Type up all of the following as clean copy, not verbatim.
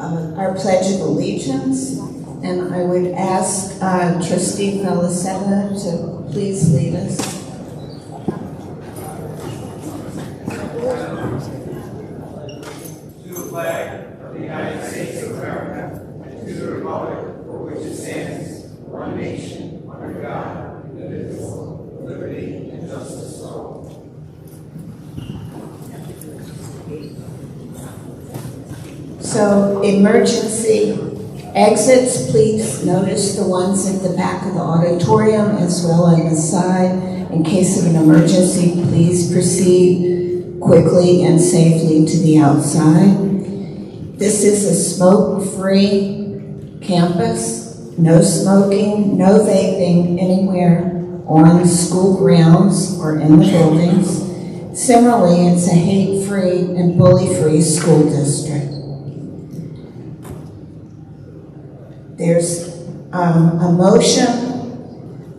our Pledge of Allegiance, and I would ask Trustee Felicetta to please lead us. To the flag of the United States of America, and to the republic for which it stands, one nation, under God, indivisible, with liberty and justice for all. So, emergency exits, please notice the ones at the back of the auditorium as well on the side. In case of an emergency, please proceed quickly and safely to the outside. This is a smoke-free campus. No smoking, no vaping anywhere on school grounds or in the buildings. Similarly, it's a hate-free and bully-free school district. There's a motion,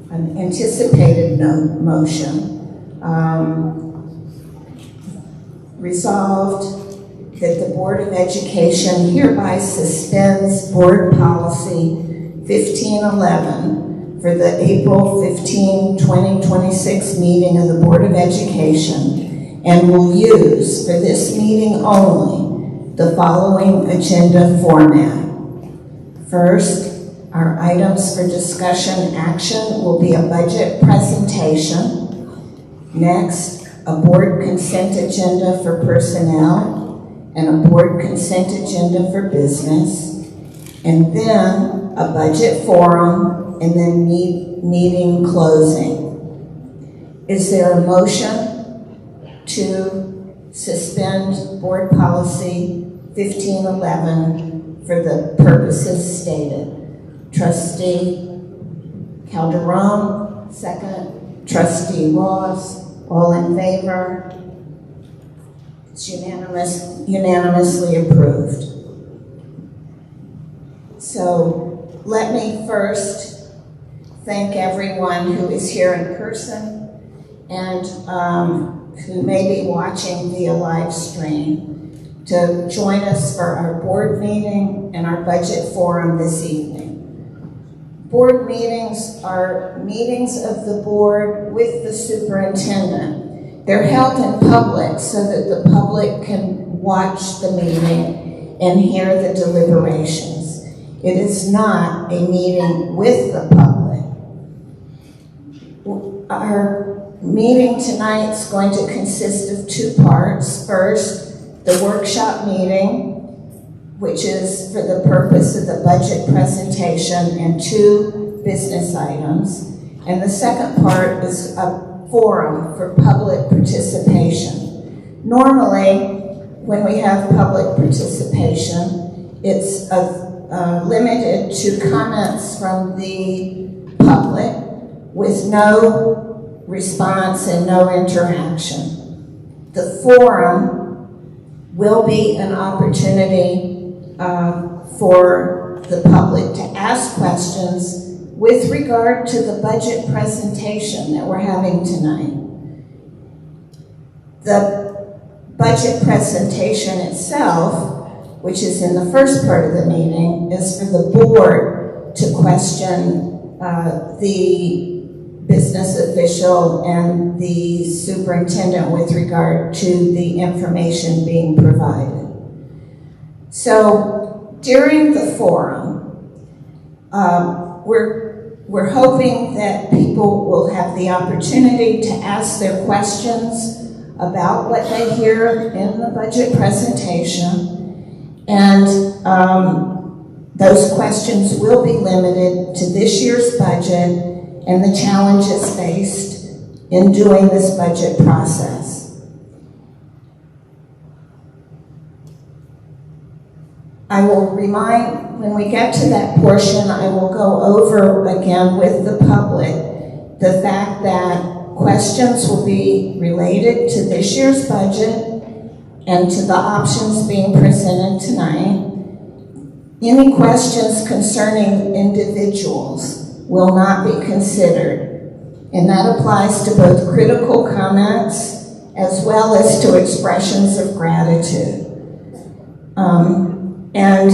an anticipated motion, resolved that the Board of Education hereby suspends Board Policy 1511 for the April 15, 2026 meeting of the Board of Education and will use for this meeting only the following agenda format. First, our items for discussion action will be a budget presentation. Next, a board consent agenda for personnel and a board consent agenda for business. And then a budget forum and then meeting closing. Is there a motion to suspend Board Policy 1511 for the purposes stated? Trustee Calderon, second. Trustee Ross, all in favor? It's unanimously approved. So let me first thank everyone who is here in person and who may be watching via live stream to join us for our board meeting and our budget forum this evening. Board meetings are meetings of the board with the superintendent. They're held in public so that the public can watch the meeting and hear the deliberations. It is not a meeting with the public. Our meeting tonight is going to consist of two parts. First, the workshop meeting, which is for the purpose of the budget presentation and two business items. And the second part is a forum for public participation. Normally, when we have public participation, it's limited to comments from the public with no response and no interaction. The forum will be an opportunity for the public to ask questions with regard to the budget presentation that we're having tonight. The budget presentation itself, which is in the first part of the meeting, is for the board to question the business official and the superintendent with regard to the information being provided. So during the forum, we're hoping that people will have the opportunity to ask their questions about what they hear in the budget presentation, and those questions will be limited to this year's budget and the challenges faced in doing this budget process. I will remind, when we get to that portion, I will go over again with the public the fact that questions will be related to this year's budget and to the options being presented tonight. Any questions concerning individuals will not be considered, and that applies to both critical comments as well as to expressions of gratitude. And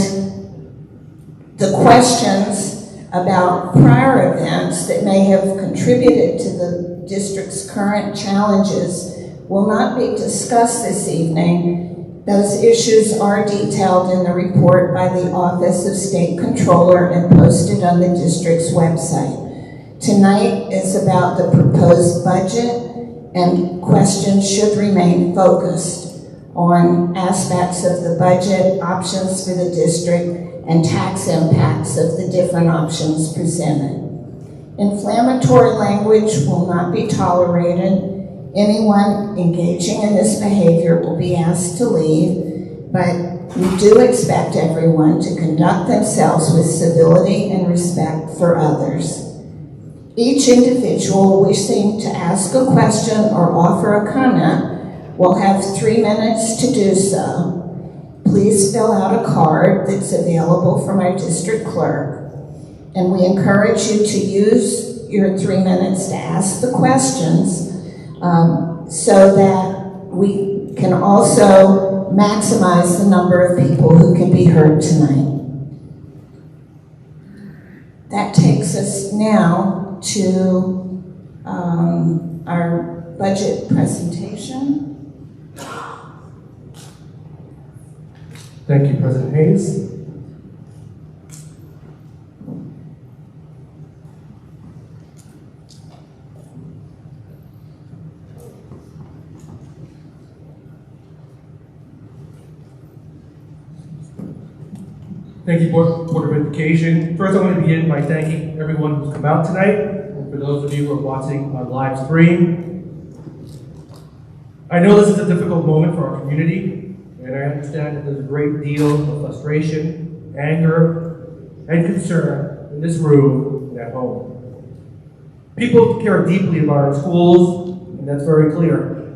the questions about prior events that may have contributed to the district's current challenges will not be discussed this evening. Those issues are detailed in the report by the Office of State Controller and posted on the district's website. Tonight is about the proposed budget, and questions should remain focused on aspects of the budget, options for the district, and tax impacts of the different options presented. Inflammatory language will not be tolerated. Anyone engaging in this behavior will be asked to leave, but we do expect everyone to conduct themselves with civility and respect for others. Each individual wishing to ask a question or offer a comment will have 3 minutes to do so. Please fill out a card that's available from our district clerk, and we encourage you to use your 3 minutes to ask the questions so that we can also maximize the number of people who can be heard tonight. That takes us now to our budget presentation. Thank you, President Hayes. Thank you, Board of Education. First, I want to begin by thanking everyone who's come out tonight, and for those of you who are watching on live stream. I know this is a difficult moment for our community, and I understand that there's a great deal of frustration, anger, and concern in this room and at home. People care deeply about our schools, and that's very clear.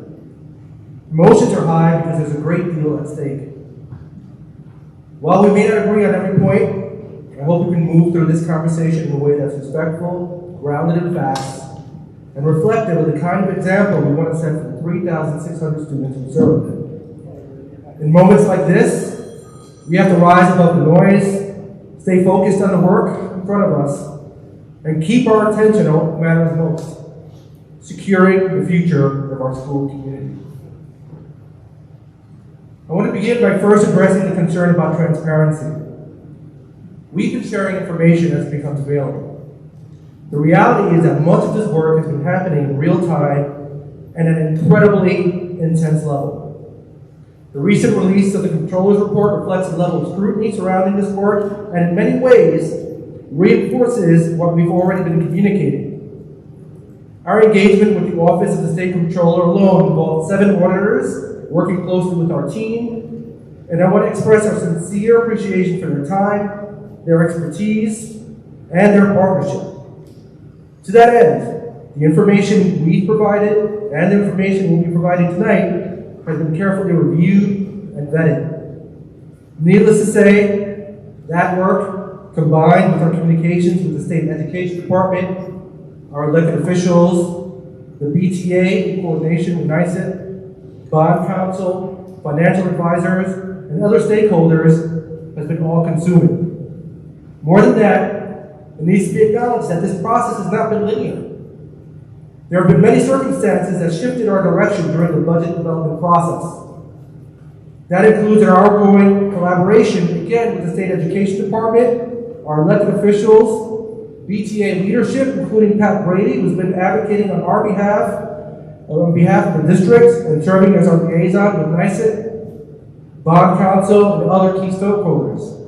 Emotions are high because there's a great deal at stake. While we may not agree on every point, I hope we can move through this conversation in a way that's respectful, grounded in facts, and reflective of the kind of example we want to set for the 3,600 students who serve them. In moments like this, we have to rise above the noise, stay focused on the work in front of us, and keep our attention on what matters most, securing the future of our school community. I want to begin by first addressing the concern about transparency. We've been sharing information as it becomes available. The reality is that much of this work has been happening in real time and at an incredibly intense level. The recent release of the Controller's Report reflects the level of scrutiny surrounding this work and in many ways reinforces what we've already been communicating. Our engagement with the Office of the State Controller alone involved 7 auditors working closely with our team, and I want to express our sincere appreciation for their time, their expertise, and their partnership. To that end, the information we've provided and the information we'll be providing tonight has been carefully reviewed and vetted. Needless to say, that work, combined with our communications with the State Education Department, our elected officials, the BTA in coordination with NYSET, bond counsel, financial advisors, and other stakeholders has been all-consuming. More than that, it needs to be acknowledged that this process has not been linear. There have been many circumstances that shifted our direction during the budget development process. That includes our ongoing collaboration, again, with the State Education Department, our elected officials, BTA leadership, including Pat Brady, who's been advocating on behalf of the districts and serving as our liaison with NYSET, bond counsel, and other key stakeholders.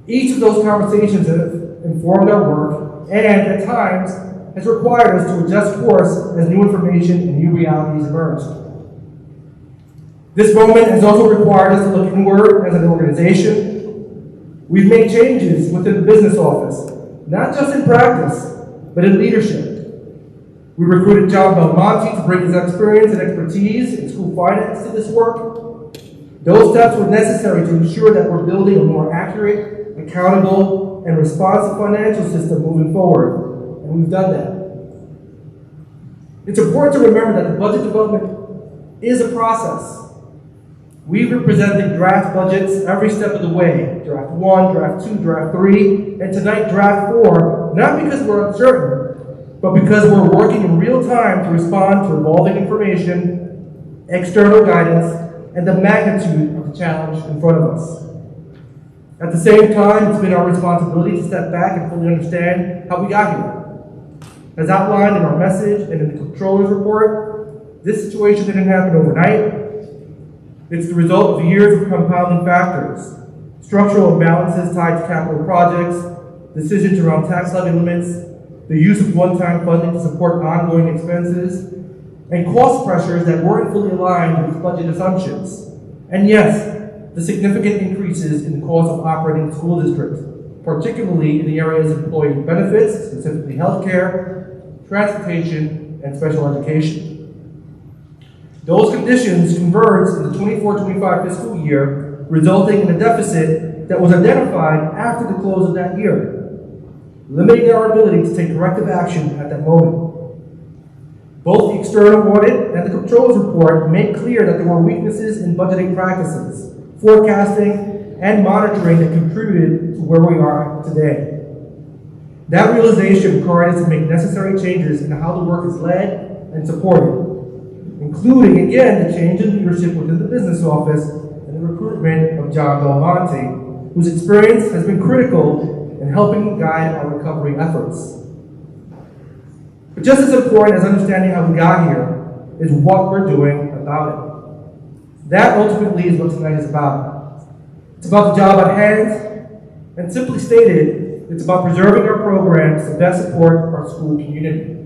Each of those conversations have informed our work and, at times, has required us to adjust course as new information and new realities emerged. This moment has also required us to look inward as an organization. We've made changes within the business office, not just in practice, but in leadership. We recruited John Belmonte to bring his experience and expertise in school finance to this work. Those steps were necessary to ensure that we're building a more accurate, accountable, and responsive financial system moving forward, and we've done that. It's important to remember that the budget development is a process. We've been presenting draft budgets every step of the way, draft 1, draft 2, draft 3, and tonight draft 4, not because we're uncertain, but because we're working in real time to respond to evolving information, external guidance, and the magnitude of the challenge in front of us. At the same time, it's been our responsibility to step back and fully understand how we got here. As outlined in our message and in the Controller's report, this situation didn't happen overnight. It's the result of years of compounding factors, structural imbalances tied to capital projects, decisions around tax levy limits, the use of one-time funding to support ongoing expenses, and cost pressures that weren't fully aligned with budget assumptions. And yes, the significant increases in the cost of operating school districts, particularly in the areas of employee benefits, specifically healthcare, transportation, and special education. Those conditions converged in the 24-25 fiscal year, resulting in a deficit that was identified after the close of that year, limiting our ability to take corrective action at that moment. Both the external audit and the Controller's report make clear that there were weaknesses in budgeting practices, forecasting, and monitoring that contributed to where we are today. That realization required us to make necessary changes in how the work is led and supported, including, again, the change in leadership within the business office and the recruitment of John Belmonte, whose experience has been critical in helping guide our recovery efforts. But just as important as understanding how we got here is what we're doing about it. That ultimately is what tonight is about. It's about the job at hand, and simply stated, it's about preserving our programs to best support our school community.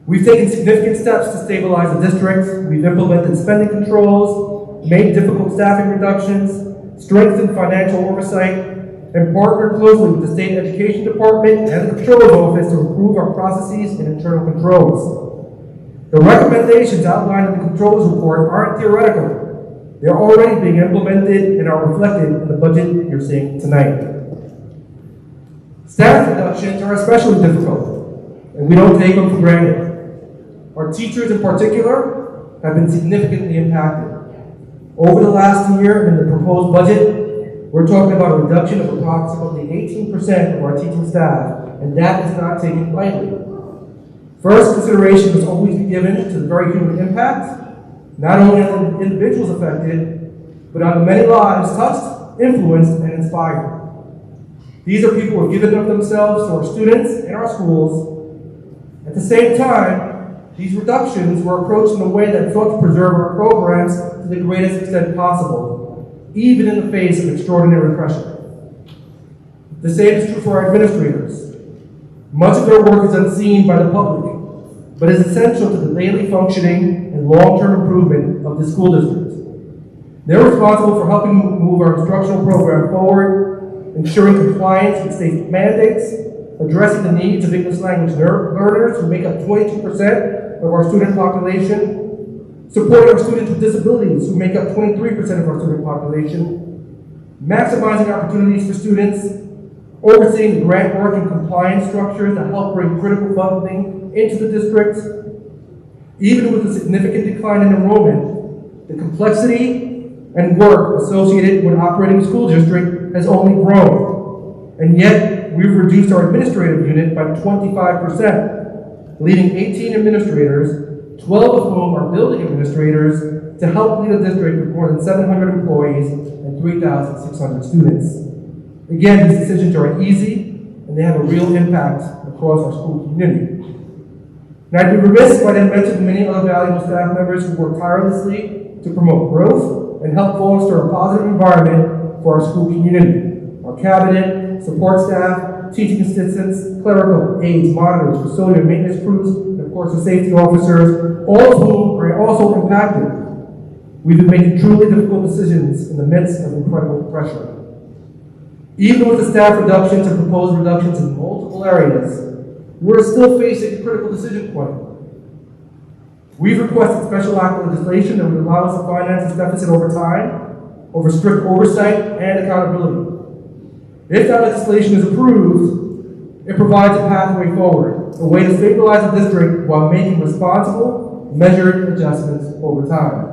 We've taken significant steps to stabilize the district. We've implemented spending controls, made difficult staffing reductions, strengthened financial oversight, and partnered closely with the State Education Department and the Controller's Office to improve our processes and internal controls. The recommendations outlined in the Controller's report aren't theoretical. They're already being implemented and are reflected in the budget you're seeing tonight. Staff reductions are especially difficult, and we don't take them for granted. Our teachers in particular have been significantly impacted. Over the last year in the proposed budget, we're talking about a reduction of approximately 18% of our teaching staff, and that is not taken lightly. First consideration must always be given to the very human impact, not only on the individuals affected, but on the many lives touched, influenced, and inspired. These are people who have given of themselves to our students and our schools. At the same time, these reductions were approached in a way that sought to preserve our programs to the greatest extent possible, even in the face of extraordinary pressure. The same is true for our administrators. Much of their work is unseen by the public, but is essential to the daily functioning and long-term improvement of the school district. They're responsible for helping move our instructional program forward, ensuring compliance with state mandates, addressing the needs of English language learners who make up 22% of our student population, supporting our students with disabilities who make up 23% of our student population, maximizing opportunities for students, overseeing the grant work and compliance structures that help bring critical funding into the district. Even with a significant decline in enrollment, the complexity and work associated with operating a school district has only grown. And yet, we've reduced our administrative unit by 25%, leaving 18 administrators, 12 of whom are building administrators, to help lead a district with more than 700 employees and 3,600 students. Again, these decisions aren't easy, and they have a real impact across our school community. Now, I'd be remiss if I didn't mention the many other valuable staff members who work tirelessly to promote growth and help foster a positive environment for our school community. Our cabinet, support staff, teaching assistants, clerical, aides, monitors, custodian, maintenance crews, and of course the safety officers, all of whom are also impacted. We've been making truly difficult decisions in the midst of incredible pressure. Even with the staff reductions and proposed reductions in multiple areas, we're still facing a critical decision point. We've requested special act legislation that would allow us to finance this deficit over time, over strict oversight and accountability. If that legislation is approved, it provides a pathway forward, a way to stabilize the district while making responsible, measured adjustments over time.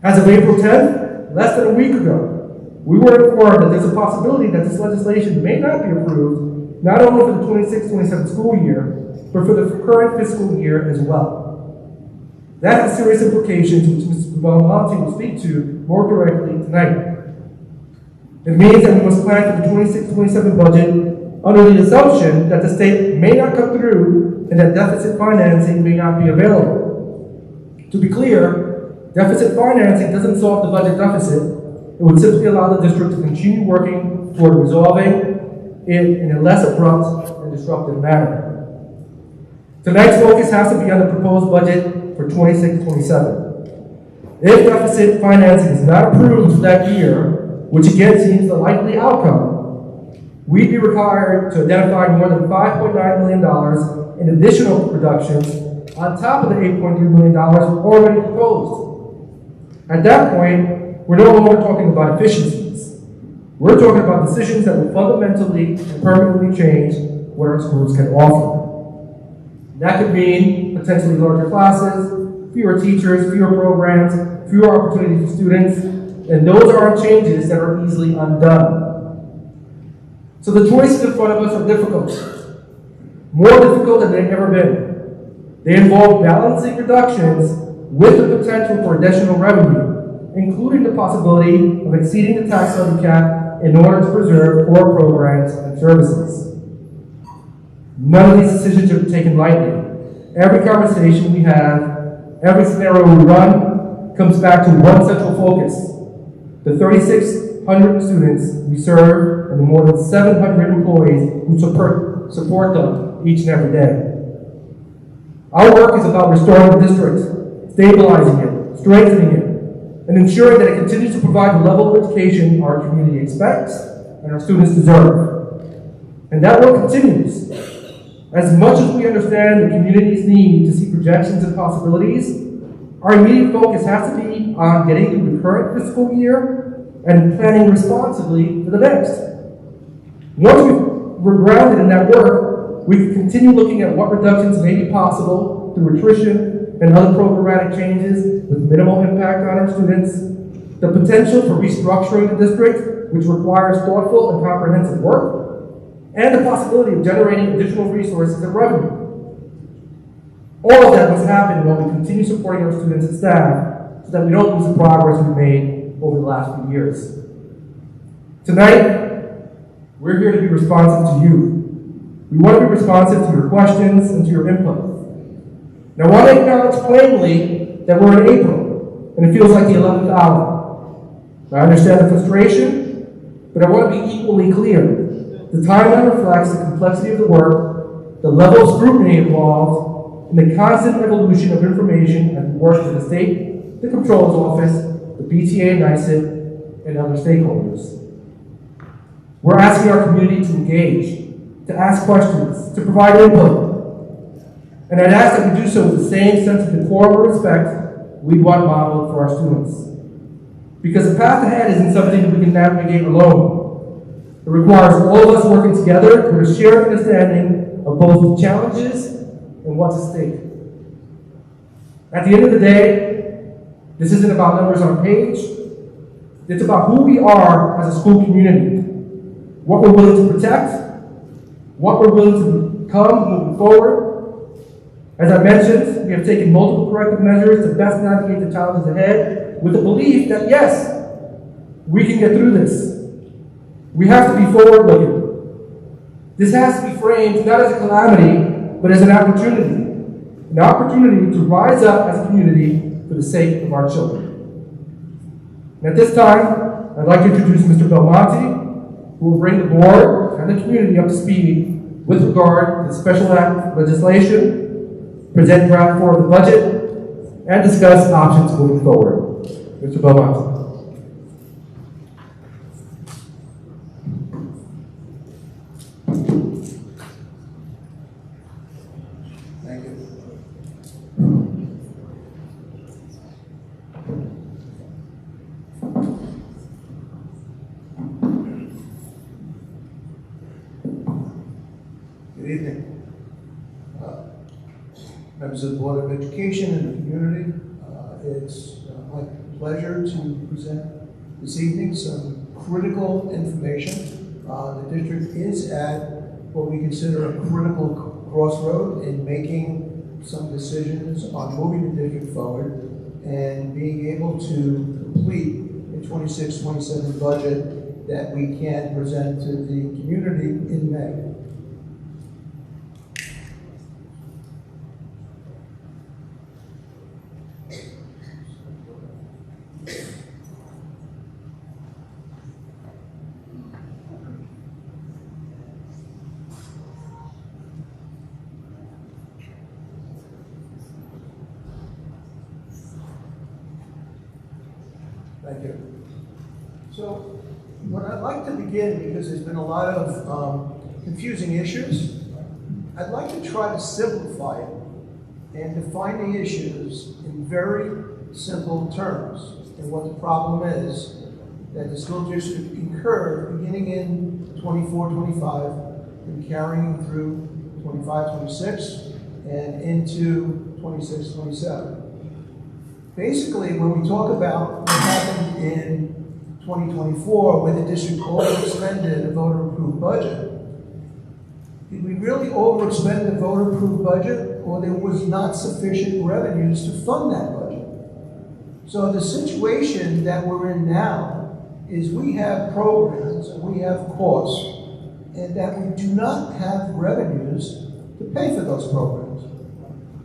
As of April 10th, less than a week ago, we were informed that there's a possibility that this legislation may not be approved, not only for the 26-27 school year, but for the current fiscal year as well. That has serious implications, which Mr. Belmonte will speak to more directly tonight. It means that we must plan for the 26-27 budget under the assumption that the state may not come through and that deficit financing may not be available. To be clear, deficit financing doesn't solve the budget deficit. It would simply allow the district to continue working toward resolving it in a less abrupt and disruptive manner. Tonight's focus has to be on the proposed budget for 26-27. If deficit financing is not approved for that year, which again seems the likely outcome, we'd be required to identify more than $5.9 million in additional reductions on top of the $8.3 million already proposed. At that point, we're no longer talking about efficiencies. We're talking about decisions that will fundamentally and permanently change what our schools can offer. That could mean potentially larger classes, fewer teachers, fewer programs, fewer opportunities for students, and those aren't changes that are easily undone. So the choices in front of us are difficult, more difficult than they've ever been. They involve balancing reductions with the potential for additional revenue, including the possibility of exceeding the tax levy cap in order to preserve core programs and services. None of these decisions are taken lightly. Every conversation we have, every scenario we run, comes back to one central focus: the 3,600 students we serve and the more than 700 employees who support them each and every day. Our work is about restoring the district, stabilizing it, strengthening it, and ensuring that it continues to provide the level of education our community expects and our students deserve. And that work continues. As much as we understand the community's need to see projections and possibilities, our immediate focus has to be on getting through the current fiscal year and planning responsibly for the next. Once we're grounded in that work, we can continue looking at what reductions may be possible through attrition and other programmatic changes with minimal impact on our students, the potential for restructuring the district, which requires thoughtful and comprehensive work, and the possibility of generating additional resources and revenue. All of that must happen while we continue supporting our students and staff so that we don't lose the progress we've made over the last few years. Tonight, we're here to be responsive to you. We want to be responsive to your questions and to your input. Now, I want to acknowledge plainly that we're in April, and it feels like the 11th hour. I understand the frustration, but I want to be equally clear. The timeline reflects the complexity of the work, the level of scrutiny involved, and the constant evolution of information as we work with the state, the Comptroller's Office, the PTA and NYSIT, and other stakeholders. We're asking our community to engage, to ask questions, to provide input. And I'd ask that we do so with the same sense of decorum and respect we want modeled for our students. Because the path ahead isn't something that we can navigate alone. It requires all of us working together with a shared understanding of both the challenges and what's at stake. At the end of the day, this isn't about numbers on a page. It's about who we are as a school community, what we're willing to protect, what we're willing to become moving forward. As I mentioned, we have taken multiple corrective measures to best navigate the challenges ahead with the belief that, yes, we can get through this. We have to be forward-looking. This has to be framed not as a calamity, but as an opportunity to rise up as a community for the sake of our children. And at this time, I'd like to introduce Mr. Belmonte, who will bring the board and the community up to speed with regard to the special act legislation, present draft 4 of the budget, and discuss options moving forward. Mr. Belmonte. Thank you. Good evening. Members of the Board of Education and the community. It's my pleasure to present this evening some critical information. The district is at what we consider a critical crossroad in making some decisions on moving the district forward and being able to complete a 26-27 budget that we can present to the community in May. Thank you. So, what I'd like to begin, because there's been a lot of confusing issues, I'd like to try to simplify it and define the issues in very simple terms. And what the problem is that the school district incurred beginning in 24-25 and carrying through 25-26 and into 26-27. Basically, when we talk about what happened in 2024, where the district overexpended a voter-approved budget, did we really overexpend the voter-approved budget, or there was not sufficient revenues to fund that budget? So the situation that we're in now is we have programs and we have costs, and that we do not have revenues to pay for those programs.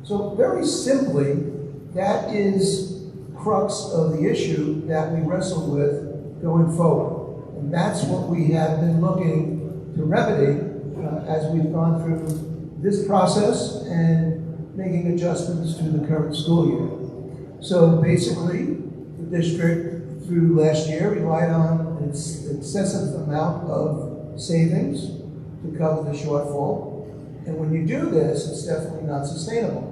So very simply, that is the crux of the issue that we wrestle with going forward. And that's what we have been looking to remedy as we've gone through this process and making adjustments to the current school year. So basically, the district through last year relied on an excessive amount of savings to cover the shortfall. And when you do this, it's definitely not sustainable.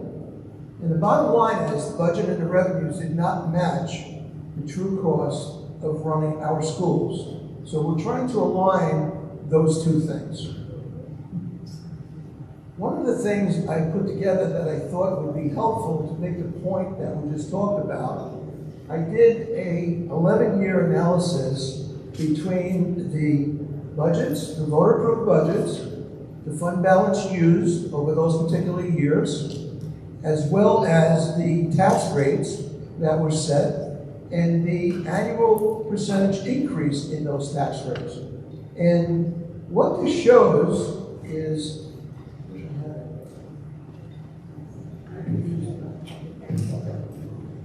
And the bottom line is the budget and the revenues did not match the true cost of running our schools. So we're trying to align those two things. One of the things I put together that I thought would be helpful to make the point that we just talked about, I did a 11-year analysis between the budgets, the voter-approved budgets, the fund balance used over those particular years, as well as the tax rates that were set and the annual percentage increase in those tax rates. And what this shows is,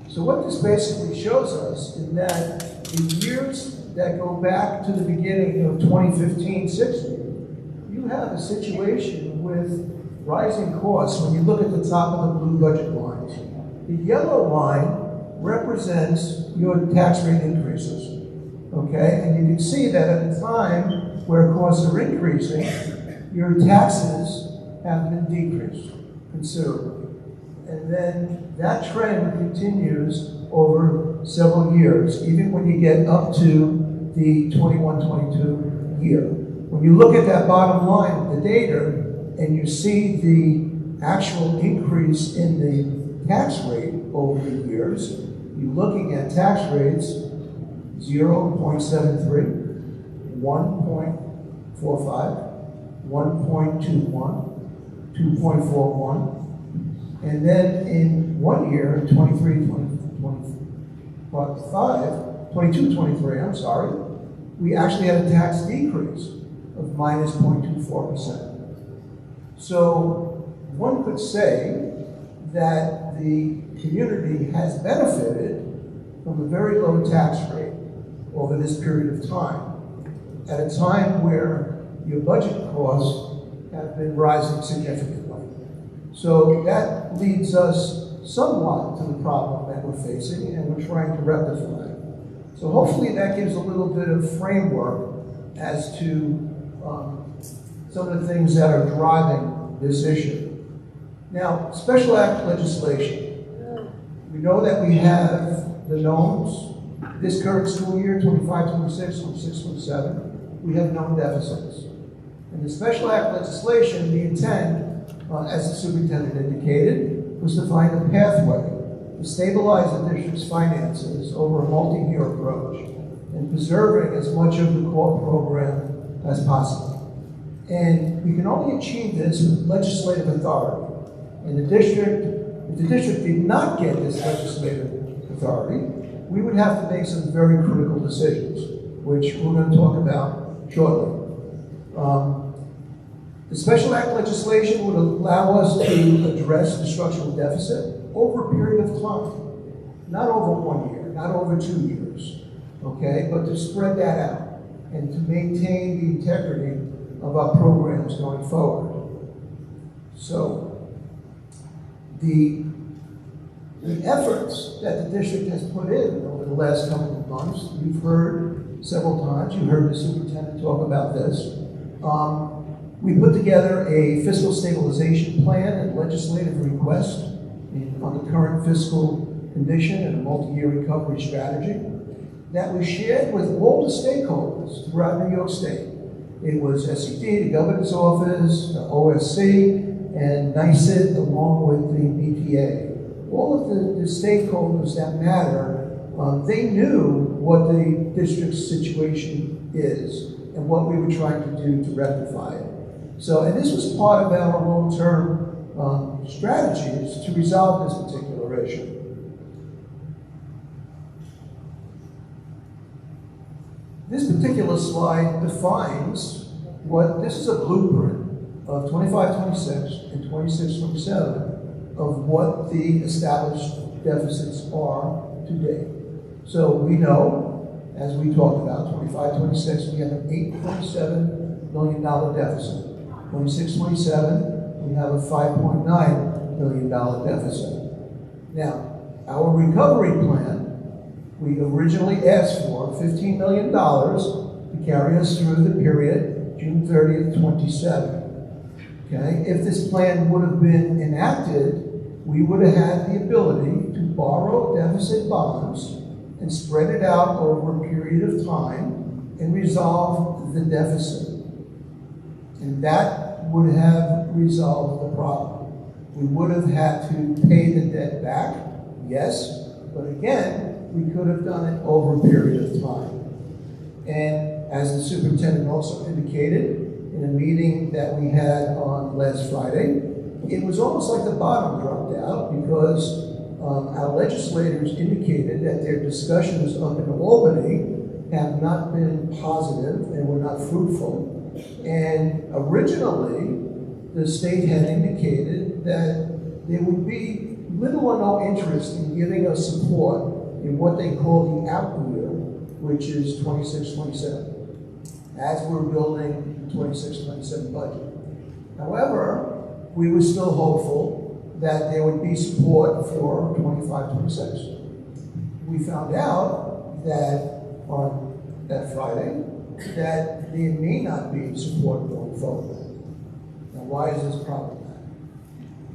so what this basically shows us is that the years that go back to the beginning of 2015-16, you have a situation with rising costs when you look at the top of the blue budget lines. The yellow line represents your tax rate increases, okay? And you can see that at a time where costs are increasing, your taxes have been decreased considerably. And then that trend continues over several years, even when you get up to the 21-22 year. When you look at that bottom line, the data, and you see the actual increase in the tax rate over the years, you're looking at tax rates 0.73, 1.45, 1.21, 2.41, and then in 1 year, 22-23, we actually had a tax decrease of minus 0.24%. So one could say that the community has benefited from a very low tax rate over this period of time, at a time where your budget costs have been rising significantly. So that leads us somewhat to the problem that we're facing and we're trying to rectify. So hopefully that gives a little bit of framework as to some of the things that are driving this issue. Now, special act legislation. We know that we have the knowns. This current school year, 25-26, 26-27, we have known deficits. And the special act legislation, the intent, as the superintendent indicated, was to find a pathway to stabilize the district's finances over a multi-year approach and preserving as much of the core program as possible. And we can only achieve this with legislative authority. And if the district did not get this legislative authority, we would have to make some very critical decisions, which we're going to talk about shortly. The special act legislation would allow us to address the structural deficit over a period of time, not over 1 year, not over 2 years, okay, but to spread that out and to maintain the integrity of our programs going forward. So the efforts that the district has put in over the last couple of months, you've heard several times, you heard the superintendent talk about this. We put together a fiscal stabilization plan and legislative request on the current fiscal condition and a multi-year recovery strategy that was shared with all the stakeholders throughout New York State. It was SED, the Governor's Office, the OSC, and NYSED, along with the BPA. All of the stakeholders that matter, they knew what the district's situation is and what we were trying to do to rectify it. So, and this was part of our long-term strategies to resolve this particular issue. This particular slide defines this is a blueprint of 25-26 and 26-27 of what the established deficits are today. So we know, as we talked about, 25-26, we have an $8.7 million deficit. 26-27, we have a $5.9 million deficit. Now, our recovery plan, we originally asked for $15 million to carry us through the period June 30th, 27. Okay, if this plan would have been enacted, we would have had the ability to borrow deficit bonds and spread it out over a period of time and resolve the deficit. And that would have resolved the problem. We would have had to pay the debt back, yes, but again, we could have done it over a period of time. And as the superintendent also indicated in a meeting that we had on last Friday, it was almost like the bottom dropped out because our legislators indicated that their discussions up in Albany have not been positive and were not fruitful. And originally, the state had indicated that there would be little or no interest in giving us support in what they call the out year, which is 26-27, as we're building the 26-27 budget. However, we were still hopeful that there would be support for 25-26. We found out that on that Friday, that there may not be support going forward. Now, why is this problematic?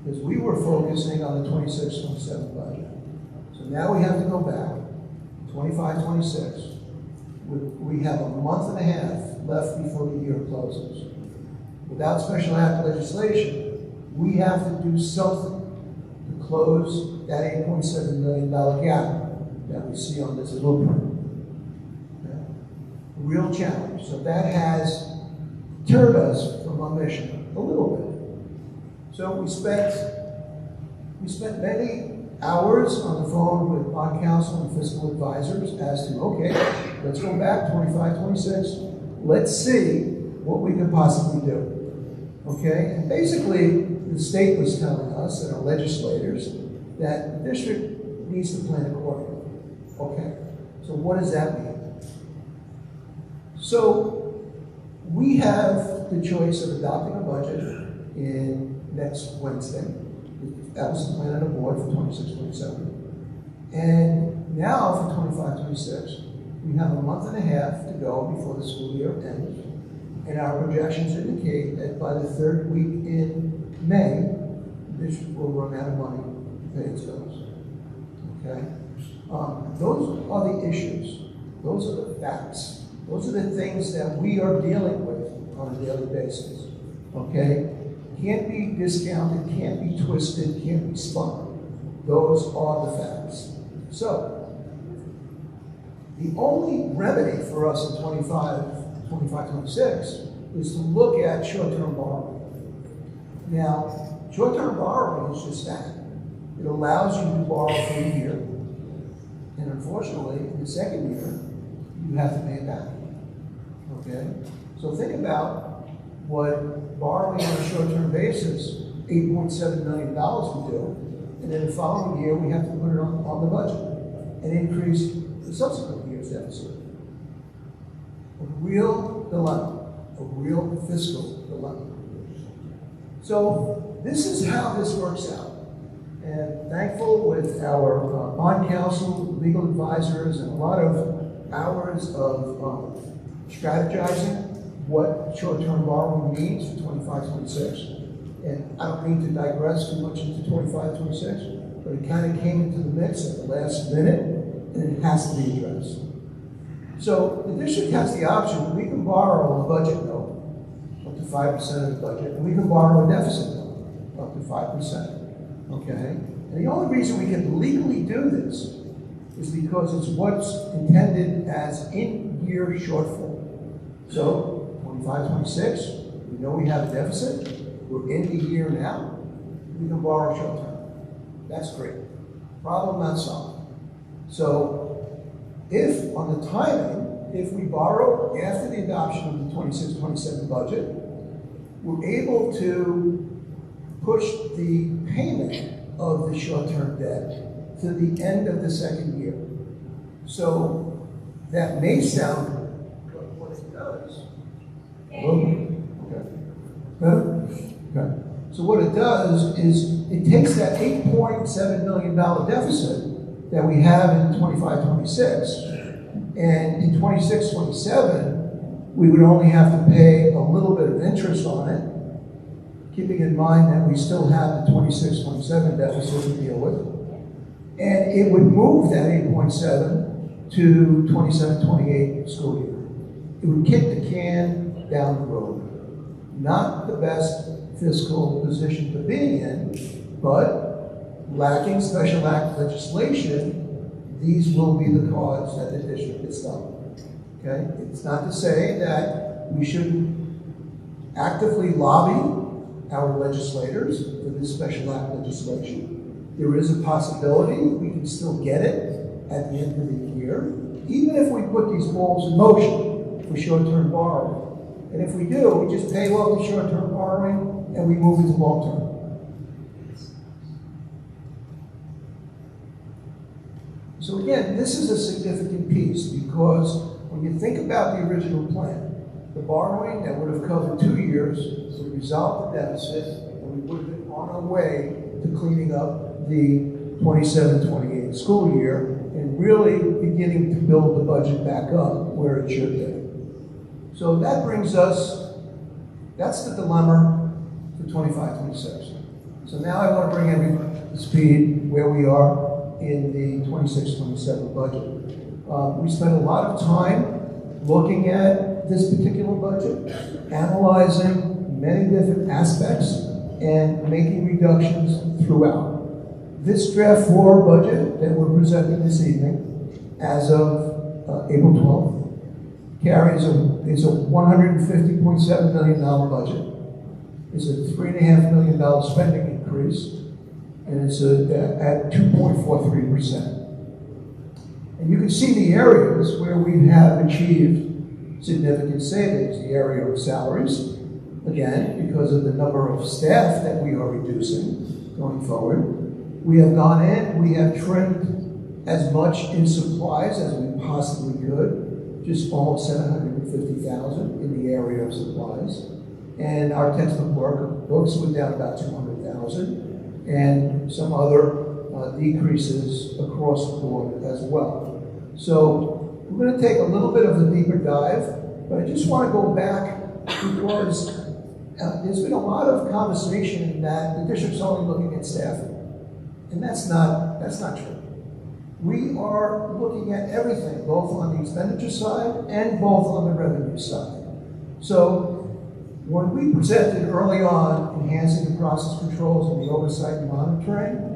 Because we were focusing on the 26-27 budget. So now we have to go back, 25-26. We have a month and a half left before the year closes. Without special act legislation, we have to do something to close that $8.7 million gap that we see on this blueprint. Real challenge. So that has deterred us from our mission a little bit. So we spent many hours on the phone with bond counsel and fiscal advisors as to, okay, let's go back 25-26. Let's see what we can possibly do. Okay? And basically, the state was telling us and our legislators that the district needs to plan accordingly. Okay. So what does that mean? So we have the choice of adopting a budget in next Wednesday. That was the plan on the board for 26-27. And now for 25-26, we have a month and a half to go before the school year ends. And our projections indicate that by the third week in May, the district will run out of money to pay its bills. Okay? Those are the issues. Those are the facts. Those are the things that we are dealing with on a daily basis. Okay? Can't be discounted, can't be twisted, can't be spun. Those are the facts. So, the only remedy for us in 26 is to look at short-term borrowing. Now, short-term borrowing is just that. It allows you to borrow for a year, and unfortunately, in the second year, you have to pay it back. Okay? So think about what borrowing on a short-term basis, $8.7 million would do, and then the following year, we have to put it on the budget and increase the subsequent year's deficit. A real dilemma, a real fiscal dilemma. So this is how this works out. And thankful with our bond counsel, legal advisors, and a lot of hours of strategizing what short-term borrowing means for 25-26. And I don't mean to digress too much into 25-26, but it kind of came into the mix at the last minute, and it has to be addressed. So the district has the option. We can borrow a budget note up to 5% of the budget, and we can borrow a deficit note up to 5%. Okay? And the only reason we can legally do this is because it's what's intended as in-year shortfall. So 25-26, we know we have a deficit. We're in the year now. We can borrow short-term. That's great. Problem not solved. So if, on the timing, if we borrow after the adoption of the 26-27 budget, we're able to push the payment of the short-term debt to the end of the second year. So that may sound, but what it does. Okay. Better? Okay. So what it does is it takes that $8.7 million deficit that we have in 25-26, and in 26-27, we would only have to pay a little bit of interest on it, keeping in mind that we still have the 26-27 deficit to deal with. And it would move that 8.7 to 27-28 school year. It would kick the can down the road. Not the best fiscal position to be in, but lacking special act legislation, these will be the cards that the district gets dealt. Okay? It's not to say that we shouldn't actively lobby our legislators for this special act legislation. There is a possibility we can still get it at the end of the year, even if we put these balls in motion for short-term borrowing. And if we do, we just pay off the short-term borrowing and we move into long-term. So again, this is a significant piece because when you think about the original plan, the borrowing that would have covered 2 years would resolve the deficit, and we would have been on our way to cleaning up the 27-28 school year and really beginning to build the budget back up where it should be. So that brings us, that's the dilemma for 25-26. So now I want to bring everyone to speed where we are in the 26-27 budget. We spent a lot of time looking at this particular budget, analyzing many different aspects, and making reductions throughout. This draft 4 budget that we're presenting this evening, as of April 12th, carries is a $150.7 million budget. It's a $3.5 million spending increase, and it's at 2.43%. And you can see the areas where we have achieved significant savings. The area of salaries, again, because of the number of staff that we are reducing going forward. We have gone in, we have trimmed as much in supplies as we possibly could, just almost $750,000 in the area of supplies. And our textbook books went down about $200,000, and some other decreases across the board as well. So we're going to take a little bit of a deeper dive, but I just want to go back because there's been a lot of conversation that the district's only looking at staffing, and that's not true. We are looking at everything, both on the expenditure side and both on the revenue side. So when we presented early on enhancing the process controls and the oversight and monitoring,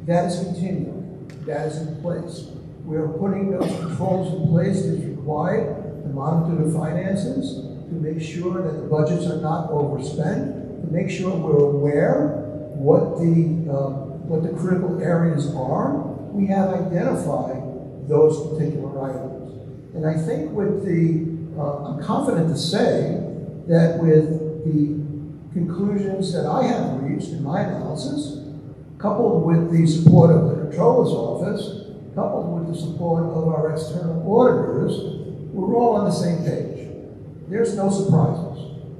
That is continuing. That is in place. We're putting those controls in place as required to monitor the finances, to make sure that the budgets are not overspent, to make sure we're aware what the critical areas are. We have identified those particular items. And I think with I'm confident to say that with the conclusions that I have reached in my analysis, coupled with the support of the Comptroller's Office, coupled with the support of our external auditors, we're all on the same page. There's no surprises.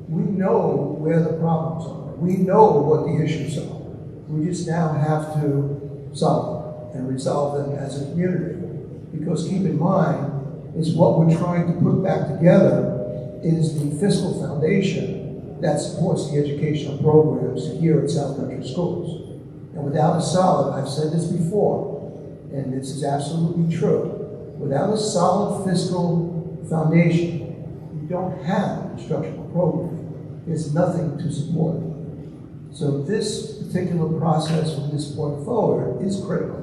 We know where the problems are. We know what the issues are. We just now have to solve them and resolve them as a community. Because keep in mind, is what we're trying to put back together is the fiscal foundation that supports the educational programs here at South Country Schools. And without a solid, I've said this before, and this is absolutely true, without a solid fiscal foundation, you don't have an instructional program. There's nothing to support it. So this particular process from this point forward is critical.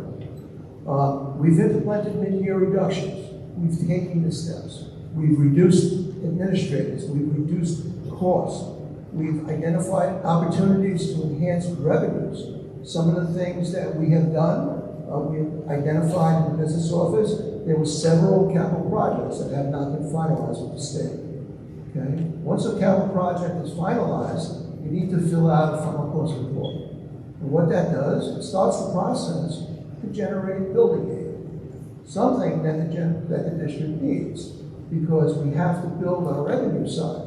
We've implemented mid-year reductions. We've taken the steps. We've reduced administrators. We've reduced costs. We've identified opportunities to enhance revenues. Some of the things that we have done, we've identified in the business office. There were several capital projects that have not been finalized with the state. Okay? Once a capital project is finalized, you need to fill out a final cost report. And what that does, it starts the process to generate building aid, something that the district needs, because we have to build on our revenue side.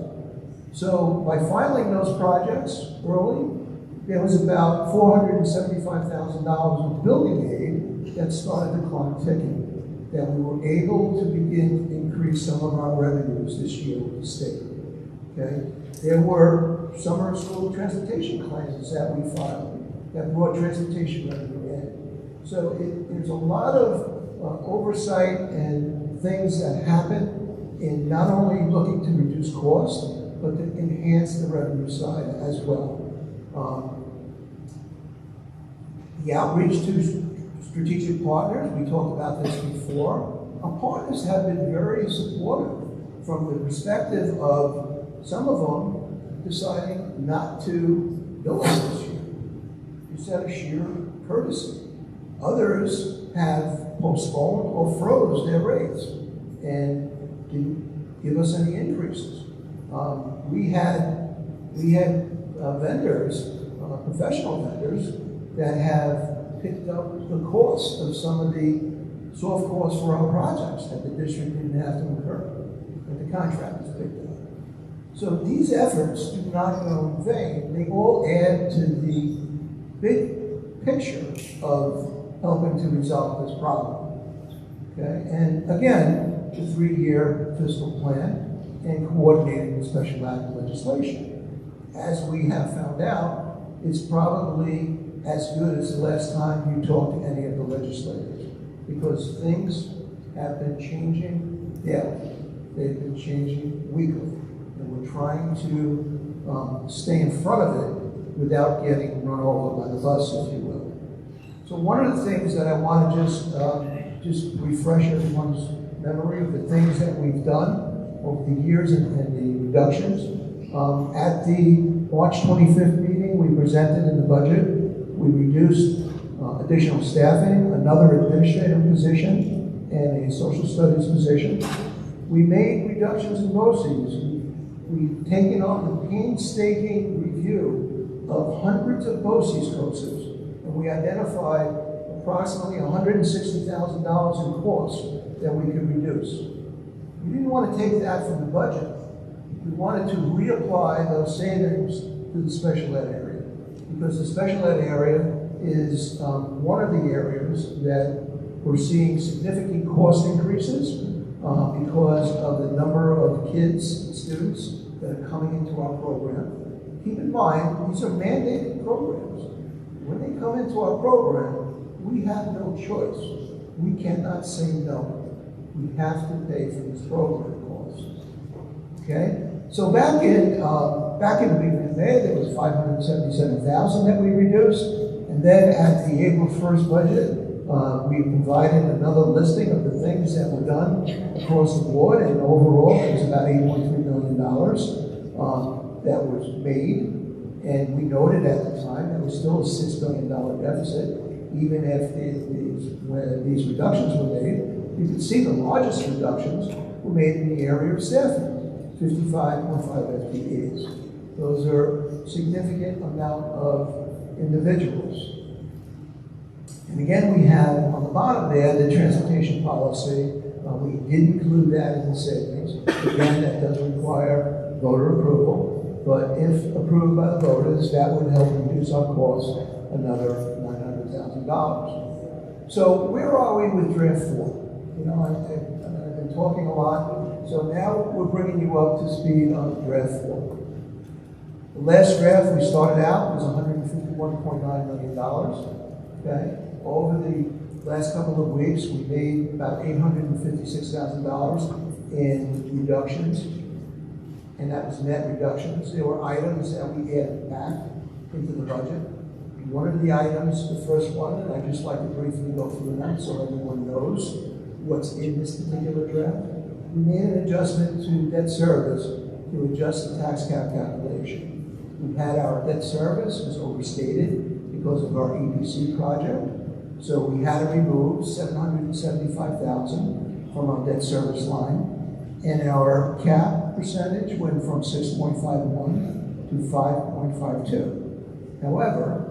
So by filing those projects early, there was about $475,000 of building aid that started the clock ticking, that we were able to begin to increase some of our revenues this year with the state. Okay? There were summer school transportation claims that we filed that brought transportation revenue in. So there's a lot of oversight and things that happen in not only looking to reduce costs, but to enhance the revenue side as well. The outreach to strategic partners, we talked about this before. Our partners have been very supportive from the perspective of some of them deciding not to bill us this year, just out of sheer courtesy. Others have postponed or froze their rates and didn't give us any increases. We had vendors, professional vendors, that have picked up the cost of some of the soft costs for our projects that the district didn't have to incur, that the contractors picked up. So these efforts do not go in vain. They all add to the big picture of helping to resolve this problem. Okay? And again, the 3-year fiscal plan and coordinating the special act legislation. As we have found out, it's probably as good as the last time you talked to any of the legislators, because things have been changing daily. They've been changing weekly, and we're trying to stay in front of it without getting run over by the bus, if you will. So one of the things that I want to just refresh everyone's memory of the things that we've done over the years and the reductions. At the March 25th meeting, we presented in the budget. We reduced additional staffing, another administrative position, and a social studies position. We made reductions in BOCES. We've taken on the painstaking review of hundreds of BOCES courses, and we identified approximately $160,000 in costs that we could reduce. We didn't want to take that from the budget. We wanted to reapply those savings to the special ed area, because the special ed area is one of the areas that we're seeing significant cost increases because of the number of kids and students that are coming into our program. Keep in mind, these are mandated programs. When they come into our program, we have no choice. We cannot say no. We have to pay for this program cost. Okay? So back in the beginning of May, there was $577,000 that we reduced, And then at the April 1st budget, we provided another listing of the things that were done across the board, and overall it was about $8.3 million that was made. And we noted at the time that was still a $6 billion deficit, even if when these reductions were made. You can see the largest reductions were made in the area of staffing, 55.5 FTEs. Those are significant amount of individuals. And again, we have on the bottom there the transportation policy. We did include that in the savings. Again, that does require voter approval, but if approved by the voters, that would help reduce our costs another $900,000. So where are we with draft 4? You know, I've been talking a lot, so now we're bringing you up to speed on draft 4. The last draft we started out was $151.9 million. Okay, over the last couple of weeks, we made about $856,000 in reductions, and that was net reductions. There were items that we added back into the budget. One of the items, the first one, and I'd just like to briefly go through that so everyone knows what's in this particular draft. We made an adjustment to debt service to adjust the tax cap calculation. We had our debt service was overstated because of our EPC project. So we had to remove $775,000 from our debt service line, and our cap percentage went from 6.51 to 5.52. However,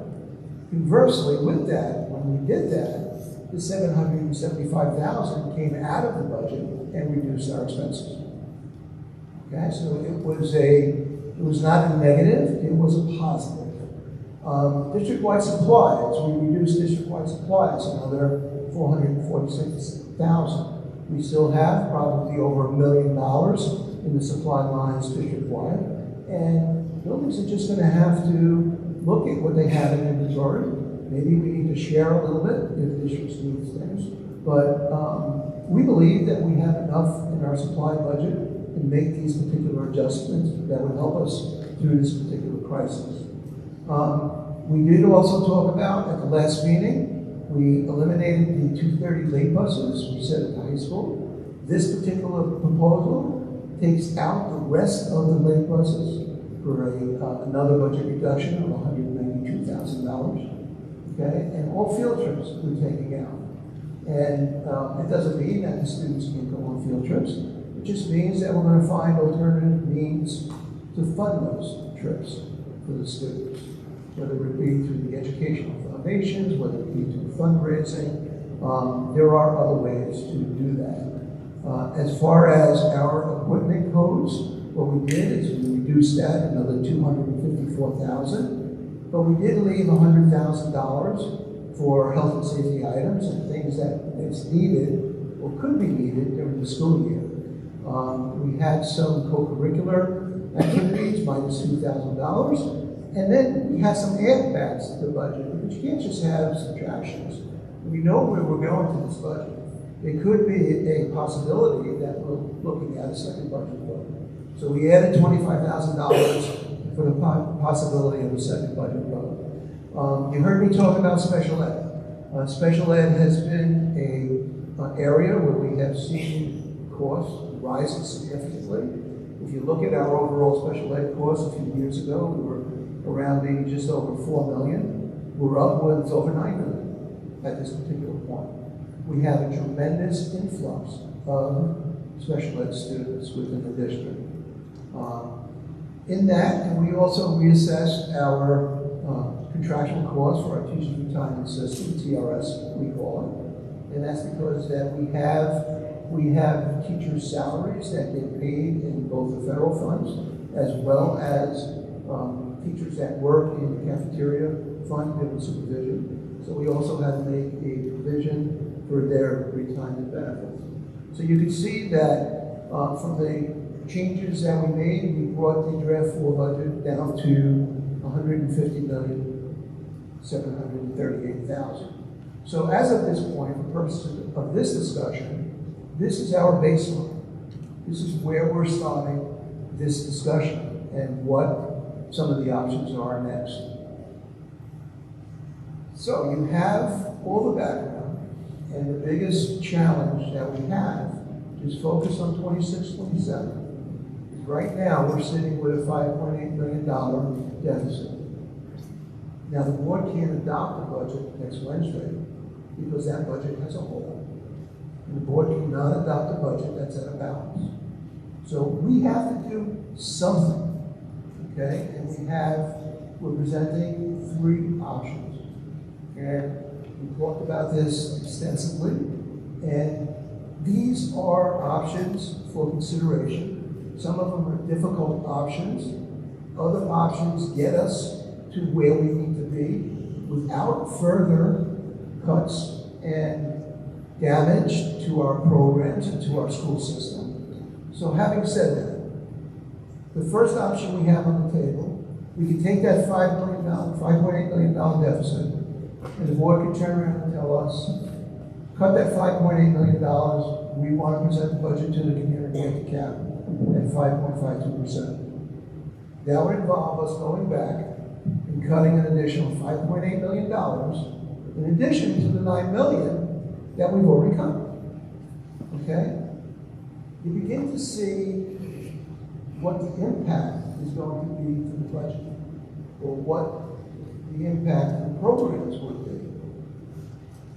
conversely with that, when we did that, the $775,000 came out of the budget and reduced our expenses. Okay, so it was not a negative, it was a positive. District-wide supplies, we reduced district-wide supplies another $446,000. We still have probably over $1 million in the supply lines district-wide, and buildings are just going to have to look at what they have in inventory. Maybe we need to share a little bit if districts need things, but we believe that we have enough in our supply budget to make these particular adjustments that would help us through this particular crisis. We did also talk about at the last meeting, we eliminated the 230 late buses we said at the high school. This particular proposal takes out the rest of the late buses for another budget reduction of $192,000. Okay, and all field trips we're taking out. And it doesn't mean that the students can't go on field trips. It just means that we're going to find alternative means to fund those trips for the students, whether it be through the educational foundations, whether it be through fundraising. There are other ways to do that. As far as our equipment codes, what we did is we reduced that another $254,000, but we did leave $100,000 for health and safety items and things that is needed or could be needed during the school year. We had some co-curricular activities, minus $2,000, and then we had some add backs to the budget, but you can't just have subtractions. We know where we're going to this budget. It could be a possibility that we're looking at a second budget vote. So we added $25,000 for the possibility of a second budget vote. You heard me talk about special ed. Special ed has been an area where we have seen costs rising significantly. If you look at our overall special ed costs a few years ago, we were around maybe just over $4 million. We're upwards over $9 million at this particular point. We have a tremendous influx of special ed students within the district. In that, and we also reassessed our contractual costs for our teachers retirement system, TRS we call it, and that's because that we have teachers' salaries that get paid in both the federal funds as well as teachers that work in the cafeteria fund given supervision. So we also had to make a provision for their retirement benefits. So you can see that from the changes that we made, we brought the draft 4 budget down to $150,738,000. So as of this point, for purposes of this discussion, this is our baseline. This is where we're starting this discussion and what some of the options are next. So you have all the background, and the biggest challenge that we have is focus on 26, 27. Right now, we're sitting with a $5.8 million deficit. Now, the board can't adopt the budget next Wednesday because that budget has a hole. And the board cannot adopt a budget that's at a balance. So we have to do something, okay? And we're presenting 3 options. And we talked about this extensively. And these are options for consideration. Some of them are difficult options. Other options get us to where we need to be without further cuts and damage to our programs and to our school system. So having said that, the first option we have on the table, we can take that $5.8 million deficit, and the board can turn around and tell us, cut that $5.8 million, we want to present the budget to the community at the cap at 5.52%. That would involve us going back and cutting an additional $5.8 million in addition to the $9 million that we've already cut. Okay? You begin to see what the impact is going to be to the budget, or what the impact of the programs would be.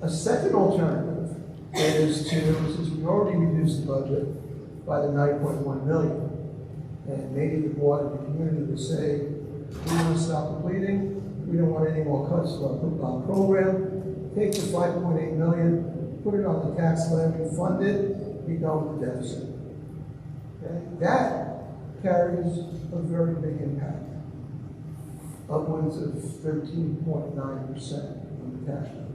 A second alternative is to, since we already reduced the budget by the $9.1 million, and maybe the board and the community would say, we want to stop the bleeding, we don't want any more cuts to our program, take the $5.8 million, put it on the tax levy, fund it, be done with the deficit. Okay? That carries a very big impact, upwards of 13.9% on the tax rate.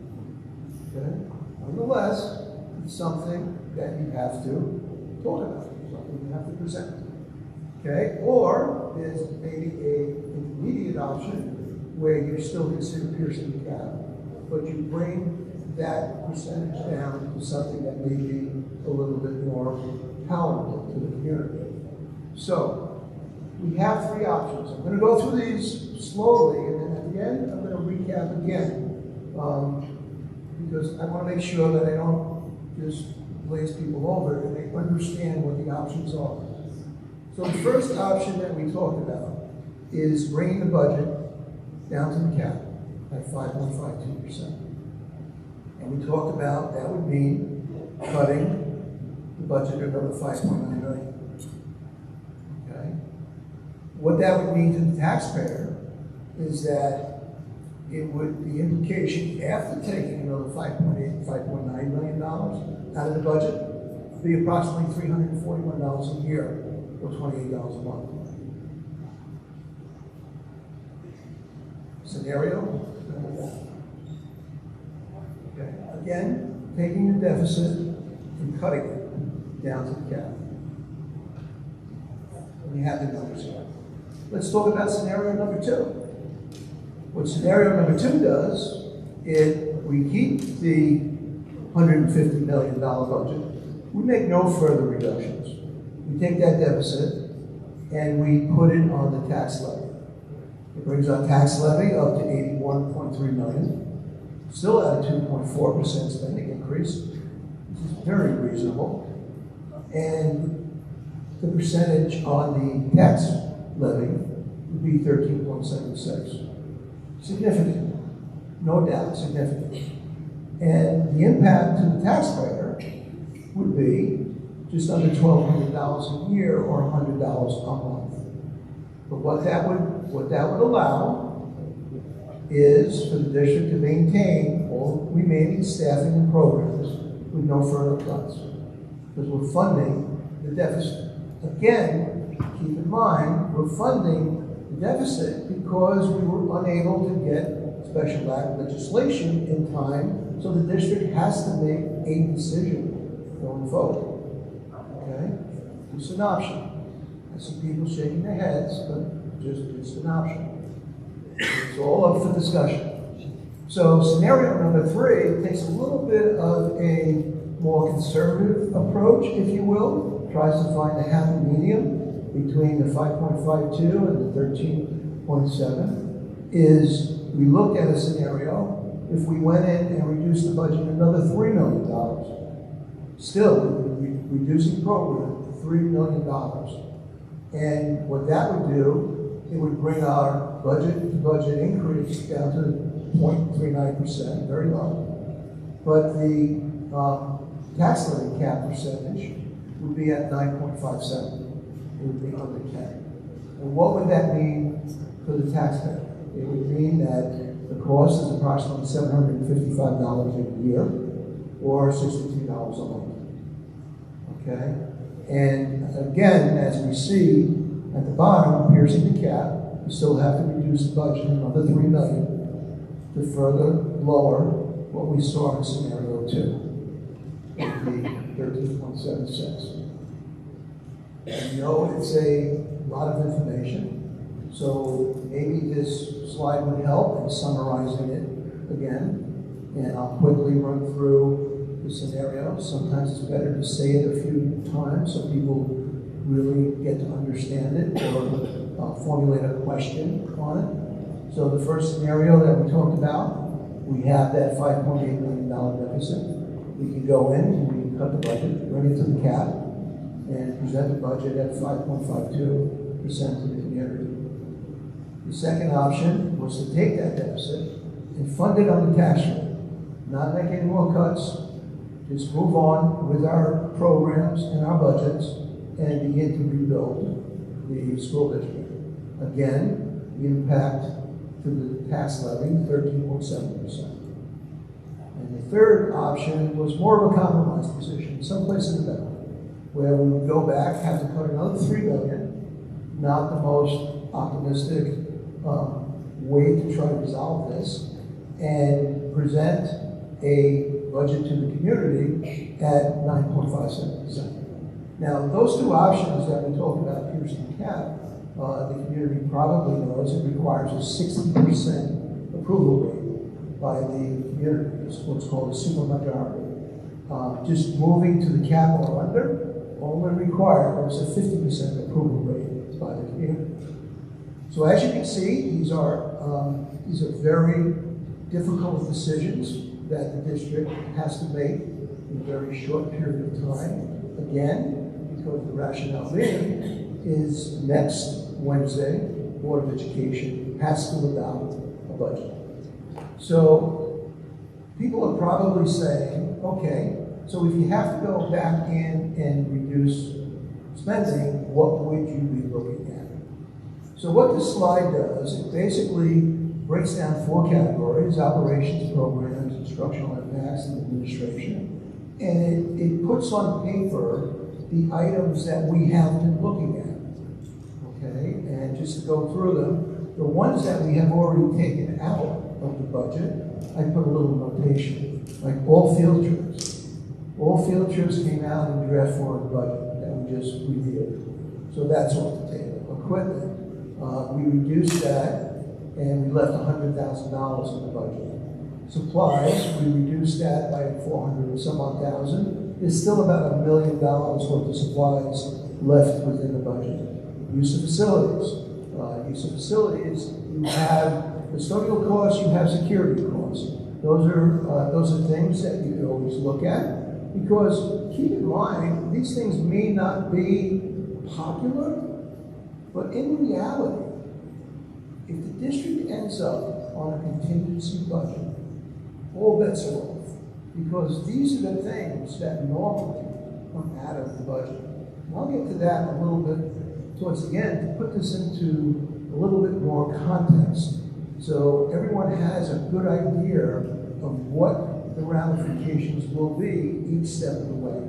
Okay? Nonetheless, it's something that you have to talk about, something you have to present. Okay? Or there's maybe an intermediate option where you still consider piercing the cap, but you bring that percentage down to something that may be a little bit more palatable to the community. So, we have 3 options. I'm going to go through these slowly, and then at the end, I'm going to recap again, because I want to make sure that I don't just glaze people over and they understand what the options are. So the first option that we talked about is bringing the budget down to the cap at 5.52%. And we talked about that would mean cutting the budget another $5.9 million. Okay? What that would mean to the taxpayer is that it would, the implication after taking another $5.9 million out of the budget would be approximately $341 a year, or $28 a month. Scenario? Okay. Again, taking the deficit and cutting it down to the cap. We have the numbers here. Let's talk about scenario number 2. What scenario number 2 does is we keep the $150 million budget. We make no further reductions. We take that deficit and we put it on the tax levy. It brings our tax levy up to $81.3 million, still at a 2.4% spending increase, which is very reasonable. And the percentage on the tax levy would be 13.76. Significant, no doubt significant. And the impact to the taxpayer would be just under $1,200 a year or $100 a month. But what that would allow is for the district to maintain all remaining staffing and programs with no further cuts, because we're funding the deficit. Again, keep in mind, we're funding the deficit because we were unable to get special act legislation in time, so the district has to make a decision going forward. Okay? It's an option. I see people shaking their heads, but just an option. It's all up for discussion. So scenario number 3 takes a little bit of a more conservative approach, if you will, tries to find a happy medium between the 5.52 and the 13.7, is we look at a scenario if we went in and reduced the budget another $3 million. Still, we would be reducing the program $3 million. And what that would do, it would bring our budget-to-budget increase down to 0.39%, very low. But the tax levy cap percentage would be at 9.57. It would be under 10. And what would that mean for the taxpayer? It would mean that the cost is approximately $755 a year, or $62 a month. Okay? And again, as we see at the bottom, piercing the cap, we still have to reduce the budget another $3 million to further lower what we saw in scenario 2, would be 13.7 cents. I know it's a lot of information, so maybe this slide would help in summarizing it again, and I'll quickly run through the scenario. Sometimes it's better to say it a few times so people really get to understand it or formulate a question on it. So the first scenario that we talked about, we have that $5.8 million deficit. We can go in and we can cut the budget, bring it to the cap, and present the budget at 5.52% to the community. The second option was to take that deficit and fund it on the tax rate, not make any more cuts, just move on with our programs and our budgets and begin to rebuild the school district. Again, the impact to the tax levy, 13.7%. And the third option was more of a compromise position, someplace in the middle, where we would go back, have to cut another $3 million, not the most optimistic way to try to resolve this, and present a budget to the community at 9.57%. Now, those two options that we talked about, piercing the cap, the community probably knows it requires a 60% approval rate by the community. It's what's called a supermajority. Just moving to the cap or under only requires a 50% approval rate by the community. So as you can see, these are very difficult decisions that the district has to make in a very short period of time. Again, because the rationale being is next Wednesday, Board of Education has to adopt a budget. So people are probably saying, okay, so if you have to go back in and reduce spending, what would you be looking at? So what this slide does, it basically breaks down 4 categories: operations, programs, instructional impacts, and administration. And it puts on paper the items that we have been looking at. Okay, and just to go through them, the ones that we have already taken out of the budget, I put a little notation, like all field trips. All field trips came out in draft form of the budget that we just reviewed. So that's off the table. Equipment, we reduced that and we left $100,000 in the budget. Supplies, we reduced that by 400 and some odd thousand. There's still about $1 million worth of supplies left within the budget. Use of facilities. You have custodial costs, you have security costs. Those are things that you can always look at, because keep in mind, these things may not be popular, but in reality, if the district ends up on a contingency budget, all bets are off, because these are the things that normally come out of the budget. And I'll get to that a little bit towards the end to put this into a little bit more context, so everyone has a good idea of what the ramifications will be each step of the way.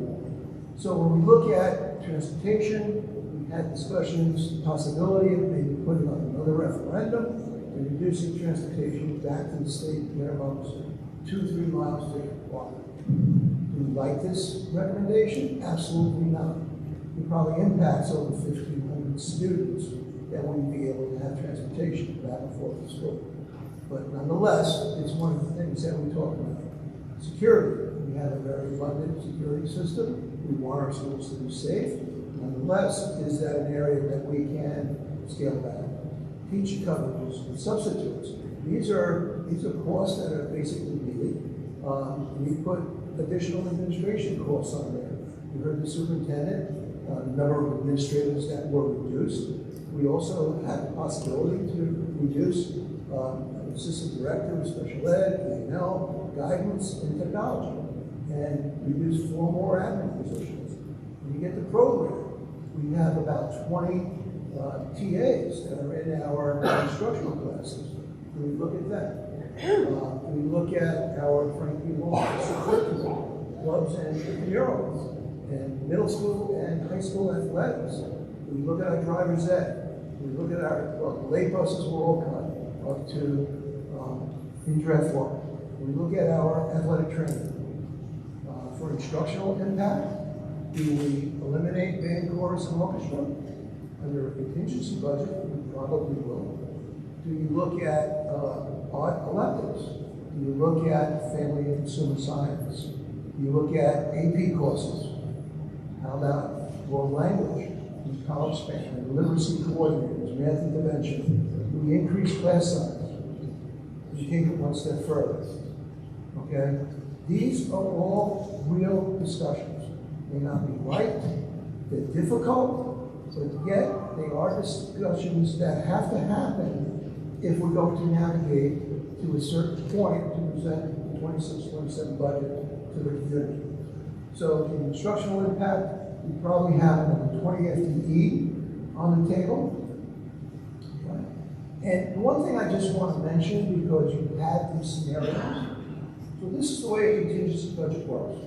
So when we look at transportation, we had discussions, possibility of maybe putting on another referendum and reducing transportation back to the state minimums 2-3 miles to walk. Do we like this recommendation? Absolutely not. It probably impacts over 1,500 students that wouldn't be able to have transportation back and forth to school. But nonetheless, it's one of the things that we talk about. Security. We have a very abundant security system. We want our schools to be safe. Nonetheless, is that an area that we can scale back? teacher coverages, and substitutes. These are costs that are basically needed. We put additional administration costs on there. You heard the superintendent, the number of administrators that were reduced. We also had the possibility to reduce assistant director of special ed, P&L, guidance, and technology, and reduce 4 more admin positions. When you get the program, we have about 20 TAs that are in our instructional classes. We look at that. We look at our Frankie Law curriculum, clubs and murals, and middle school and high school athletics. We look at our driver's ed. We look at our, the late buses were all cut up to in draft form. We look at our athletic training. For instructional impact, do we eliminate band, chorus, and orchestra? Under a contingency budget, we probably will. Do you look at art electives? Do you look at family and consumer science? Do you look at AP courses? How about world language, and college span, and literacy coordinators, math intervention? Do we increase class size? We take it one step further. Okay? These are all real discussions. They may not be right, they're difficult, but yet they are discussions that have to happen if we're going to navigate to a certain point to present the 26-27 budget to the community. So the instructional impact, we probably have another 20 FTE on the table. Okay. And one thing I just want to mention, because you had these scenarios, so this is the way a contingency budget works.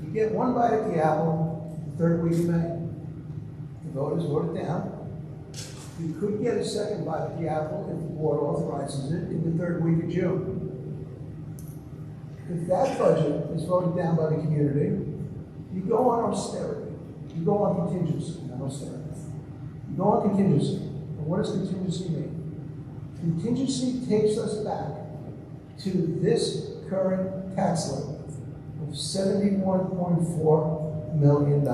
You get one bite at the apple, the third week of May. The voters vote it down. You could get a second bite at the apple if the board authorizes it in the third week of June. If that budget is voted down by the community, you go on austerity. You go on contingency, not austerity. You go on contingency. And what does contingency mean? Contingency takes us back to this current tax levy of $71.4 million.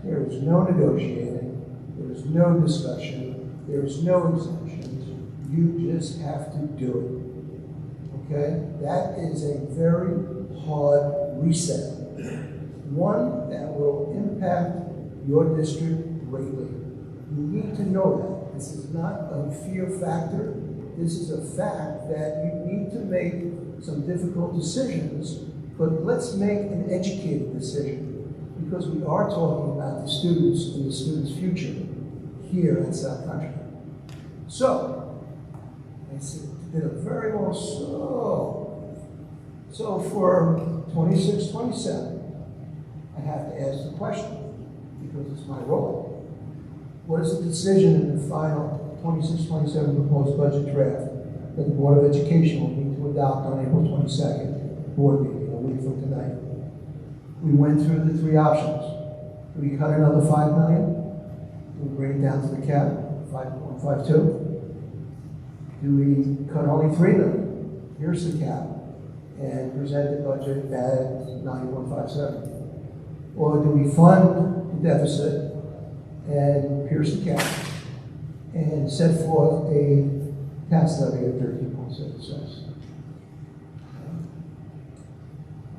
There is no negotiating, there is no discussion, there is no exemptions. You just have to do it. Okay? That is a very hard reset. One that will impact your district greatly. You need to know that. This is not a fear factor. This is a fact that you need to make some difficult decisions, but let's make an educated decision, because we are talking about the students and the students' future here at South Country. So, I did a very long so for 26-27, I have to ask the question, because it's my role. What is the decision in the final 26-27 proposed budget draft that the Board of Education will need to adopt on April 22nd, board meeting, a week from tonight? We went through the 3 options. Do we cut another $5 million? Do we bring it down to the cap, 5.52? Do we cut only $3 million? Here's the cap, and present the budget at 9157. Or do we fund the deficit and pierce the cap and set forth a tax levy of 13.6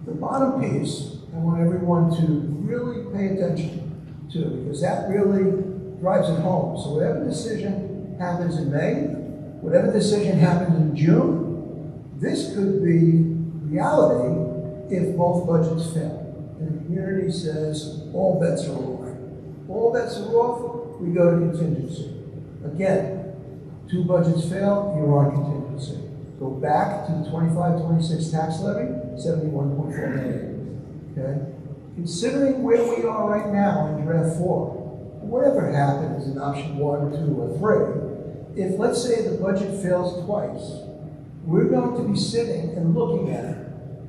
The bottom piece, I want everyone to really pay attention to, because that really drives it home. So whatever decision happens in May, whatever decision happens in June, this could be reality if both budgets fail. And the community says, all bets are off. All bets are off, we go to contingency. Again, 2 budgets fail, you're on contingency. Go back to the 25-26 tax levy, $71.4 million. Okay? Considering where we are right now in draft 4, whatever happens in option 1, 2, or 3, if let's say the budget fails twice, we're going to be sitting and looking at it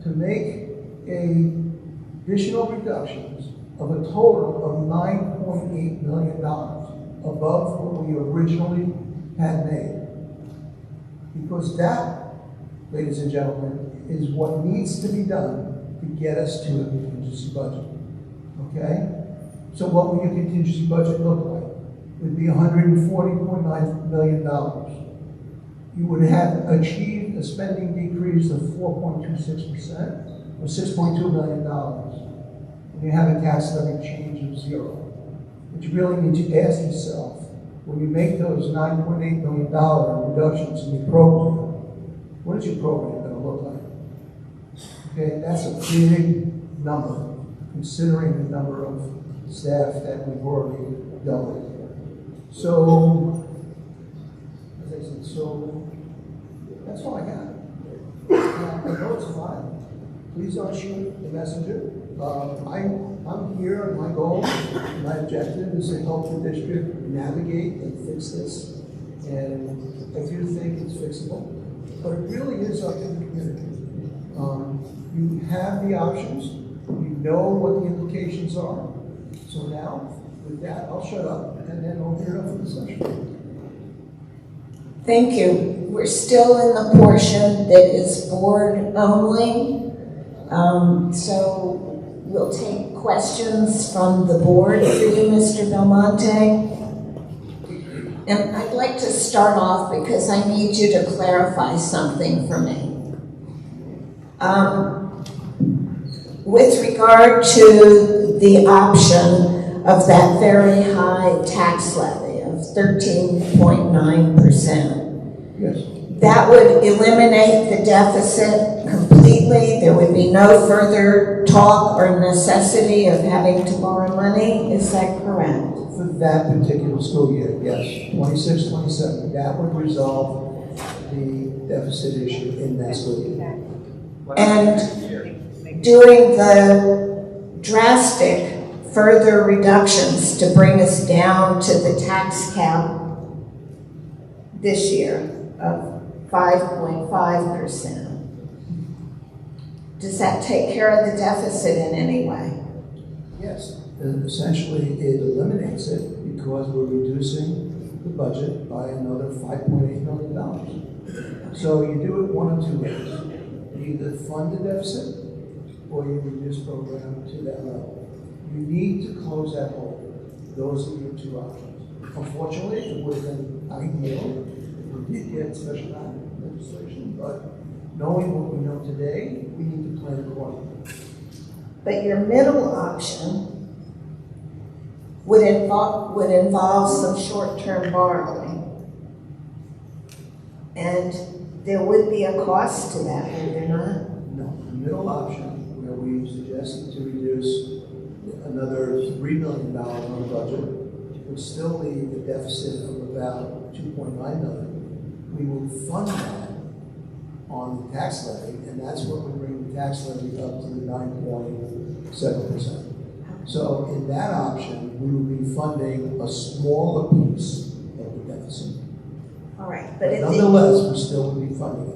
to make additional reductions of a total of $9.8 million above what we originally had made. Because that, ladies and gentlemen, is what needs to be done to get us to a contingency budget. Okay? So what will your contingency budget look like? would be $140.9 million. You would have achieved a spending decrease of 4.26%, or $6.2 million. And you have a tax levy change of 0. Which really means you ask yourself, when you make those $9.8 million reductions in your program, what is your program going to look like? Okay, that's a big number, considering the number of staff that we've already dealt with. So, as I said, that's all I got. I know it's a lot. Please don't shoot the messenger. I'm here, and my goal, my objective is to help the district navigate and fix this. And I do think it's fixable, but it really is up to the community. You have the options. You know what the implications are. So now, with that, I'll shut up and then open it up for discussion. Thank you. We're still in the portion that is board only. So we'll take questions from the board for you, Mr. Belmonte. And I'd like to start off because I need you to clarify something for me. With regard to the option of that very high tax levy of 13.9%, Yes. that would eliminate the deficit completely. There would be no further talk or necessity of having to borrow money. Is that correct? For that particular school year, yes. 26, 27, that would resolve the deficit issue in that school year. And doing the drastic further reductions to bring us down to the tax cap this year of 5.5%. Does that take care of the deficit in any way? Yes, and essentially it eliminates it because we're reducing the budget by another $5.8 million. So you do it one of two ways. You either fund the deficit or you reduce program to that level. You need to close that hole. Those are your two options. Unfortunately, it would have been ideal if we did get special act legislation, but knowing what we know today, we need to plan accordingly. But your middle option would involve some short-term borrowing. And there would be a cost to that, would there not? No, the middle option, where we suggested to reduce another $3 million on the budget, would still leave a deficit of about $2.9 million. We will fund that on the tax levy, and that's what would bring the tax levy up to the 9.7%. So in that option, we will be funding a smaller piece of the deficit. All right, but Nonetheless, we still would be funding it.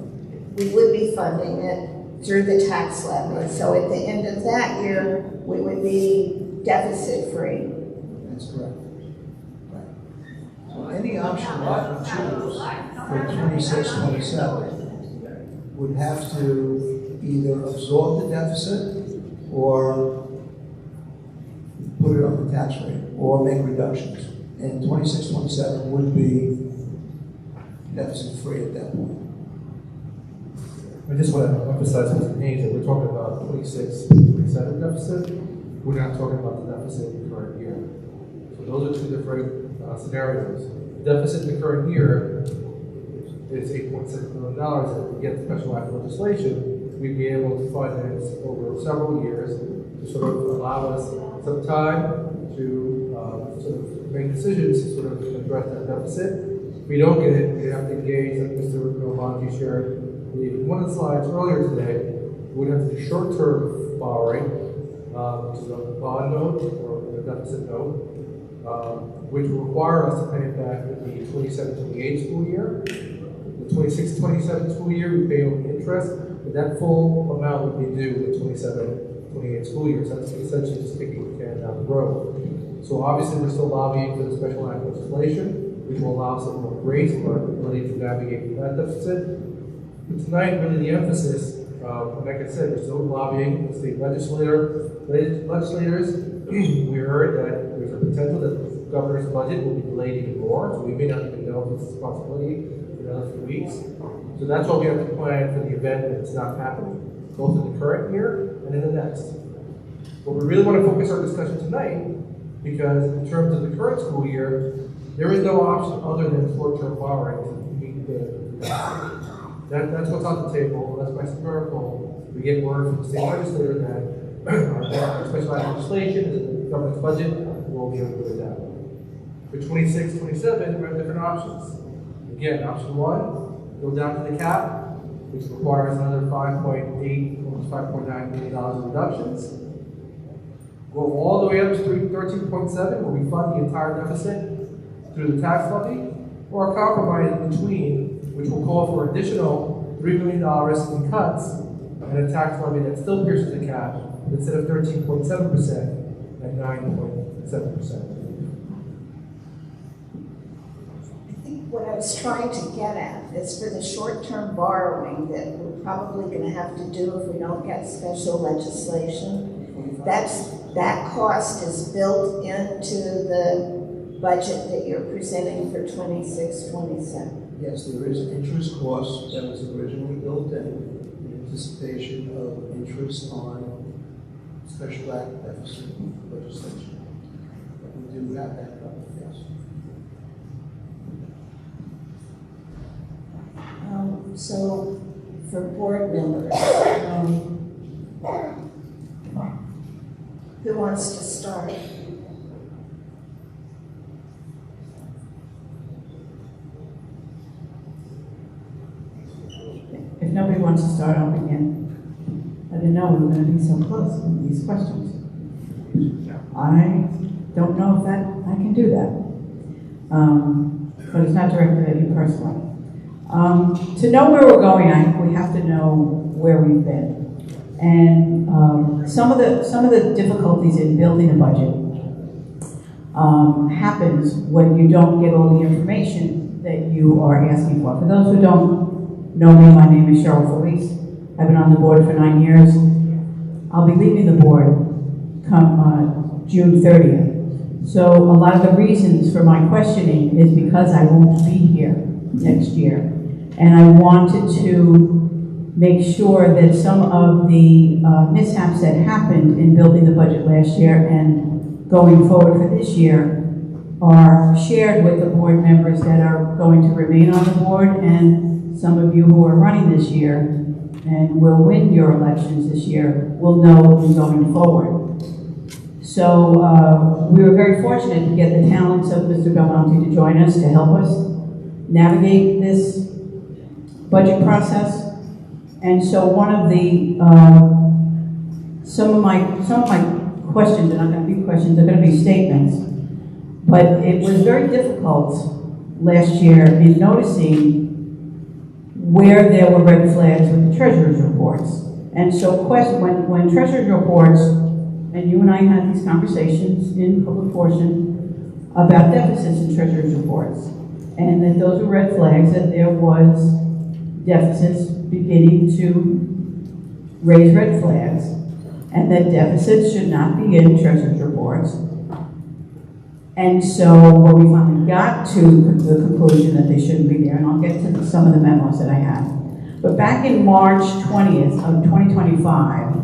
we would be funding it through the tax levy. Right. So at the end of that year, we would be deficit-free. That's correct. Right. So any option that we choose for 26, 27 would have to either absorb the deficit or put it on the tax rate or make reductions. And 26, 27 would be deficit-free at that point. I just want to emphasize Mr. Haynes that we're talking about 26, 27 deficit. We're not talking about the deficit in the current year. So those are two different scenarios. The deficit in the current year is $8.6 million. If we get special act legislation, we'd be able to finance over several years to sort of allow us some time to sort of make decisions to sort of address that deficit. If we don't get it, we have to engage, like Mr. Belmonte shared in one of the slides earlier today. We would have to do short-term borrowing, which is a bond note or a deficit note, which will require us to pay it back in the 27-28 school year. The 26-27 school year, we pay only interest, but that full amount would be due in the 27-28 school year. So that's essentially just kicking the can down the road. So obviously, we're still lobbying for the special act legislation, which will allow some more grace for our ability to navigate that deficit. But tonight, really the emphasis, like I said, we're still lobbying the state legislators. We heard that there's a potential that governor's budget will be delayed even more, so we may not even know if it's a possibility in another few weeks. So that's why we have to plan for the event that it's not happening, both in the current year and in the next. But we really want to focus our discussion tonight, because in terms of the current school year, there is no option other than short-term borrowing to meet that's what's on the table. That's my miracle. We get word from the state legislator that our special legislation is in the government's budget, we'll be able to do it that way. For 26, 27, we have different options. Again, option one, go down to the cap, which requires another $5.8, almost $5.9 million in reductions. Go all the way up to 13.7, where we fund the entire deficit through the tax levy, or a compromise in between, which will call for additional $3 million in cuts and a tax levy that still pierces the cap, instead of 13.7% at 9.7%. I think what I was trying to get at is for the short-term borrowing that we're probably going to have to do if we don't get special legislation. That cost is built into the budget that you're presenting for 26, 27. Yes, there is interest cost that was originally built in anticipation of interest on special act deficit legislation. But we do have that covered, yes. So for board members, who wants to start? If nobody wants to start, I'll begin. I didn't know we were going to be so close with these questions. I don't know if I can do that. But it's not directed at you personally. To know where we're going, I think we have to know where we've been. And some of the difficulties in building a budget happens when you don't get all the information that you are asking for. For those who don't know me, my name is Cheryl Felice. I've been on the board for 9 years. I'll be leaving the board come June 30th. So a lot of the reasons for my questioning is because I won't be here next year. And I wanted to make sure that some of the mishaps that happened in building the budget last year and going forward for this year are shared with the board members that are going to remain on the board, and some of you who are running this year and will win your elections this year will know going forward. So we were very fortunate to get the talents of Mr. Belmonte to join us to help us navigate this budget process. And so one of the some of my questions are not going to be questions; they're going to be statements. But it was very difficult last year in noticing where there were red flags with the treasurer's reports. And so when treasurer's reports, and you and I had these conversations in public portion about deficits in treasurer's reports, and that those were red flags, that there was deficits beginning to raise red flags, and that deficits should not be in treasurer's reports. And so when we finally got to the conclusion that they shouldn't be there, and I'll get to some of the memos that I have. But back in March 20th of 2025,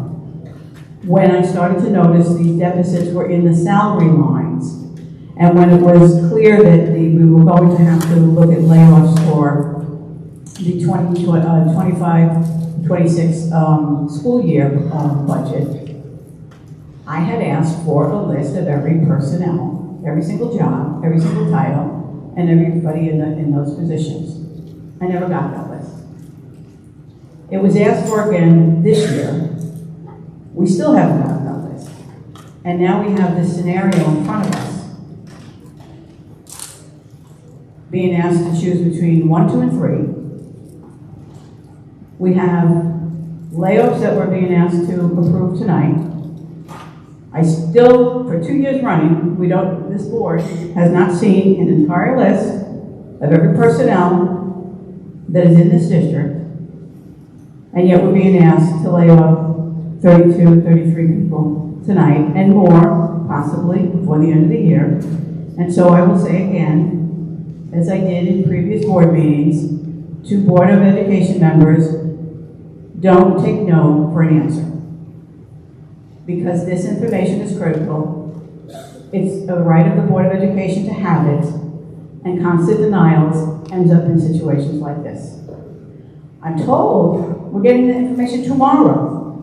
when I started to notice these deficits were in the salary lines, and when it was clear that we were going to have to look at layoffs for the 25-26 school year budget, I had asked for a list of every personnel, every single job, every single title, and everybody in those positions. I never got that list. It was asked for again this year. We still haven't gotten that list. And now we have this scenario in front of us, being asked to choose between 1, 2, and 3. We have layoffs that we're being asked to approve tonight. I still, for 2 years running, this board has not seen an entire list of every personnel that is in this district, and yet we're being asked to lay off 32, 33 people tonight, and more, possibly, before the end of the year. And so I will say again, as I did in previous board meetings, to Board of Education members, don't take no for an answer. Because this information is critical. It's a right of the Board of Education to have it, and constant denials ends up in situations like this. I'm told we're getting the information tomorrow.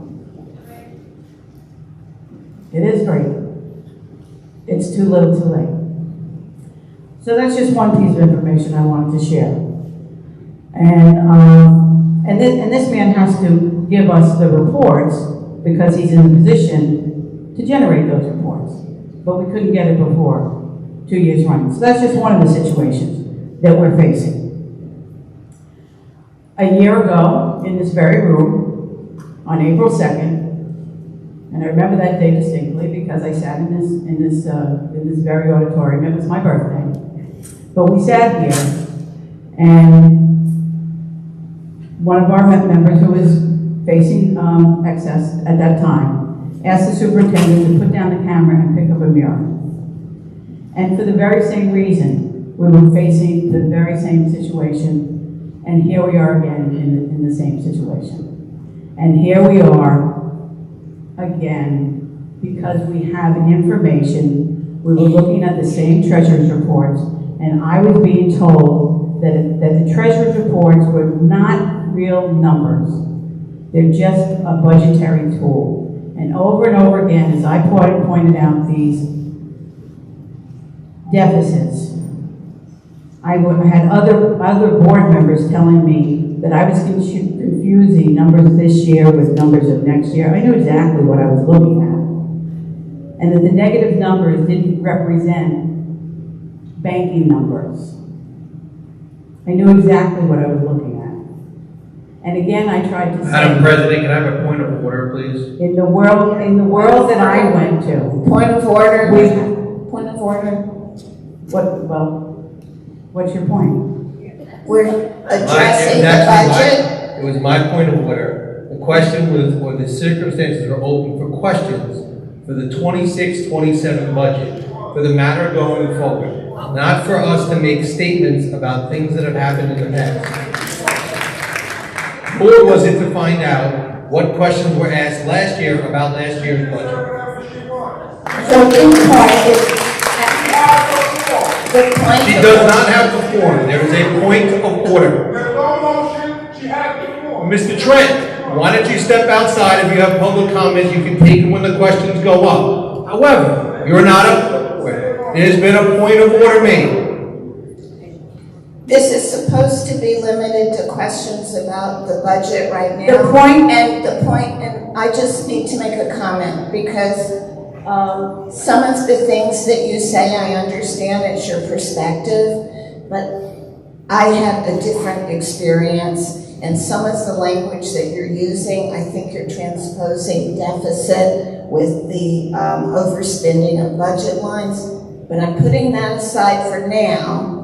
It is great. It's too little too late. So that's just one piece of information I wanted to share. And this man has to give us the reports because he's in a position to generate those reports. But we couldn't get it before 2 years running. So that's just one of the situations that we're facing. A year ago, in this very room, on April 2nd, and I remember that day distinctly because I sat in this very auditorium. It was my birthday. But we sat here, and one of our members who was facing excess at that time asked the superintendent to put down the camera and pick up a mirror. And for the very same reason, we were facing the very same situation, and here we are again in the same situation. And here we are again because we have information. We were looking at the same treasurer's reports, and I was being told that the treasurer's reports were not real numbers. They're just a budgetary tool. And over again, as I pointed out these deficits, I had other board members telling me that I was confusing numbers this year with numbers of next year. I knew exactly what I was looking at. And that the negative numbers didn't represent banking numbers. I knew exactly what I was looking at. And again, I tried to say— Madam President, can I have a point of order, please? In the world that I went to— Point of order. Point of order. What's your point? We're addressing the budget. It was my point of order. The question was, or the circumstances are open for questions for the 26-27 budget, for the matter going forward, not for us to make statements about things that have happened in the past. Or was it to find out what questions were asked last year about last year's budget? So this part is— She does not have the form. There is a point of order. There's no motion, she has the floor. Mr. Trent, why don't you step outside? If you have public comments, you can take them when the questions go up. However, you're not up. There's been a point of order made. This is supposed to be limited to questions about the budget right now. And I just need to make a comment because some of the things that you say, I understand it's your perspective, but I have a different experience, and some of the language that you're using, I think you're transposing deficit with the overspending of budget lines, but I'm putting that aside for now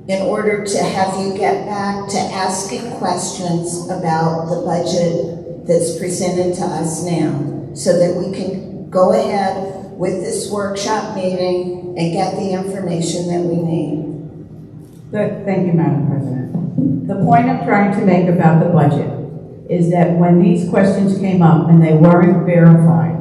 in order to have you get back to asking questions about the budget that's presented to us now, so that we can go ahead with this workshop meeting and get the information that we need. Good. Thank you, Madam President. The point I'm trying to make about the budget is that when these questions came up and they weren't verified,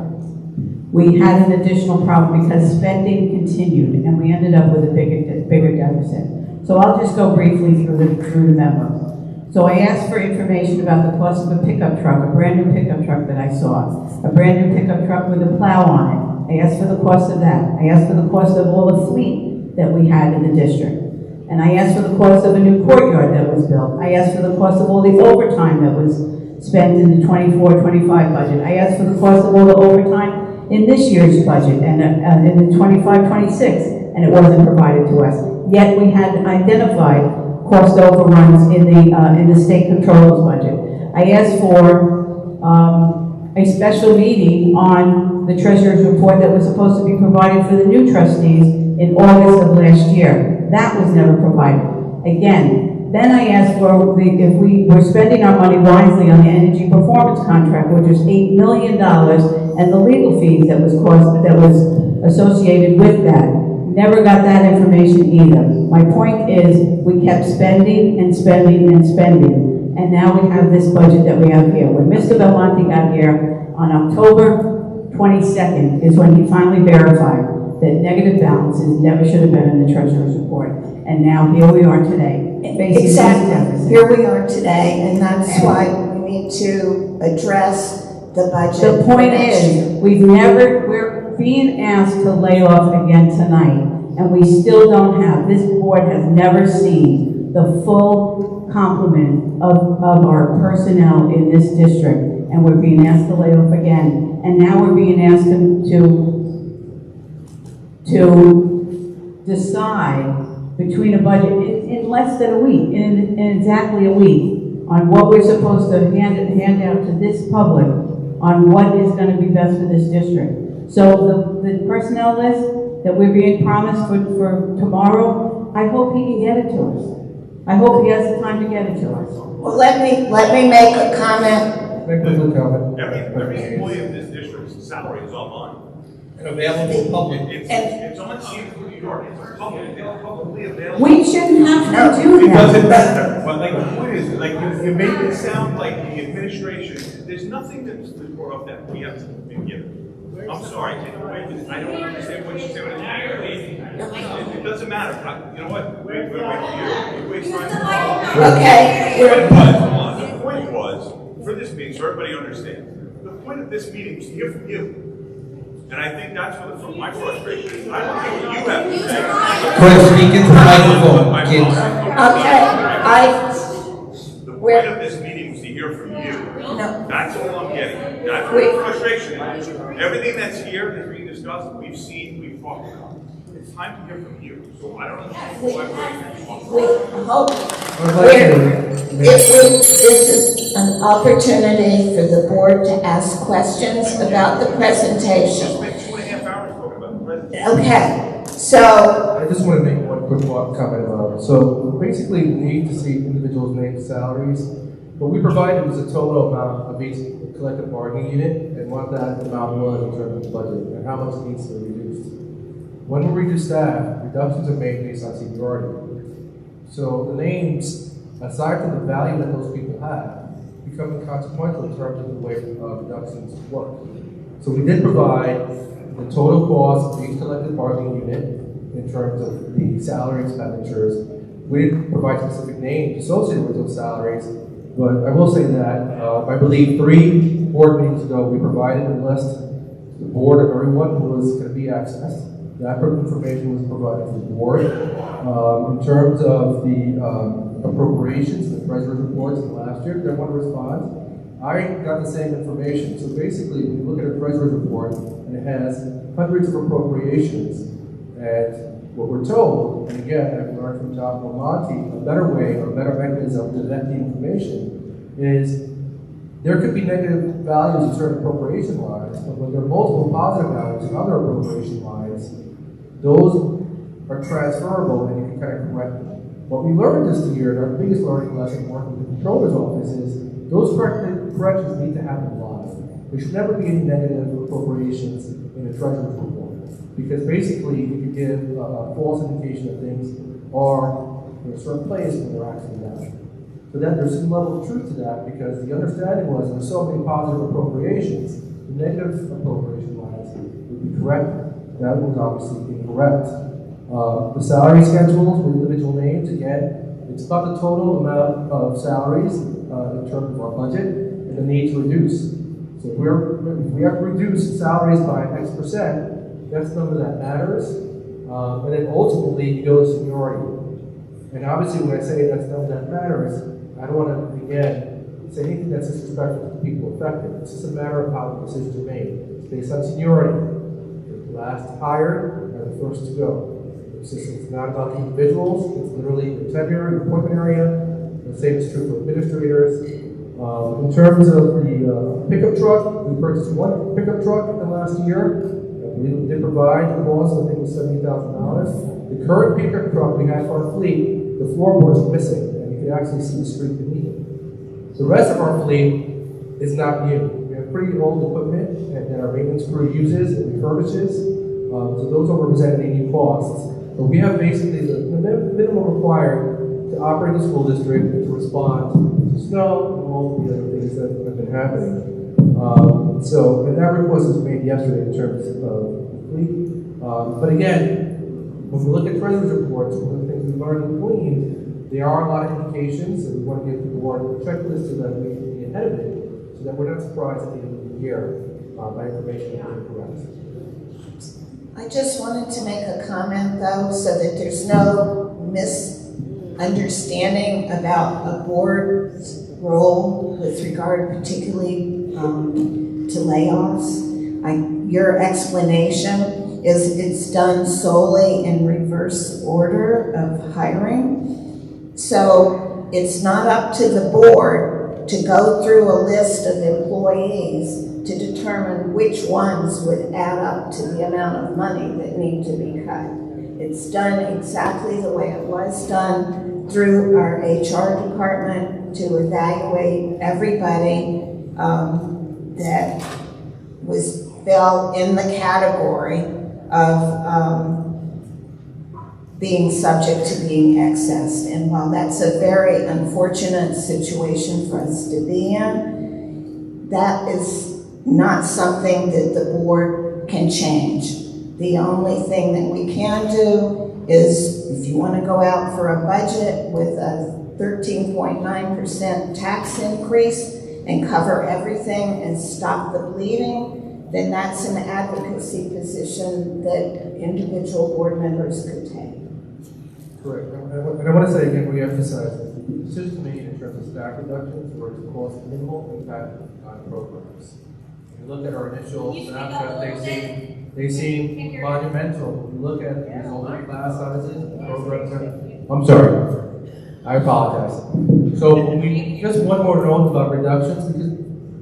we had an additional problem because spending continued and we ended up with a bigger deficit. So I'll just go briefly through the memo. So I asked for information about the cost of a pickup truck, a brand new pickup truck that I saw, a brand new pickup truck with a plow on it. I asked for the cost of that. I asked for the cost of all the fleet that we had in the district. And I asked for the cost of a new courtyard that was built. I asked for the cost of all the overtime that was spent in the 24-25 budget. I asked for the cost of all the overtime in this year's budget and in the 25-26, and it wasn't provided to us. Yet we had identified cost overruns in the state controller's budget. I asked for a special meeting on the treasurer's report that was supposed to be provided for the new trustees in August of last year. That was never provided. Again, then I asked for if we were spending our money wisely on the energy performance contract, which was $8 million, and the legal fees that was associated with that. never got that information either. My point is, we kept spending and spending and spending, and now we have this budget that we have here. When Mr. Belmonte got here on October 22nd is when he finally verified that negative balances never should have been in the treasurer's report. And now here we are today, facing this Exactly. deficit. Here we are today, and that's why we need to address the budget. The point for next year. is, we're being asked to lay off again tonight, and we still don't have, this board has never seen the full complement of our personnel in this district, and we're being asked to lay off again. And now we're being asked to decide between a budget in less than a week, in exactly a week, on what we're supposed to hand out to this public on what is going to be best for this district. So the personnel list that we're being promised for tomorrow, I hope he can get it to us. I hope he has the time to get it to us. Well, let me make a comment. Make a little comment. Every employee of this district's salary is online. And available public. It's on Seafood New York, it's publicly available. We shouldn't have to do It that. doesn't matter, but like the point is, like you make it sound like the administration, there's nothing that's brought up that we have to be given. I'm sorry, I don't understand what you're saying. It doesn't matter, you know what, we're here, we waste time. Okay, The point was, for this meeting, so everybody understands, the point of this meeting was to hear from you. And I think that's what my frustration is. I don't know what you have to say. Quick, speak into the microphone, kids. The point of this meeting was to hear from you. No. That's all I'm getting. That's what the frustration is. Everything that's here that's being discussed, we've seen, we've talked about. It's time to hear from you. So I don't understand why we're talking. we hope I'd like this is an opportunity for the board to ask questions about the presentation. Spent 2.5 hours talking about the president. Okay, so, I just want to make one quick comment about it. So basically, we need to see individuals' named salaries. What we provided was a total amount of each collective bargaining unit and what that amount was in terms of the budget and how much needs to be reduced. When we reduce staff, reductions are made based on seniority. So the names, aside from the value that those people have, become inconsequential in terms of the way reductions work. So we did provide the total cost of each collective bargaining unit in terms of the salary expenditures. We didn't provide specific names associated with those salaries, but I will say that I believe 3 board meetings ago, we provided a list to the board of everyone who was going to be accessed. That information was provided to the board. In terms of the appropriations, the treasurer's reports from last year, if they want to respond, I got the same information. So basically, when you look at a treasurer's report, and it has hundreds of appropriations, and what we're told, and again, I've learned from John Belmonte, a better way or a better mechanism to vet the information is there could be negative values in certain appropriation lines, but when there are multiple positive values in other appropriation lines, those are transferable and you can kind of correct them. What we learned this year, and our biggest learning lesson working with the controller's office is those corrections need to happen live. There should never be any negative appropriations in a treasurer's report. Because basically, you could give a false indication that things are in a certain place when they're actually not. So then there's some level of truth to that because the understanding was there's so many positive appropriations, the negative appropriation lines would be corrected. That was obviously incorrect. The salary schedules with individual names, again, it's about the total amount of salaries in terms of our budget and the need to reduce. So if we have to reduce salaries by X%, that's the number that matters. And then ultimately, you go to seniority. And obviously, when I say that's the number that matters, I don't want to, again, say anything that's disrespectful to the people affected. It's just a matter of how the decisions are made. It's based on seniority. The last hired are the first to go. It's not about the individuals. It's literally the tenure, the appointment area. The same is true for administrators. In terms of the pickup truck, we purchased 1 pickup truck in the last year. We did provide the cost, I think it was $70,000. The current pickup truck we had for our fleet, the floorboards are missing, and you can actually see the street beneath it. The rest of our fleet is not new. We have pretty old equipment that our maintenance crew uses and refurbishes. So those don't represent any new costs. But we have basically the minimum required to operate the school district and to respond to snow and all the other things that have been happening. And that request was made yesterday in terms of the fleet. But again, when we look at treasurer's reports, one of the things we learned and gleaned, there are a lot of indications, and we want to give the board a checklist so that we can be ahead of it, so that we're not surprised at the end of the year by information that is incorrect. I just wanted to make a comment though, so that there's no misunderstanding about a board's role with regard particularly to layoffs. Your explanation is it's done solely in reverse order of hiring. So it's not up to the board to go through a list of employees to determine which ones would add up to the amount of money that need to be cut. It's done exactly the way it was done through our HR department to evaluate everybody that fell in the category of being subject to being excessed. And while that's a very unfortunate situation for us to be in, that is not something that the board can change. The only thing that we can do is, if you want to go out for a budget with a 13.9% tax increase and cover everything and stop the bleeding, then that's an advocacy position that individual board members could take. Correct. And I want to say again, re-emphasize, the decision made in terms of staff reductions were to cause minimal impact on programs. If you look at our initial snapshot, they seem monumental. If you look at the resulting class sizes, programs I'm sorry, I apologize. So just one more note about reductions, because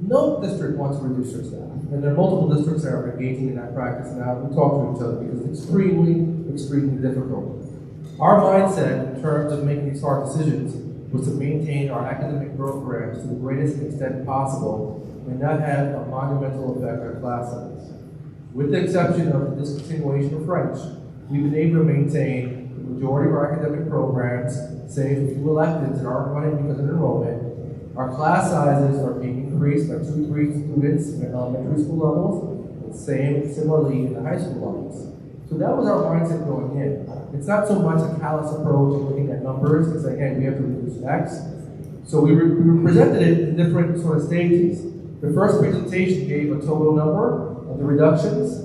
no district wants to reduce their staff. And there are multiple districts that are engaging in that practice now. We talk to each other because it's extremely, extremely difficult. Our mindset in terms of making these hard decisions was to maintain our academic programs to the greatest extent possible and not have a monumental effect on class size. With the exception of the discontinuation of French, we've been able to maintain the majority of our academic programs, save a few electives that aren't running because of enrollment. Our class sizes are being increased by 2 to 3 students in elementary school levels, and similarly in the high school levels. So that was our mindset going in. It's not so much a callous approach of looking at numbers. It's like, hey, we have to reduce X. So we presented it in different sort of stages. The first presentation gave a total number of the reductions.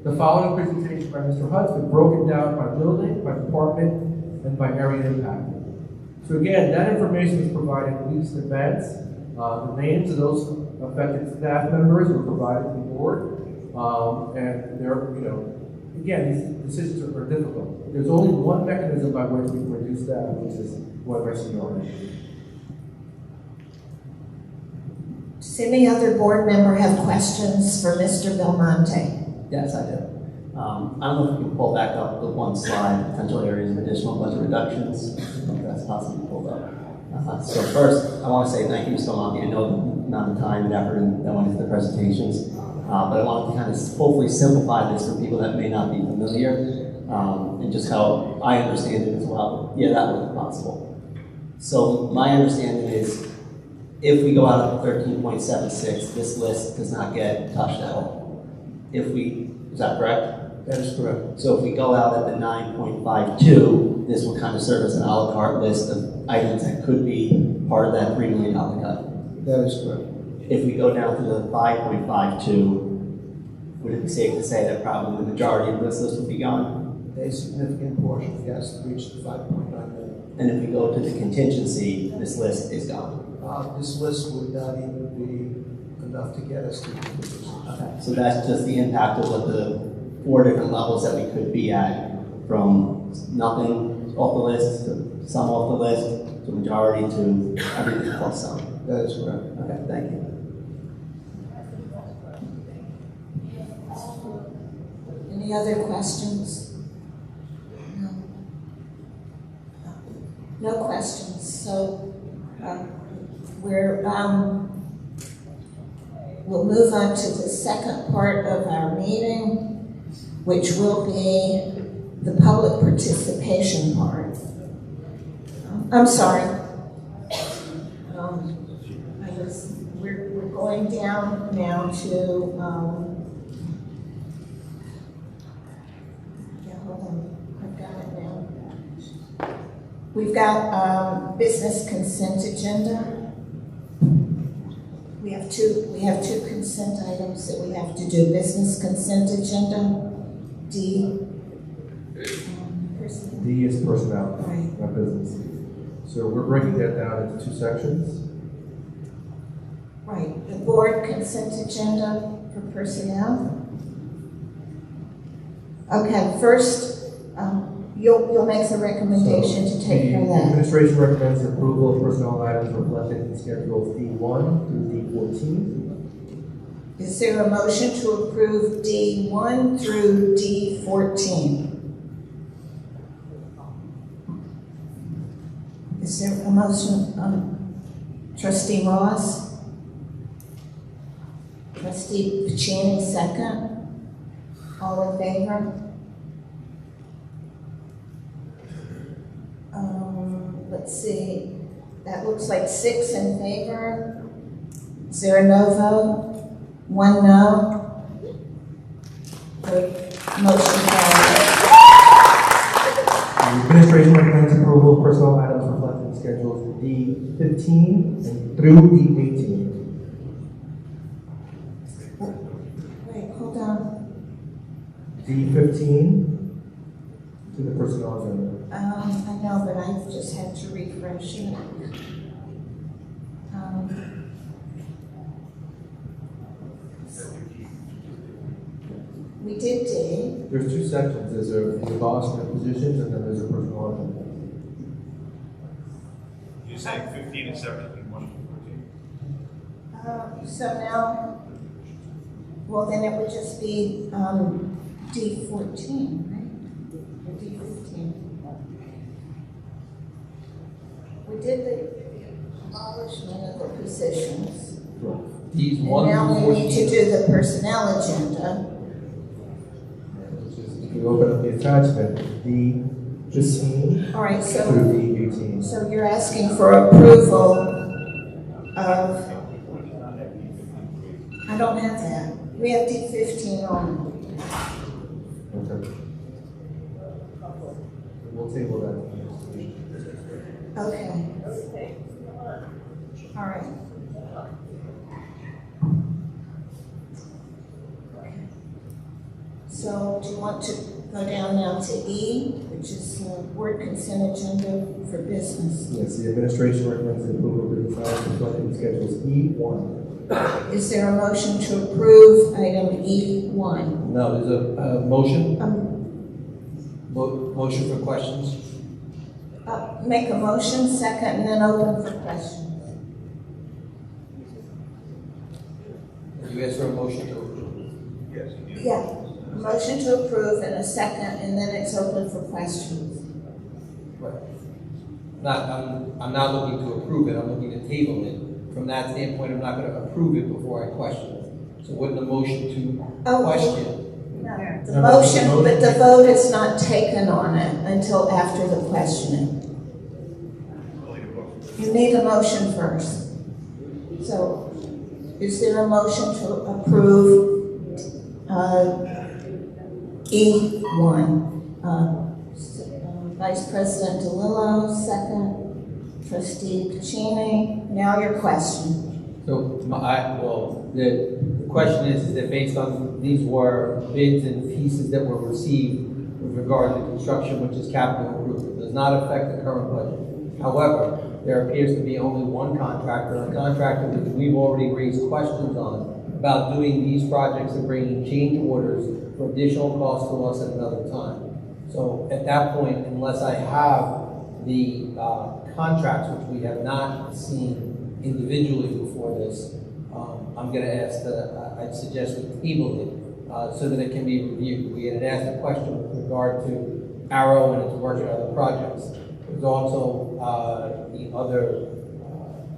The following presentation by Mr. Hudson broke it down by building, by department, and by area impact. So again, that information was provided weeks in advance. The names of those affected staff members were provided to the board. And they're, again, these decisions are difficult. There's only one mechanism by which we can reduce staff, which is what I see already. Does any other board member have questions for Mr. Belmonte? Yes, I do. I don't know if you can pull back up the one slide, potential areas of additional budget reductions, if that's possibly pulled up. So first, I want to say thank you, Mr. Belmonte. I know the amount of time and effort that went into the presentations, but I wanted to kind of hopefully simplify this for people that may not be familiar, and just how I understand it as well. Yeah, that would be possible. So my understanding is, if we go out at 13.76, this list does not get touched at all. Is that correct? That is correct. So if we go out at the 9.52, this will kind of serve as an a la carte list of items that could be part of that $3 million cut. That is correct. If we go down to the 5.52, would it be safe to say that probably the majority of this list would be gone? A significant portion, yes, reached the 5.9 million. And if we go to the contingency, this list is gone. This list would not even be enough to get us to the contingency. Okay. So that's just the impact of what the 4 different levels that we could be at, from nothing off the list to some off the list to majority to everything plus some. That is correct. Okay, thank you. Any other questions? No questions. So we'll move on to the second part of our meeting. which will be the public participation part. I'm sorry. We're going down now to, yeah, hold on, I've got it now. We've got business consent agenda. We have two consent items that we have to do. Business consent agenda, D. Personnel. D is personnel, Right. not business. So we're breaking that down into two sections. Right, the board consent agenda for personnel. Okay, first, you'll make the recommendation to take care of The that. administration recommends approval of personnel items reflected in schedules D1 through D14. Is there a motion to approve D1 through D14? Is there a motion, Trustee Ross? Trustee Puccini, second. All in favor? Let's see, that looks like 6 in favor. Is there a no vote? 1 no? The motion carries. The administration recommends approval of personnel items reflected in schedules D15 and through D18. Wait, hold on. D15 to the personnel agenda. I know, but I just had to refresh it. We did D. There's two sections. There's a boss and positions, and then there's a personnel agenda. You're saying 15 and 17, 1 and 14. So now, well, then it would just be D14, right? Or D15. We did the abolishment of the positions. These And one now through we need to 14. do the personnel agenda. Which is, if you open up the attachment, D15 All right, through so, D18. so you're asking for approval of, I don't have that. We have D15 on. Okay. We'll table that. Okay. All right. So do you want to go down now to E, which is the board consent agenda for business? Yes, the administration recommends the approval of business items reflected in schedules E1. Is there a motion to approve item E1? No, there's a motion, Um, motion for questions. Make a motion, second, and then open for questions. You asked for a motion to approve. Yes. you do. Yeah, a motion to approve and a second, and then it's open for questions. Right. I'm not looking to approve it, I'm looking to table it. From that standpoint, I'm not gonna approve it before I question it. So wouldn't a motion to Oh, question? No, the motion, but the vote is not taken on it until after the questioning. You need a motion first. So, is there a motion to approve E1? Vice President DeLillo, second. Trustee Puccini, now your question. So, the question is that based on, these were bids and pieces that were received with regard to construction, which is capital improvement, does not affect the current budget. However, there appears to be only one contractor, a contractor that we've already raised questions on about doing these projects and bringing change orders for additional costs to us at another time. So at that point, unless I have the contracts, which we have not seen individually before this, I'm going to ask that I'd suggest we table it so that it can be reviewed. We had asked a question with regard to Arrow and its work on other projects. There's also the other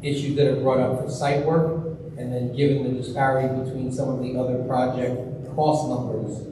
issues that are brought up for site work, and then given the disparity between some of the other project cost numbers,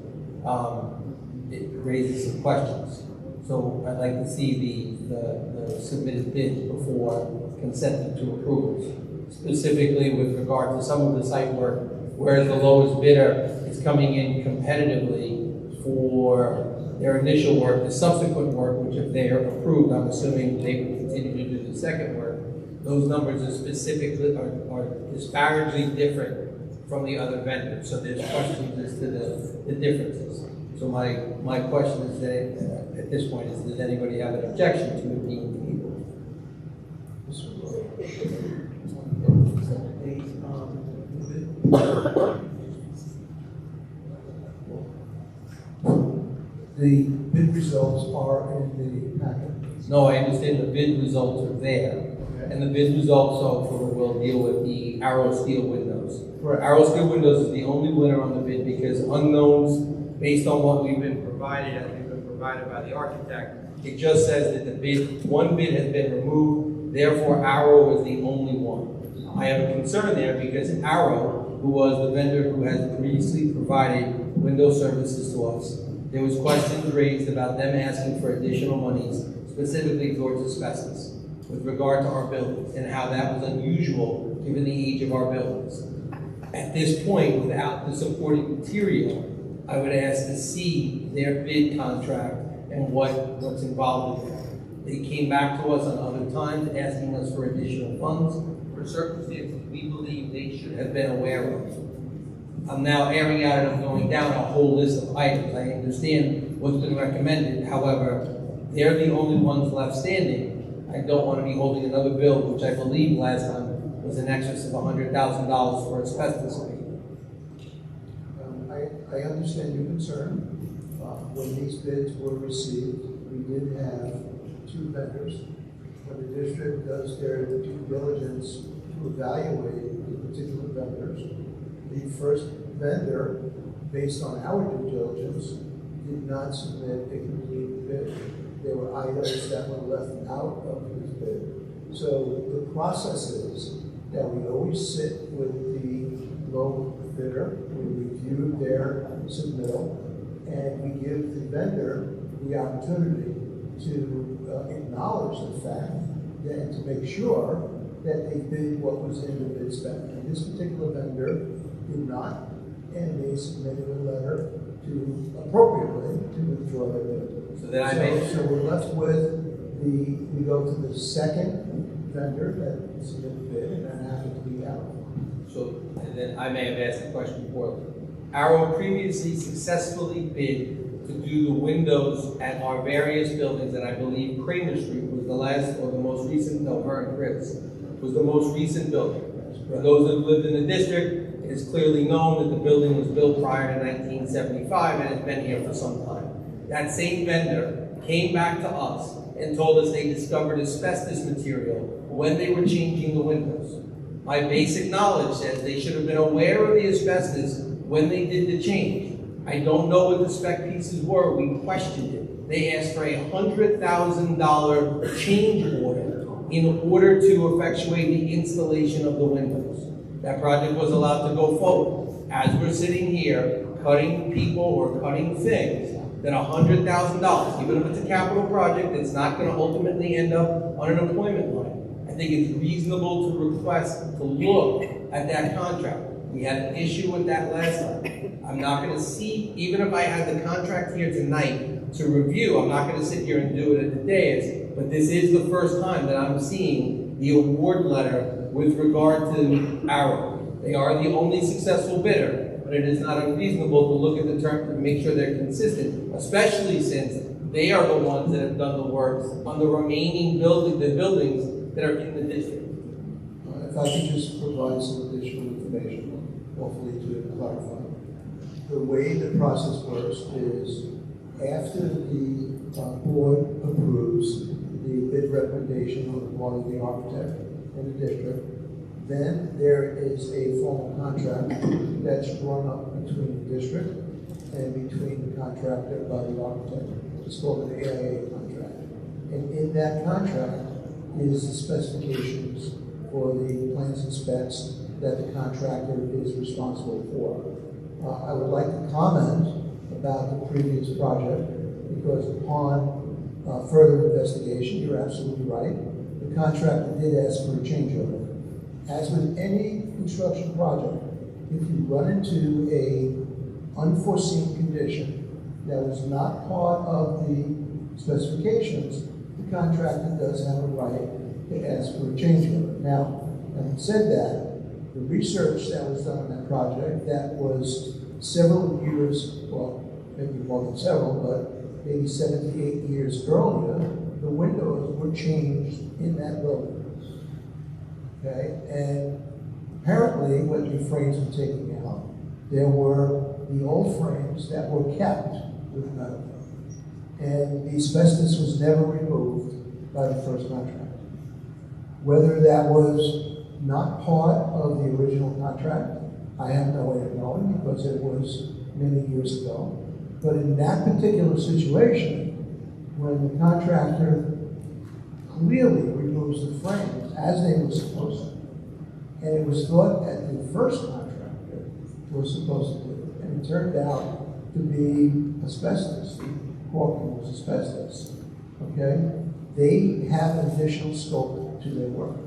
raises some questions. So I'd like to see the submitted bids before consenting to approvals, specifically with regard to some of the site work, whereas the lowest bidder is coming in competitively for their initial work. The subsequent work, which if they are approved, I'm assuming they will continue to do the second work, those numbers are specifically, are disparately different from the other vendors. So there's questions as to the differences. So my question is that, at this point, is does anybody have an objection to it being tabled? The bid results are in the packet. No, I understand the bid results are there. And the bid results also will deal with the Arrow Steel windows. Correct. Arrow Steel windows is the only winner on the bid because unknowns, based on what we've been provided, as we've been provided by the architect, it just says that one bid has been removed, therefore Arrow is the only one. I have a concern there because Arrow, who was the vendor who has previously provided window services to us, there was questions raised about them asking for additional monies, specifically towards asbestos, with regard to our buildings, and how that was unusual given the age of our buildings. At this point, without the supporting material, I would ask to see their bid contract and what's involved in that. They came back to us on other times asking us for additional funds for circumstances we believe they should have been aware of. I'm now airing out and I'm going down a whole list of items. I understand what's been recommended. However, they're the only ones left standing. I don't want to be holding another bill, which I believe last time was in excess of $100,000 for asbestos abatement. I understand your concern. When these bids were received, we did have two vendors. When the district does their due diligence to evaluate the particular vendors, the first vendor, based on our due diligence, did not submit a complete bid. There were items that were left out of his bid. So the process is that we always sit with the low bidder, we review their submittal, and we give the vendor the opportunity to acknowledge the fact and to make sure that they did what was in the bid spec. And this particular vendor did not, and they submitted a letter to appropriately to withdraw their bid. So then I may... So we're left with we go to the second vendor that submitted the bid, and that happened to be Arrow. So and then I may have asked the question poorly. Arrow previously successfully bid to do the windows at our various buildings, and I believe Kramer Street was the last or the most recent, no, Vern Chris was the most recent building. For those that have lived in the district, it is clearly known that the building was built prior to 1975 and has been here for some time. That same vendor came back to us and told us they discovered asbestos material when they were changing the windows. My basic knowledge says they should have been aware of the asbestos when they did the change. I don't know what the spec pieces were. We questioned it. They asked for a $100,000 change order in order to effectuate the installation of the windows. That project was allowed to go forward. As we're sitting here cutting people or cutting things, that $100,000, even if it's a capital project, it's not going to ultimately end up on an employment line. I think it's reasonable to request to look at that contract. We had an issue with that last time. I'm not going to see, even if I had the contract here tonight to review, I'm not going to sit here and do it at the dais, but this is the first time that I'm seeing the award letter with regard to Arrow. They are the only successful bidder, but it is not unreasonable to look at the terms and make sure they're consistent, especially since they are the ones that have done the work on the remaining buildings that are in the district. If I could just provide some additional information, hopefully to clarify. The way the process works is after the board approves the bid recommendation on the part of the architect and the district, then there is a formal contract that's drawn up between the district and between the contractor by the architect. It's called an AIA contract. And in that contract is the specifications for the plans and specs that the contractor is responsible for. I would like to comment about the previous project because upon further investigation, you're absolutely right, the contractor did ask for a changeover. As with any construction project, if you run into a unforeseen condition that was not part of the specifications, the contractor does have a right to ask for a changeover. Now, having said that, the research that was done on that project, that was several years, well, maybe more than several, but maybe 7 to 8 years earlier, the windows were changed in that building. Okay, and apparently when the frames were taken out, there were the old frames that were kept with metal. And the asbestos was never removed by the first contract. Whether that was not part of the original contract, I have no way of knowing because it was many years ago. But in that particular situation, when the contractor clearly removes the frames as they were supposed to, and it was thought that the first contractor was supposed to do it, and it turned out to be asbestos, the caulking was asbestos, okay? They have additional scope to their work.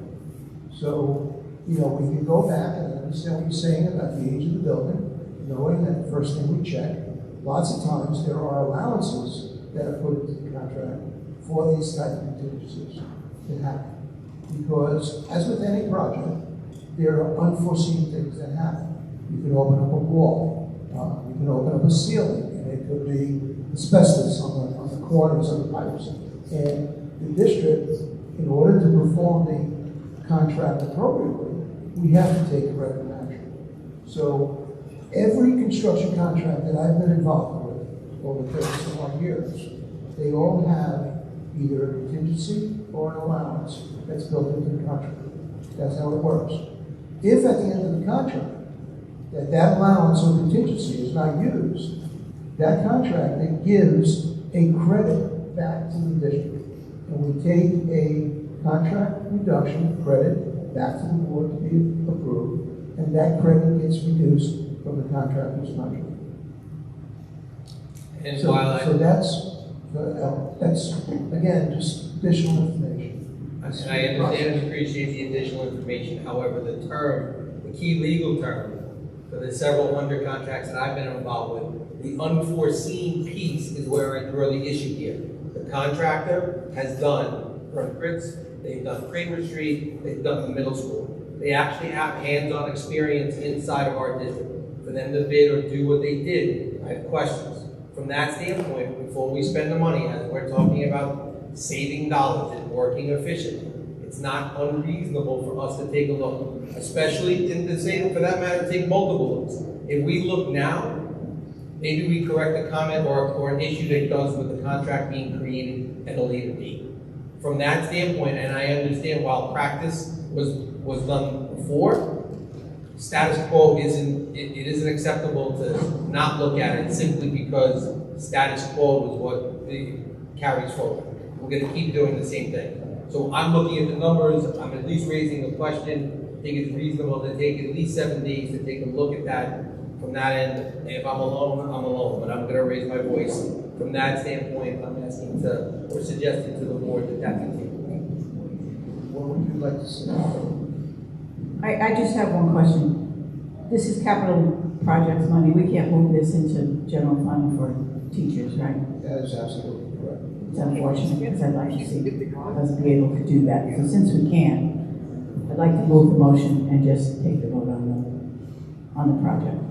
So, you know, we can go back, and I understand what you're saying about the age of the building, knowing that the first thing we check, lots of times there are allowances that are put into the contract for these type of contingencies to happen. Because, as with any project, there are unforeseen things that happen. You can open up a wall, you can open up a ceiling, and it could be asbestos on the corners of the pipes. And the district, in order to perform the contract appropriately, we have to take corrective action. So every construction contract that I've been involved with over 30-some years, they all have either a contingency or an allowance that's built into the contract. That's how it works. If at the end of the contract, that allowance or contingency is not used, that contract then gives a credit back to the district. And we take a contract reduction credit back to the board to be approved, and that credit gets reduced from the contractor's contract. And So, while so that's, again, just additional information. I understand and appreciate the additional information. However, the key legal term for the several hundred contracts that I've been involved with, the unforeseen piece is where I draw the issue here. The contractor has done Fritz, they've done Kramer Street, they've done the middle school. They actually have hands-on experience inside of our district. For them to bid or do what they did, I have questions. From that standpoint, before we spend the money, as we're talking about saving dollars and working efficiently, it's not unreasonable for us to take a look, especially in the same, for that matter, take multiple looks. If we look now, maybe we correct a comment or an issue that does with the contract being created at a later date. From that standpoint, and I understand while practice was done before, status quo isn't acceptable to not look at it simply because status quo is what carries forward. We're going to keep doing the same thing. So I'm looking at the numbers, I'm at least raising a question. I think it's reasonable to take at least 7 days to take a look at that from that end. If I'm alone, I'm alone, but I'm going to raise my voice. From that standpoint, I'm asking or suggesting to the board that continue. What would you like to say? I just have one question. This is capital projects money. We can't move this into general fund for teachers, right? That is absolutely correct. It's unfortunate because I'd like to see us be able to do that. So since we can, I'd like to move the motion and just take the vote on the project.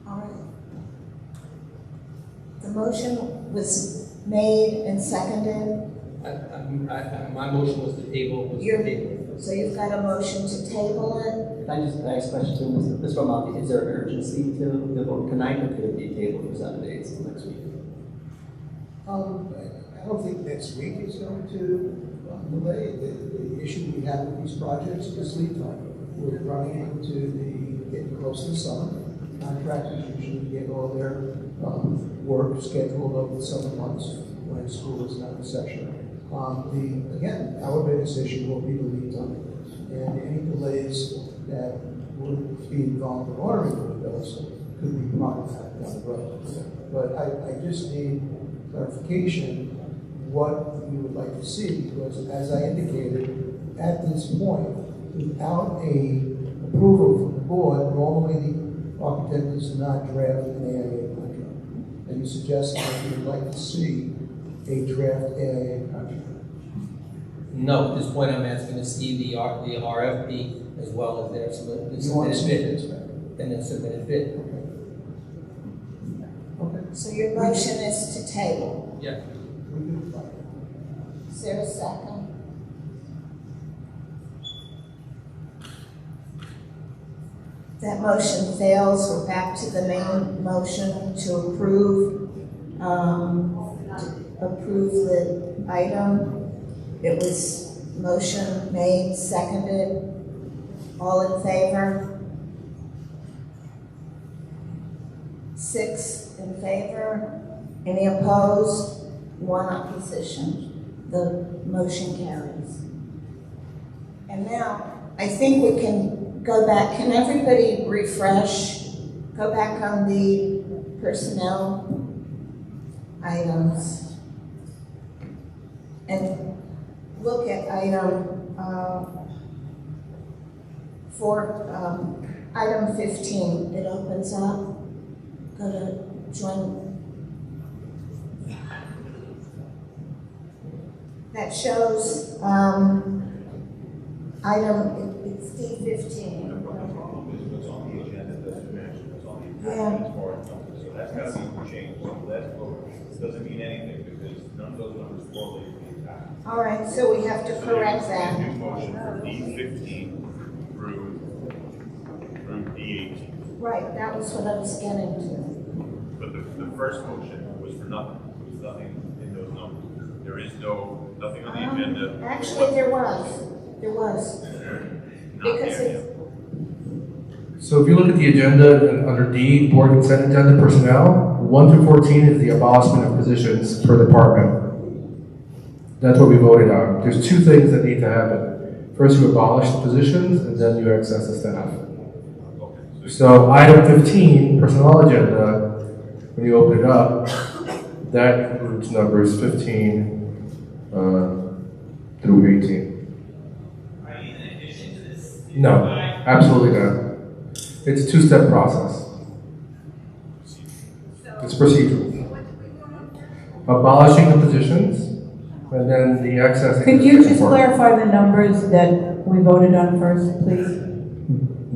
All right. The motion was made and seconded. My motion was to table. So you've got a motion to table it? Can I just ask a question to Mr. Belmonte? Is there an urgency to the vote tonight, or could it be tabled for 7 days till next week? I don't think next week is going to delay. The issue we have with these projects is lead time. We're running into getting close to the summer. Contractors usually get all their work scheduled over the summer months when school is not in session. Again, our biggest issue will be the lead time. And any delays that would be involved in ordering the bills could be modified down the road. But I just need clarification what you would like to see, because as I indicated, at this point, without a approval from the board, normally the architect does not draft an AIA contract. And you suggest that you would like to see a draft AIA contract. No, at this point, I'm asking to see the RFP as well as their You want to submitted see bid. it? And their submitted bid. Okay. So your motion is to table. Yes. We can fine. Is there a second? That motion fails. We're back to the main motion to approve the item. It was motion made, seconded. All in favor? 6 in favor. Any opposed? 1 opposition. The motion carries. And now, I think we can go back. Can everybody refresh? Go back on the personnel items. And look at item item 15. It opens up. Go to join. That shows item, it's D15. The problem is what's on the agenda doesn't match what's on the Yeah. agenda as far as numbers, so that's gotta be changed. So that vote doesn't mean anything because none of those numbers correlate with the impact. All right, so we have to correct that. New motion for D15 through D18. Right, that was what I was getting to. But the first motion was for nothing. There was nothing in those numbers. There is nothing on the agenda. Actually, there was. Not Because there it's, yet. So if you look at the agenda and under D, board consent agenda personnel, 1 through 14 is the abolishment of positions per department. That's what we voted on. There's 2 things that need to happen. First, you abolish the positions, and then you access the staff. Okay. So item 15, personnel agenda, when you open it up, that includes numbers 15 through 18. No, absolutely not. It's a 2-step process. It's procedural. Abolishing the positions, and then the accessing. Could the you second just part. clarify the numbers that we voted on first, please?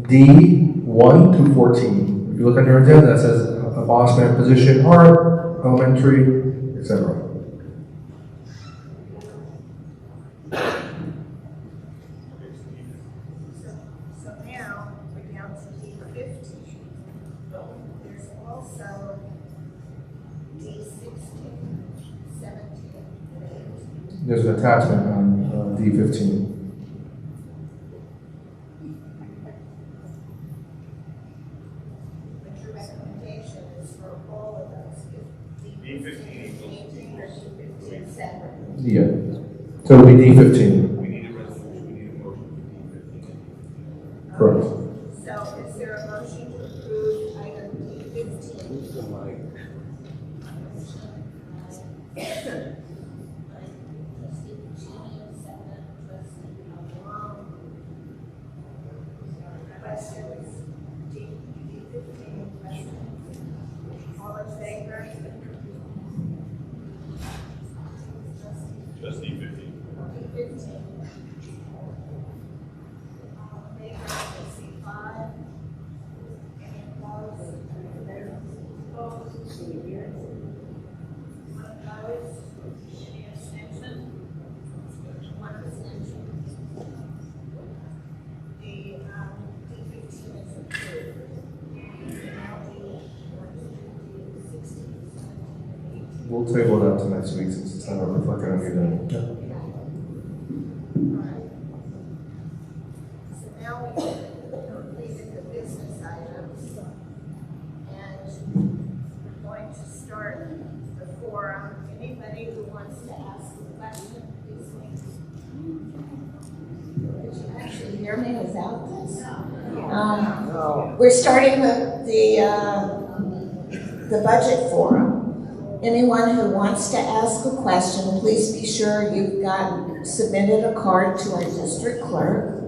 D 1 to 14. If you look on your agenda, it says abolishment of position art, elementary, etc. so now we're down to D15. There's also D16, 17, and 18. There's an attachment on D15. But your recommendation is for all of those, D15 D18 or D15 separate. Yeah. So it'll be D15. We need a resolution, we need a motion for D15. Correct. So is there a motion to approve item D15? Questions? D15, questions? All in favor? Just D15. D15. All in favor, C5? Any opposed? Opposed? One opposed? Any abstention? One abstention. The D15 is approved. Now D16, 17, 18. We'll table that to next week since it's not reflected on the agenda. Alright. So now we completed the business items. And we're going to start the forum. Anybody who wants to ask a question, please wait. Did you actually hear me without this? We're starting the the budget forum. Anyone who wants to ask a question, please be sure you've submitted a card to our district clerk.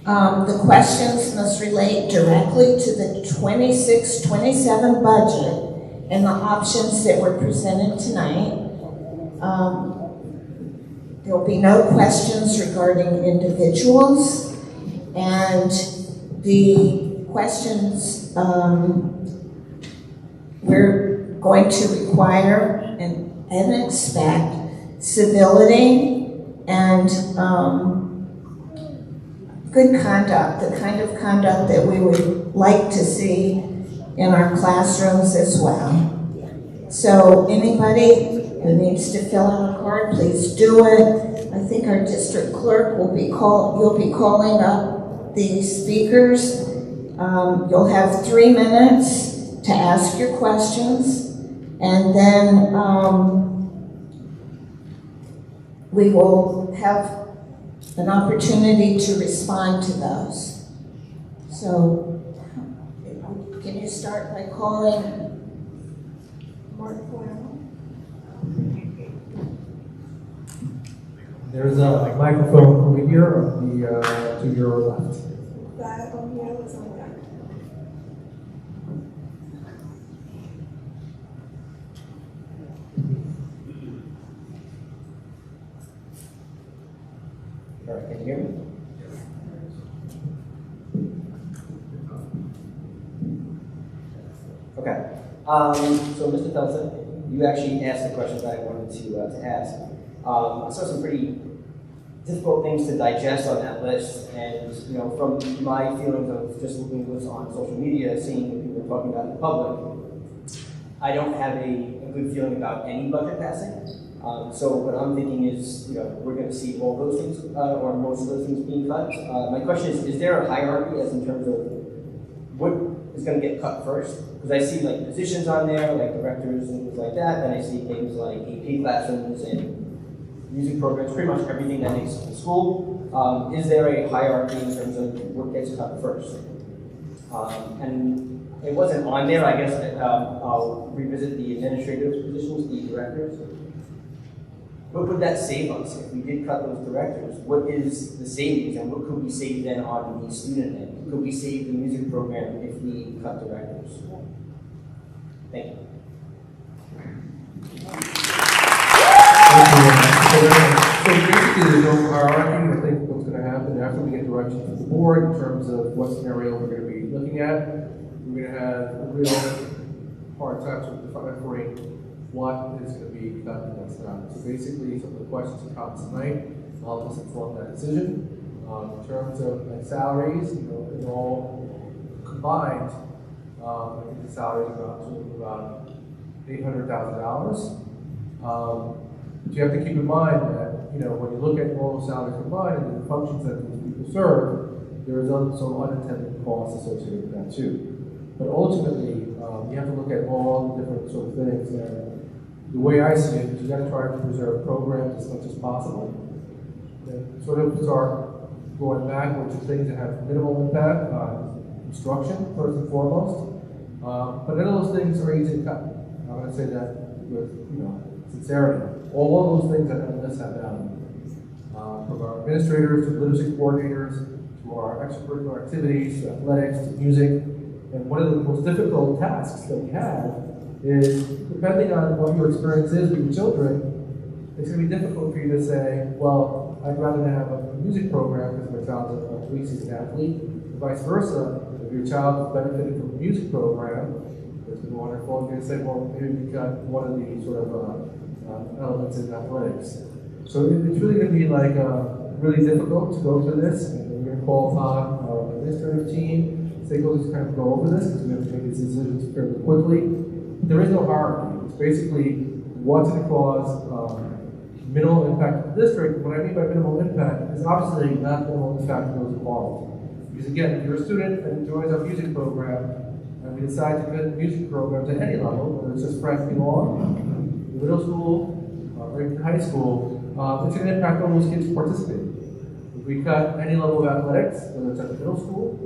The questions must relate directly to the 26-27 budget and the options that were presented tonight. There will be no questions regarding individuals, and the questions we're going to require and expect civility and good conduct, the kind of conduct that we would like to see in our classrooms as well. So anybody who needs to fill out a card, please do it. I think our district clerk will be you'll be calling up the speakers. You'll have 3 minutes to ask your questions, and then we will have an opportunity to respond to those. So, can you start by calling Mark Boyle? There's a microphone over here on the, to your left. That on here was on that. All right, can you hear me? Okay. So Mr. Felton, you actually asked the questions I wanted to ask. I saw some pretty difficult things to digest on that list, and from my feelings of just looking at what's on social media, seeing what people are talking about in the public, I don't have a good feeling about any budget passing. So what I'm thinking is, we're going to see all those things, or most of those things being cut. My question is there a hierarchy as in terms of what is going to get cut first? Because I see like positions on there, like directors and things like that, then I see things like AP classrooms and music programs, pretty much everything that makes the school. Is there a hierarchy in terms of what gets cut first? And it wasn't on there, I guess I'll revisit the administrative positions, the directors. What would that save us if we did cut those directors? What is the savings, and what could we save then on the student end? Could we save the music program if we cut directors? Thank you. So basically, there's no hierarchy. I think what's going to happen after we get direction from the board in terms of what scenario we're going to be looking at, we're going to have a real hard time sort of defining what is going to be cut and what's not. So basically, some of the questions and comments tonight will help us inform that decision. In terms of salaries, in all combined, I think the salary is about $800,000. But you have to keep in mind that, when you look at all the salaries combined and the functions that these people serve, there is some unintended costs associated with that too. But ultimately, you have to look at all the different sort of things. And the way I see it is you got to try to preserve programs as much as possible. And sort of start going backwards to things that have minimal impact on instruction, first and foremost. But none of those things are easy to cut. I'm going to say that with, sincerity. All of those things that on the list have value. From our administrators to literacy coordinators, to our extracurricular activities, to athletics, to music. And one of the most difficult tasks that we have is, depending on what your experience is with your children, it's going to be difficult for you to say, well, I'd rather have a music program because my child's a three-season athlete, and vice versa. If your child is benefiting from a music program, it's been wonderful. You're going to say, well, maybe we cut one of the sort of elements in athletics. So it's really going to be like really difficult to go through this, and we're going to call upon our administrative team, stakeholders to kind of go over this because we have to make these decisions fairly quickly. There is no hierarchy. It's basically what's going to cause minimal impact to the district. What I mean by minimal impact is obviously not minimal impact to those involved. Because again, if you're a student and enjoys our music program, and we decide to cut music programs at any level, whether it's just freshman along, middle school, or even high school, it's going to impact all those kids participating. we cut any level of athletics, whether it's at the middle school,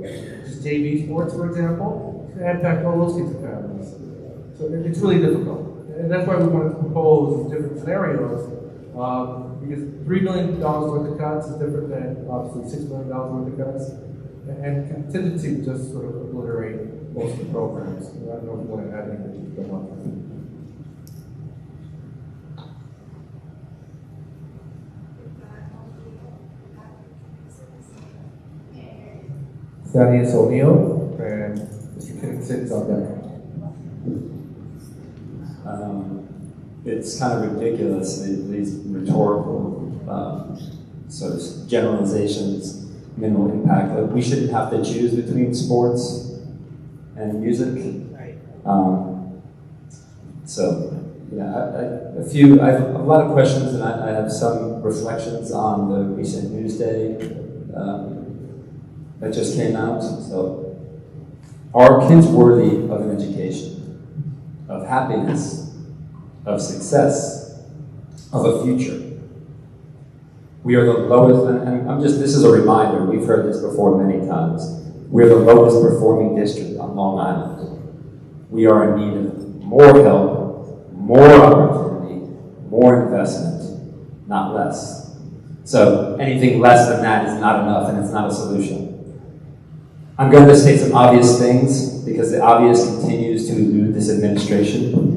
just JV sports, for example, it's going to impact all those kids and families. So it's really difficult. And that's why we wanted to propose different scenarios, because $3 million worth of cuts is different than obviously $6 million worth of cuts. And contingency would just sort of obliterate most of the programs. I don't know if you want to add anything to that. Thaddeus O'Neill and Mr. Kinnick is on deck. It's kind of ridiculous, these rhetorical sort of generalizations, minimal impact. Like, we shouldn't have to choose between sports and music. So, yeah, I have a lot of questions, and I have some reflections on the recent news day that just came out. So, are kids worthy of an education, of happiness, of success, of a future? We are the lowest, and this is a reminder, we've heard this before many times. We're the lowest performing district on Long Island. We are in need of more help, more opportunity, more investment, not less. So anything less than that is not enough, and it's not a solution. I'm going to state some obvious things, because the obvious continues to elude this administration.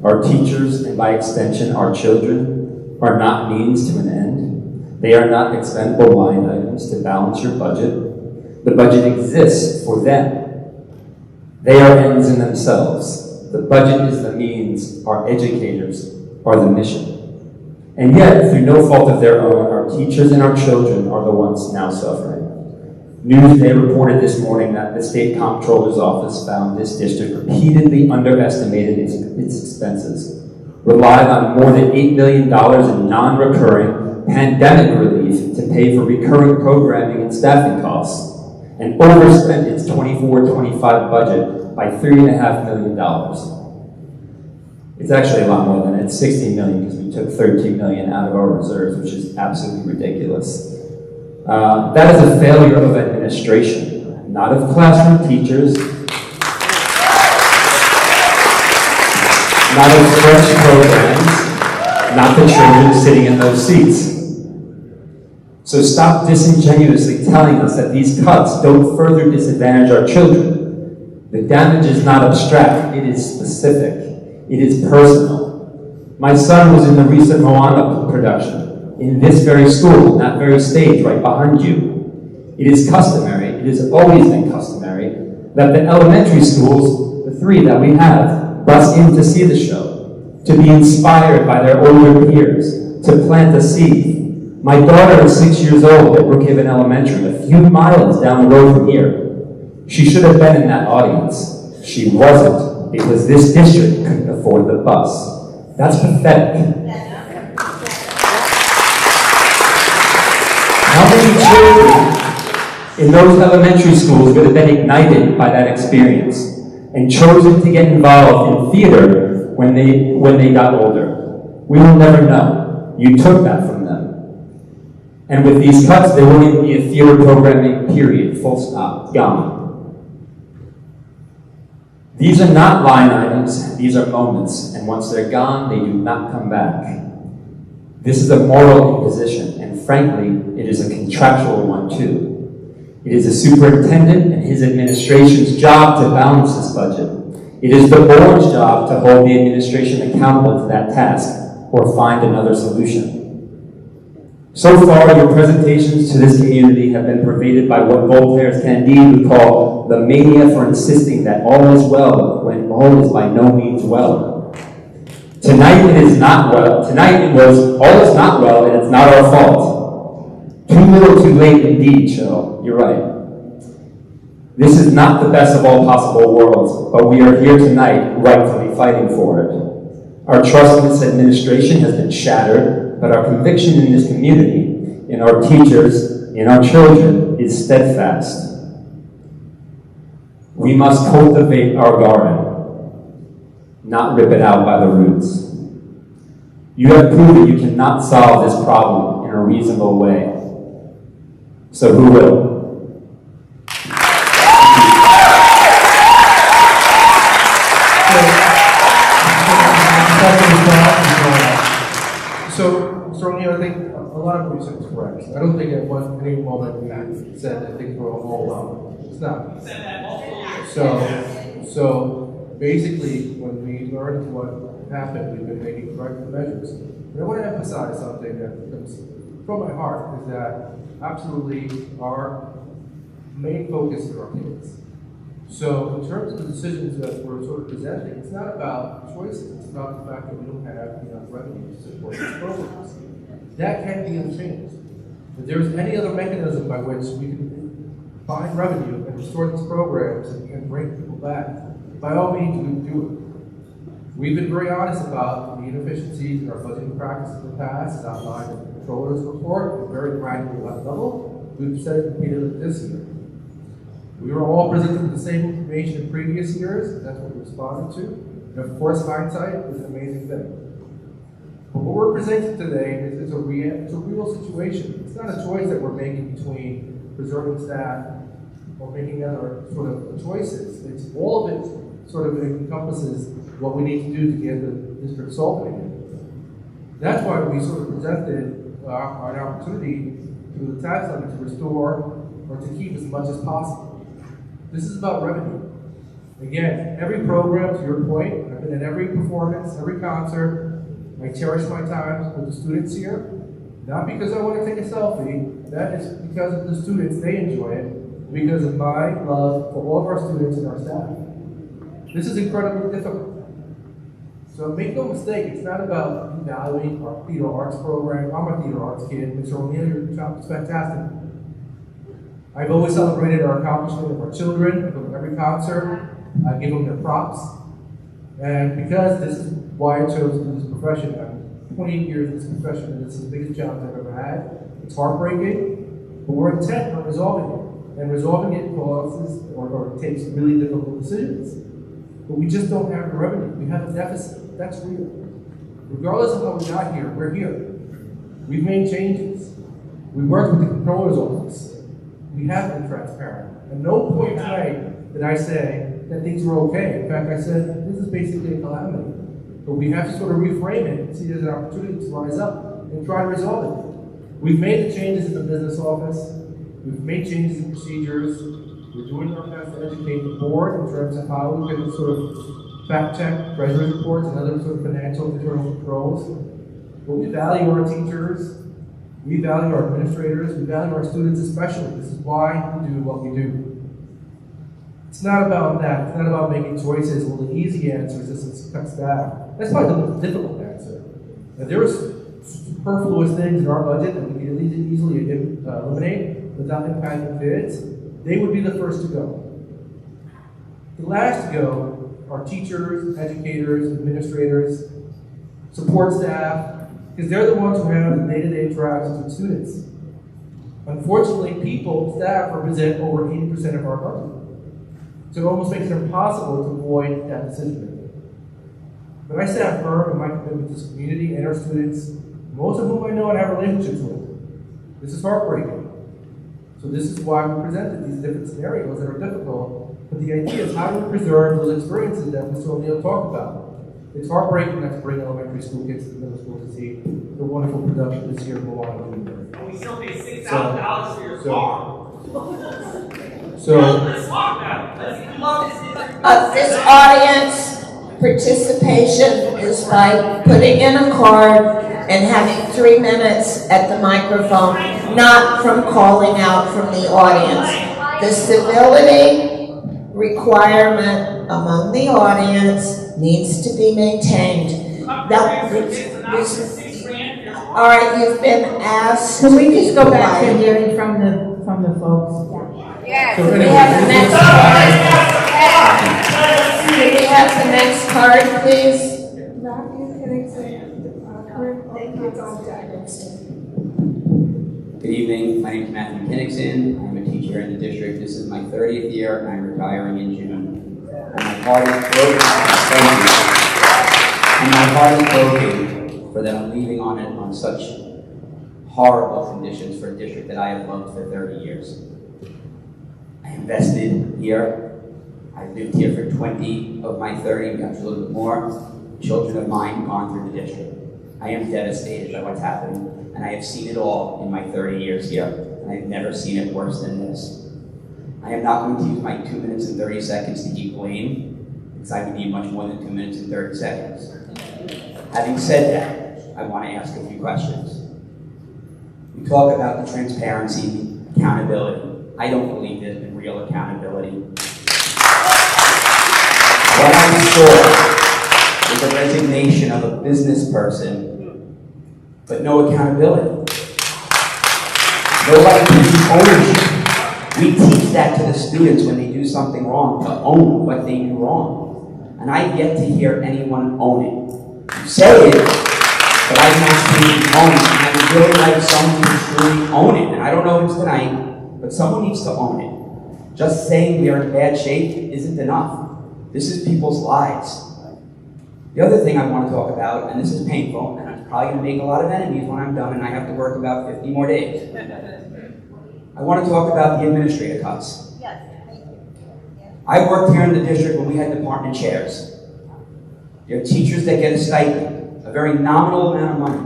Our teachers, and by extension our children, are not means to an end. They are not expendable line items to balance your budget. The budget exists for them. They are ends in themselves. The budget is the means. Our educators are the mission. And yet, through no fault of their own, our teachers and our children are the ones now suffering. Newsday reported this morning that the State Comptroller's Office found this district repeatedly underestimated its expenses, relied on more than $8 million in non-recurring pandemic relief to pay for recurring programming and staffing costs, and overspent its 24-25 budget by $3.5 million. It's actually a lot more than that. It's $16 million, because we took $13 million out of our reserves, which is absolutely ridiculous. That is a failure of administration, not of classroom teachers, not of stretch programs, not the children sitting in those seats. So stop disingenuously telling us that these cuts don't further disadvantage our children. The damage is not abstract, it is specific, it is personal. My son was in the recent Moana production, in this very school, in that very stage, right behind you. It is customary, it has always been customary, that the elementary schools, the 3 that we have, bus in to see the show, to be inspired by their older peers, to plant a seed. My daughter is 6 years old at Brookhaven Elementary, a few miles down the road from here. She should have been in that audience. She wasn't, because this district couldn't afford the bus. That's pathetic. How many children in those elementary schools would have been ignited by that experience and chosen to get involved in theater when they got older? We will never know. You took that from them. And with these cuts, there won't even be a theater programming period, full stop, gone. These are not line items, these are moments, and once they're gone, they do not come back. This is a moral imposition, and frankly, it is a contractual one too. It is the superintendent and his administration's job to balance this budget. It is the board's job to hold the administration accountable to that task, or find another solution. So far, your presentations to this community have been pervaded by what Voltaire's Candide would call the mania for insisting that all is well, when all is by no means well. Tonight it is not well. Tonight it was all is not well, and it's not our fault. Too little, too late indeed, Cheryl. You're right. This is not the best of all possible worlds, but we are here tonight rightfully fighting for it. Our trust in this administration has been shattered, but our conviction in this community, in our teachers, in our children, is steadfast. We must cultivate our garden, not rip it out by the roots. You have proven you cannot solve this problem in a reasonable way. So who will? So, O'Neill, I think a lot of what you said is correct. I don't think at any moment we said that things were all well. It's not. So basically, when we learned what happened, we've been making corrective measures. And I want to emphasize something that comes from my heart, is that absolutely our main focus is our kids. So in terms of the decisions that we're sort of presenting, it's not about choices, it's about the fact that we don't have enough revenue to support these programs. That can't be unchanged. If there's any other mechanism by which we can find revenue and restore these programs and bring people back, by all means, we would do it. We've been very honest about the inefficiencies in our budgeting practices in the past, as outlined in the controller's report, at a very granular level. We've said it repeatedly this year. We were all presented with the same information in previous years, that's what we responded to. And of course, hindsight is an amazing thing. But what we're presenting today is a real situation. It's not a choice that we're making between preserving staff or making other sort of choices. It's all of it sort of encompasses what we need to do to get the district solvent again. That's why we sort of presented an opportunity through the tax levy to restore or to keep as much as possible. This is about revenue. Again, every program, to your point, I've been at every performance, every concert. I cherish my time with the students here. Not because I want to take a selfie, that is because of the students, they enjoy it, because of my love for all of our students and our staff. This is incredibly difficult. So make no mistake, it's not about evaluating our theater arts program. I'm a theater arts kid. Mr. O'Neill, your job is fantastic. I've always celebrated our accomplishment of our children. I go to every concert. I give them their props. And because this is why I chose to do this profession, I'm 28 years in this profession, and this is the biggest challenge I've ever had. It's heartbreaking, but we're intent on resolving it. And resolving it causes or takes really difficult decisions. But we just don't have the revenue. We have a deficit. That's real. Regardless of how we got here, we're here. We've made changes. We worked with the controller's office. We have been transparent. At no point tonight did I say that things were okay. In fact, I said, this is basically a calamity. But we have to sort of reframe it and see it as an opportunity to rise up and try to resolve it. We've made the changes in the business office. We've made changes in procedures. We're doing our best to educate the board in terms of how we can sort of fact check treasury reports and other sort of financial internal controls. But we value our teachers. We value our administrators, we value our students especially. This is why we do what we do. It's not about that. It's not about making choices. Well, the easy answer is just cut staff. That's probably the most difficult answer. If there was superfluous things in our budget that we could easily eliminate without impacting kids, they would be the first to go. The last to go are teachers, educators, administrators, support staff, because they're the ones who have the day-to-day interactions with students. Unfortunately, staff represent over 80% of our budget. So it almost makes it impossible to avoid that decision making. But I stand firm in my commitment to this community and our students, most of whom I know and have relationships with. This is heartbreaking. So this is why we presented these different scenarios that are difficult. But the idea is how do we preserve those experiences that Mr. O'Neill talked about? It's heartbreaking not to bring elementary school kids to the middle school to see the wonderful production this year of Moana. And we still pay $6,000 for your car. Let's talk about it. This audience participation is by putting in a card and having 3 minutes at the microphone, not from calling out from the audience. The civility requirement among the audience needs to be maintained. All right, you've been asked. Can we just go back to hearing from the folks? Yes. Can we have the next card? Can we have the next card, please? Good evening, my name is Matthew Kinnickson. I'm a teacher in the district. This is my 30th year and I'm retiring in June. And my heart is broken. Thank you. And my heart is broken for that I'm leaving on such horrible conditions for a district that I have loved for 30 years. I invested here. I've lived here for 20 of my 30, perhaps a little bit more. Children of mine gone through the district. I am devastated by what's happening, and I have seen it all in my 30 years here, and I've never seen it worse than this. I am not going to use my 2 minutes and 30 seconds to heap blame, because I would need much more than 2 minutes and 30 seconds. Having said that, I want to ask a few questions. We talk about the transparency and accountability. I don't believe there's been real accountability. What I saw was a resignation of a business person, but no accountability. Nobody teaches ownership. We teach that to the students when they do something wrong, to own what they do wrong. And I've yet to hear anyone own it. You say it, but I've not seen it own it. And I would really like someone to truly own it. And I don't know if it's tonight, but someone needs to own it. Just saying we are in bad shape isn't enough. This is people's lives. The other thing I want to talk about, and this is painful, and I'm probably going to make a lot of enemies when I'm done and I have to work about 50 more days. I want to talk about the administrative cuts. Yes, thank you. I worked here in the district when we had department chairs. There are teachers that get a stipend, a very nominal amount of money.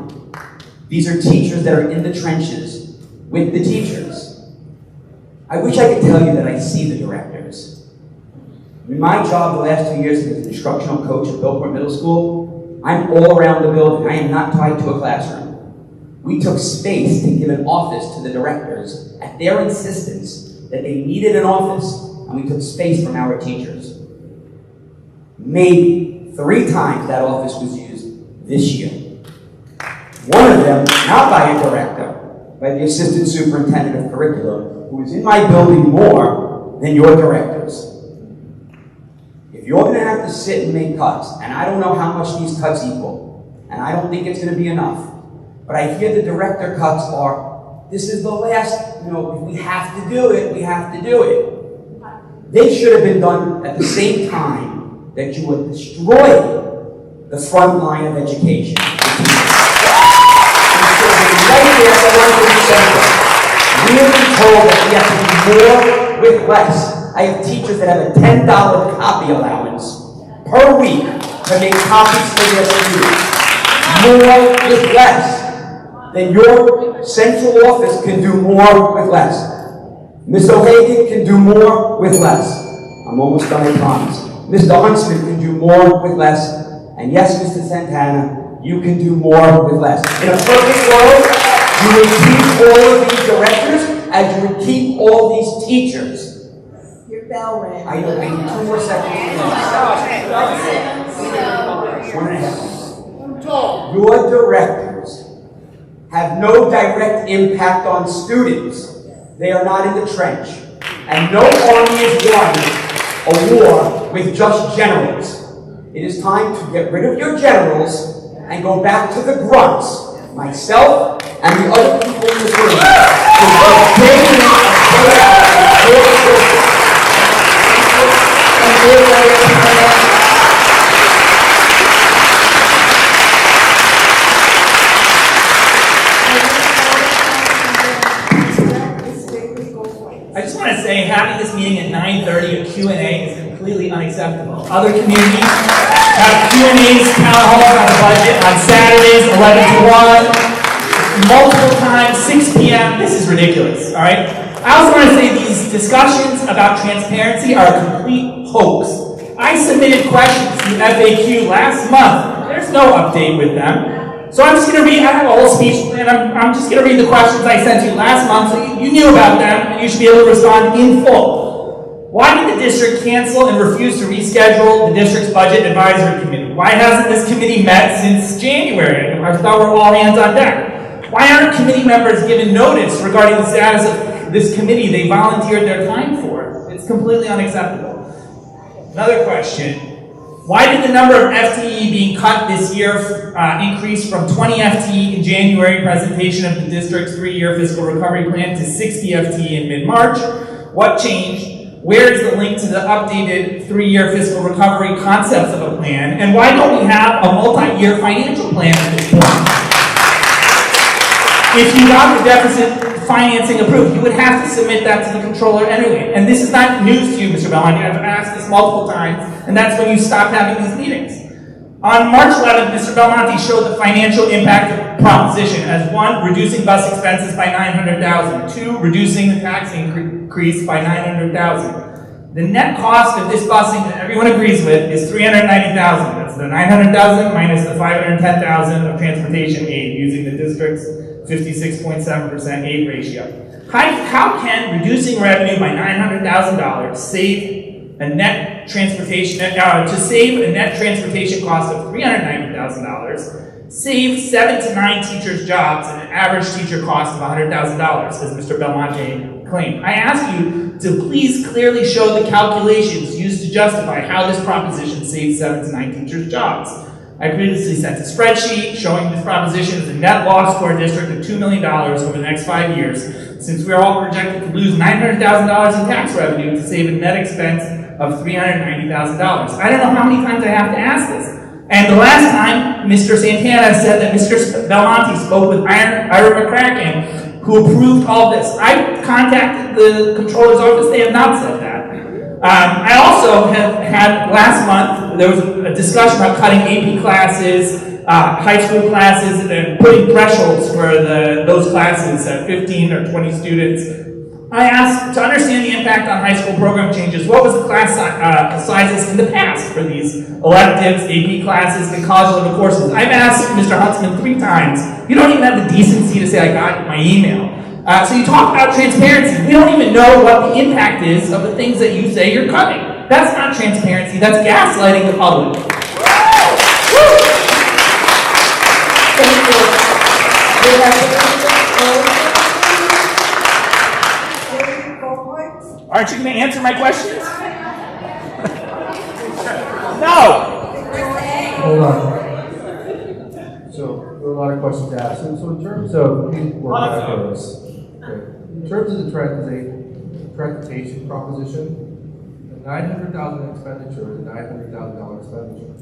These are teachers that are in the trenches with the teachers. I wish I could tell you that I see the directors. In my job the last 2 years as an instructional coach at Bellport Middle School, I'm all around the building. I am not tied to a classroom. We took space to give an office to the directors at their insistence that they needed an office, and we took space from our teachers. Maybe 3 times that office was used this year. One of them, not by a director, by the assistant superintendent of curriculum, who is in my building more than your directors. If you're going to have to sit and make cuts, and I don't know how much these cuts equal, and I don't think it's going to be enough, but I hear the director cuts are, this is the last, if we have to do it, we have to do it. They should have been done at the same time that you would destroy the front line of education. We have been told that we have to do more with less. I have teachers that have a $10 copy allowance per week to make copies for their students. More with less. Then your central office can do more with less. Ms. O'Hagan can do more with less. I'm almost done, I promise. Mr. Huntsman can do more with less. And yes, Mr. Santana, you can do more with less. In a perfect world, you would keep all of these directors as you would keep all these teachers. Your bell rang. I need 2 more seconds. 1.5. Your directors have no direct impact on students. They are not in the trench. And no army has won a war with just generals. It is time to get rid of your generals and go back to the grunts, myself and the other people in this room. I just want to say, having this meeting at 9:30, a Q&A is completely unacceptable. Other communities have Q&As, town halls on the budget on Saturdays, 11 to 1, multiple times, 6 p.m. This is ridiculous, all right? I also want to say these discussions about transparency are a complete hoax. I submitted questions to FAQ last month. There's no update with them. So I'm just going to read, I have a whole speech, and I'm just going to read the questions I sent you last month, so you knew about them, and you should be able to respond in full. Why did the district cancel and refuse to reschedule the district's budget advisory committee? Why hasn't this committee met since January? I thought we were all hands on deck. Why aren't committee members given notice regarding the status of this committee they volunteered their time for? It's completely unacceptable. Another question. Why did the number of FTE being cut this year increase from 20 FTE in January presentation of the district's 3-year fiscal recovery plan to 60 FTE in mid-March? What changed? Where is the link to the updated 3-year fiscal recovery concepts of a plan? And why don't we have a multi-year financial plan at this point? if you got the deficit financing approved, you would have to submit that to the controller anyway. And this is not news to you, Mr. Belmonte. I've asked this multiple times, and that's when you stopped having these meetings. On March 11th, Mr. Belmonte showed the financial impact of proposition as 1, reducing bus expenses by $900,000, 2, reducing the tax increase by $900,000. The net cost of this busing that everyone agrees with is $390,000. That's the $900,000 minus the $510,000 of transportation aid using the district's 56.7% aid ratio. How can reducing revenue by $900,000 save a net transportation cost of $390,000, save 7 to 9 teachers' jobs and an average teacher cost of $100,000, as Mr. Belmonte claimed. I ask you to please clearly show the calculations used to justify how this proposition saves 7 to 9 teachers' jobs. I previously sent a spreadsheet showing this proposition as a net loss to our district of $2 million over the next 5 years, since we are all projected to lose $900,000 in tax revenue to save a net expense of $390,000. I don't know how many times I have to ask this. And the last time, Mr. Santana said that Mr. Belmonte spoke with Ira McCracken, who approved all this. I contacted the controller's office. They have not said that. I also have had, last month, there was a discussion about cutting AP classes, high school classes, and putting thresholds for those classes at 15 or 20 students. I asked to understand the impact on high school program changes. What was the class sizes in the past for these electives, AP classes, and college level courses? I've asked Mr. Huntsman 3 times. You don't even have the decency to say I got my email. So you talk about transparency. We don't even know what the impact is of the things that you say you're cutting. That's not transparency. That's gaslighting the public. Aren't you going to answer my questions? No. Hold on. So, there are a lot of questions asked. So in terms of, let me work backwards. Okay. In terms of the transportation proposition, the $900,000 expenditure is a $900,000 expenditure.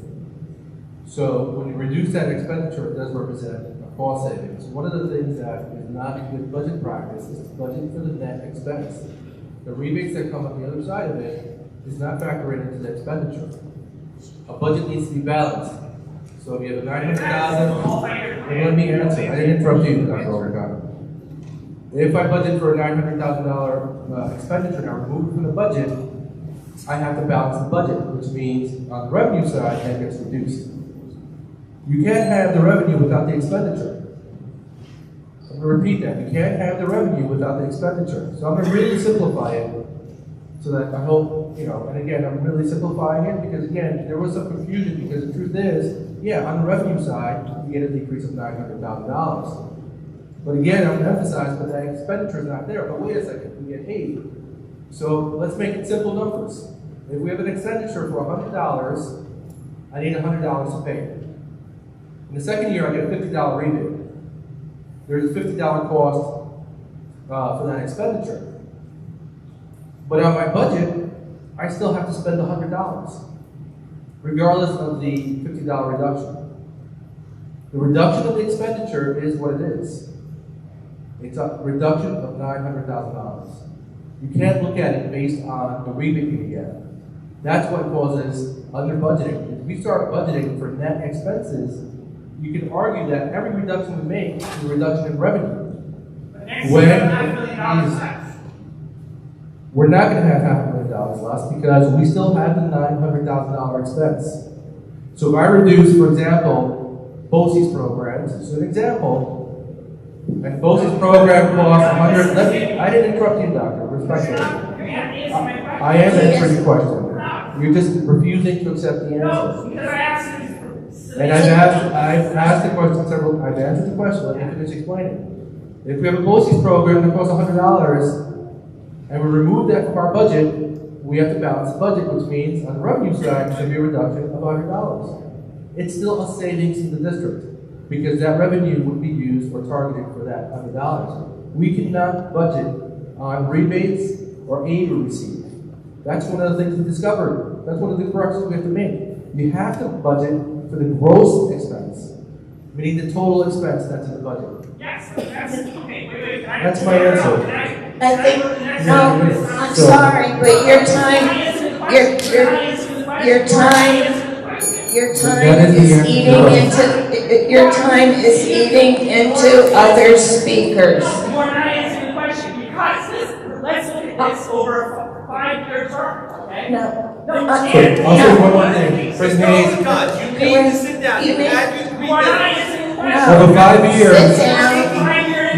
So when you reduce that expenditure, it does represent a cost savings. One of the things that is not good budget practice is to budget for the net expense. The rebates that come on the other side of it is not factored into the expenditure. A budget needs to be balanced. So if you have a $900,000, let me answer. I didn't interrupt you, Dr. Overcott. If I budget for a $900,000 expenditure and I remove it from the budget, I have to balance the budget, which means on the revenue side, that gets reduced. You can't have the revenue without the expenditure. I'm going to repeat that. You can't have the revenue without the expenditure. So I'm going to really simplify it so that I hope, and again, I'm really simplifying it because, again, there was some confusion because the truth is, yeah, on the revenue side, you get a decrease of $900,000. But again, I'm going to emphasize that the expenditure is not there. But wait a second, we get paid. So let's make it simple numbers. If we have an expenditure for $100, I need $100 to pay. In the second year, I get a $50 rebate. There's a $50 cost for that expenditure. But on my budget, I still have to spend $100, regardless of the $50 reduction. The reduction of the expenditure is what it is. It's a reduction of $900,000. You can't look at it based on the rebate you get. That's what causes under budgeting. If we start budgeting for net expenses, you can argue that every reduction we make is a reduction in revenue. We're not going to have $500,000 less because we still have the $900,000 expense. So if I reduce, for example, BOCES programs, as an example, and BOCES program costs $100. I didn't interrupt you, Doctor. Respectfully. I am answering the question. You're just refusing to accept the answer. And I've asked the question several. I've answered the question. Let me finish explaining. If we have a BOCES program that costs $100, and we remove that from our budget, we have to balance the budget, which means on the revenue side, there should be a reduction of $100. It's still a savings in the district because that revenue would be used or targeted for that $100. We cannot budget on rebates or aid we receive. That's one of the things we discovered. That's one of the corrections we have to make. You have to budget for the gross expense, meaning the total expense that's in the budget. Yes. That's my answer. I think, no, I'm sorry, but your time is eating into other speakers. You're not answering the question because let's look at this over a 5-year term, okay? No. I'll say one more thing. President Hayes, God, you need to sit down. You had your 3 You are not minutes. answering the for question. the 5 years, Sit down.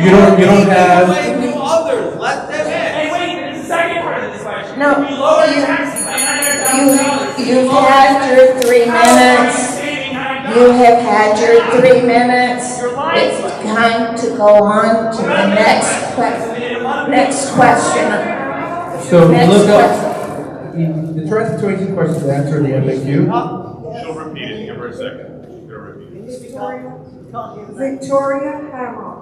you don't have. Away from others. Let them in. Hey, wait, there's a second part of this question. No, We lower you- taxes by $900,000. You've had your 3 minutes. You have had your 3 minutes. It's time to go on to the next question. So Next look up, question. the transportation question is answered in the FAQ. She'll repeat it. Give her a second. She'll repeat it. Victoria Hammer.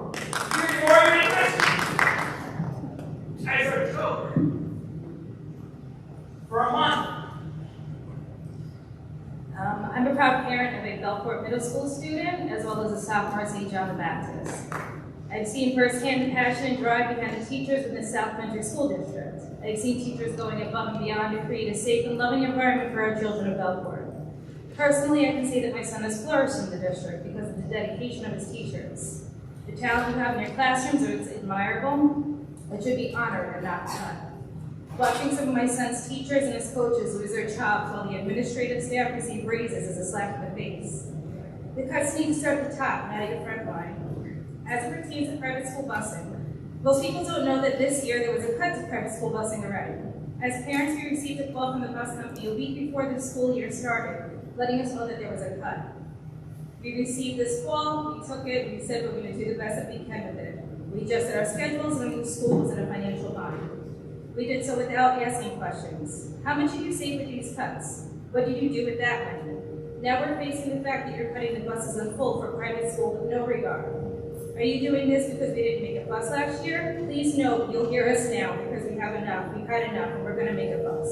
Guys are a joke. For a month. I'm a proud parent of a Belfort Middle School student, as well as a sophomore at St. John the Baptist. I've seen firsthand the passion and drive behind the teachers in the South Country School District. I've seen teachers going above and beyond to create a safe and loving environment for our children of Belfort. Personally, I can say that my son has flourished in the district because of the dedication of his teachers. The talent you have in your classrooms is admirable. It should be honored and not done. Watching some of my son's teachers and his coaches lose their jobs while the administrative staff receive raises is a slap in the face. The cuts need to start at the top, not at your front line. As it pertains to private school busing, most people don't know that this year there was a cut to private school busing already. As parents, we received a call from the bus company a week before the school year started, letting us know that there was a cut. We received this call, we took it, we said we're going to do the best that we can with it. We adjusted our schedules and moved schools in a financial bind. We did so without asking questions. How much did you save with these cuts? What did you do with that money? Now we're facing the fact that you're cutting the buses in full for private school with no regard. Are you doing this because we didn't make a bus last year? Please know you'll hear us now because we have enough, we've had enough, and we're going to make a bus.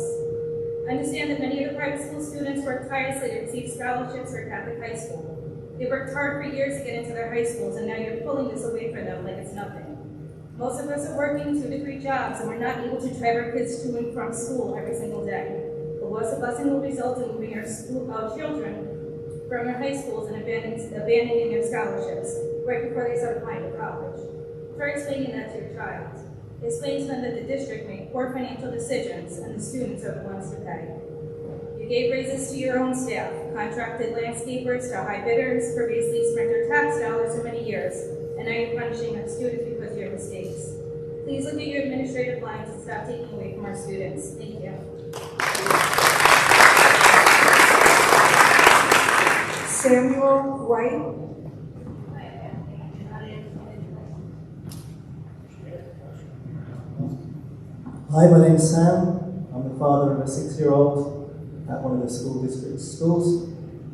Understand that many of the private school students work tirelessly to receive scholarships for Catholic high school. They worked hard for years to get into their high schools, and now you're pulling this away from them like it's nothing. Most of us are working 2 to 3 jobs, and we're not able to drive our kids to and from school every single day. The loss of busing will result in moving our children from their high schools and abandoning their scholarships right before they start applying to college. Try explaining that to your child. Explain to them that the district made poor financial decisions and the students are the ones to pay. You gave raises to your own staff, contracted landscapers to high bidders, previously spent your tax dollars for many years, and now you're punishing our students because of your mistakes. Please look at your administrative lines and stop taking away from our students. Thank you. Samuel White. Hi, my name's Sam. I'm the father of a 6-year-old at one of the school district schools.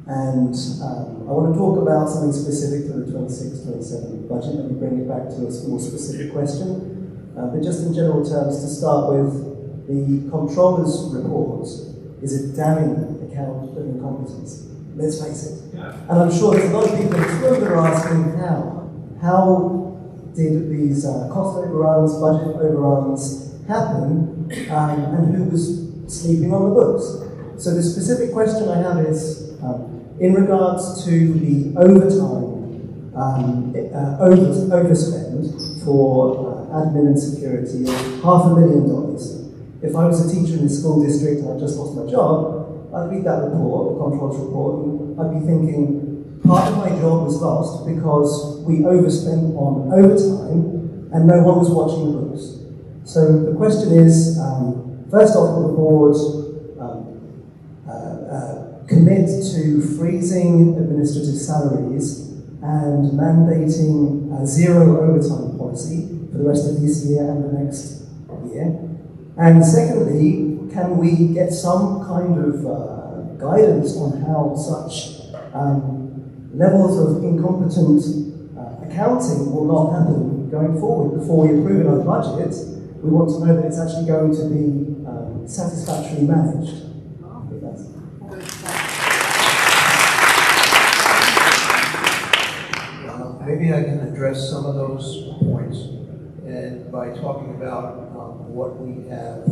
And I want to talk about something specific to the 26-27 budget. Let me bring it back to a more specific question. But just in general terms, to start with, the Comptroller's report is a damning account of incompetence. Let's face it. And I'm sure there's a lot of people in this room that are asking how. How did these cost overruns, budget overruns happen, and who was sleeping on the books? So the specific question I have is, in regards to the overtime overspend for admin and security of $500,000. If I was a teacher in this school district and I just lost my job, I'd read that report, the Comptroller's report, and I'd be thinking, part of my job was lost because we overspent on overtime and no one was watching the books. So the question is, first off, will the board commit to freezing administrative salaries and mandating a zero overtime policy for the rest of this year and the next year? And secondly, can we get some kind of guidance on how such levels of incompetent accounting will not happen going forward? Before we approve it on the budget, we want to know that it's actually going to be satisfactorily managed. Maybe I can address address some of those points, and by talking about what we have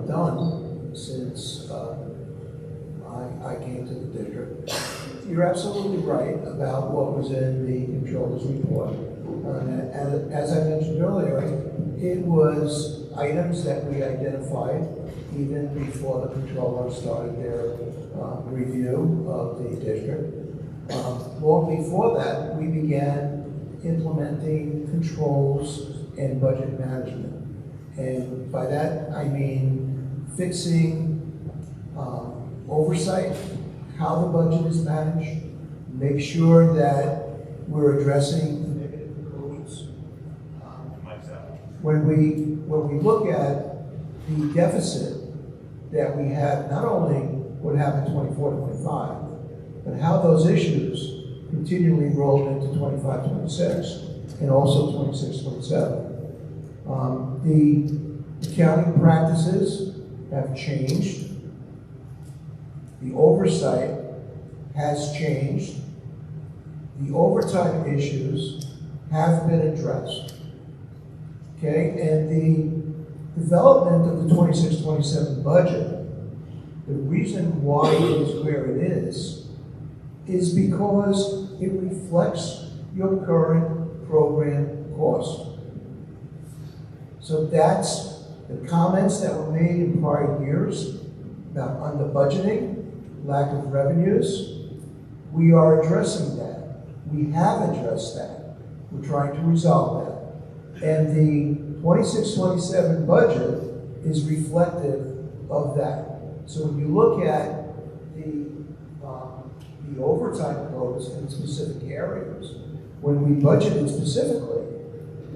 done since I came to the district. You're absolutely right about what was in the controller's report. As I mentioned earlier, it was items that we identified even before the controller started their review of the district. Long before that, we began implementing controls and budget management. And by that, I mean fixing oversight, how the budget is managed, make sure that we're addressing the negative conclusions. When we look at the deficit that we have, not only what happened 24-25, but how those issues continually rolled into 25-26 and also 26-27. The accounting practices have changed. The oversight has changed. The overtime issues have been addressed. Okay, and the development of the 26-27 budget, the reason why it is where it is because it reflects your current program cost. So that's the comments that were made in prior years about under budgeting, lack of revenues. We are addressing that. We have addressed that. We're trying to resolve that. And the 26-27 budget is reflective of that. So when you look at the overtime codes in specific areas, when we budgeted specifically,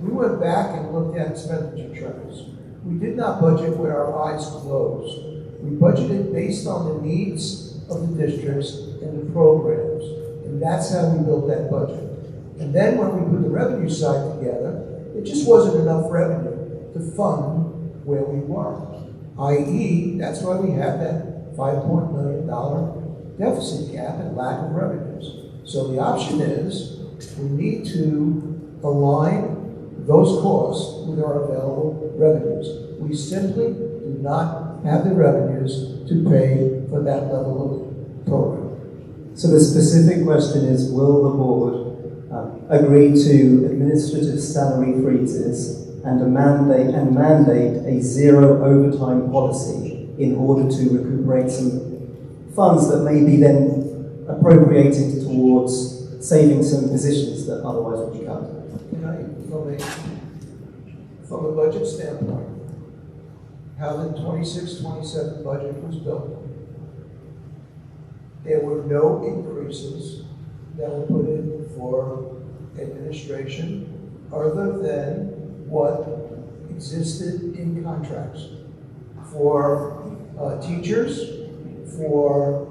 we went back and looked at expenditure trends. We did not budget with our eyes closed. We budgeted based on the needs of the districts and the programs. And that's how we built that budget. And then when we put the revenue side together, it just wasn't enough revenue to fund where we were. i.e., that's why we have that $5 million deficit gap and lack of revenues. So the option is we need to align those costs with our available revenues. We simply do not have the revenues to pay for that level of program. So the specific question is, will the board agree to administrative salary freezes and mandate a zero overtime policy in order to recuperate some funds that may be then appropriated towards saving some positions that otherwise would be cut? From a budget standpoint, how the 26-27 budget was built, there were no increases that were put in for administration other than what existed in contracts. For teachers, for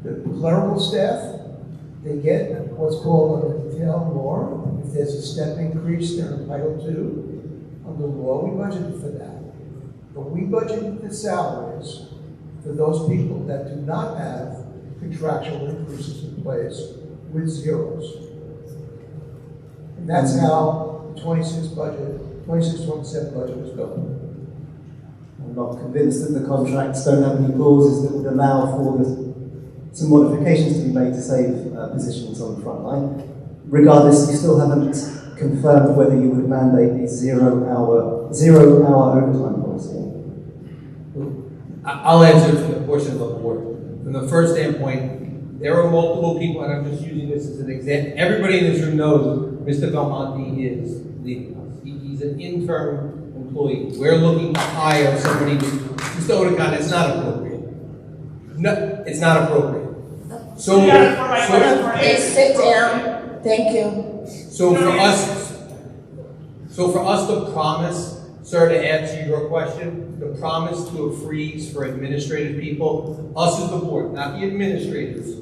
the clerical staff, they get what's called under detail law. If there's a step increase, they're entitled to. Under law, we budgeted for that. But we budgeted the salaries for those people that do not have contractual increases in place with zeros. And that's how the 26-27 budget was built. I'm not convinced that the contracts don't have any clauses that would allow for some modifications to be made to save positions on the front line. Regardless, you still haven't confirmed whether you would mandate a zero-hour overtime policy. I'll answer from the portion of the board. From the first standpoint, there are multiple people, and I'm just using this as an example. Everybody in this room knows Mr. Belmonte is leaving us. He's an interim employee. We're looking to hire somebody. Mr. Odegon, it's not appropriate. No, it's not appropriate. So, Please sit down. Thank you. So for us to promise, sir, to answer your question, the promise to a freeze for administrative people, us as the board, not the administrators,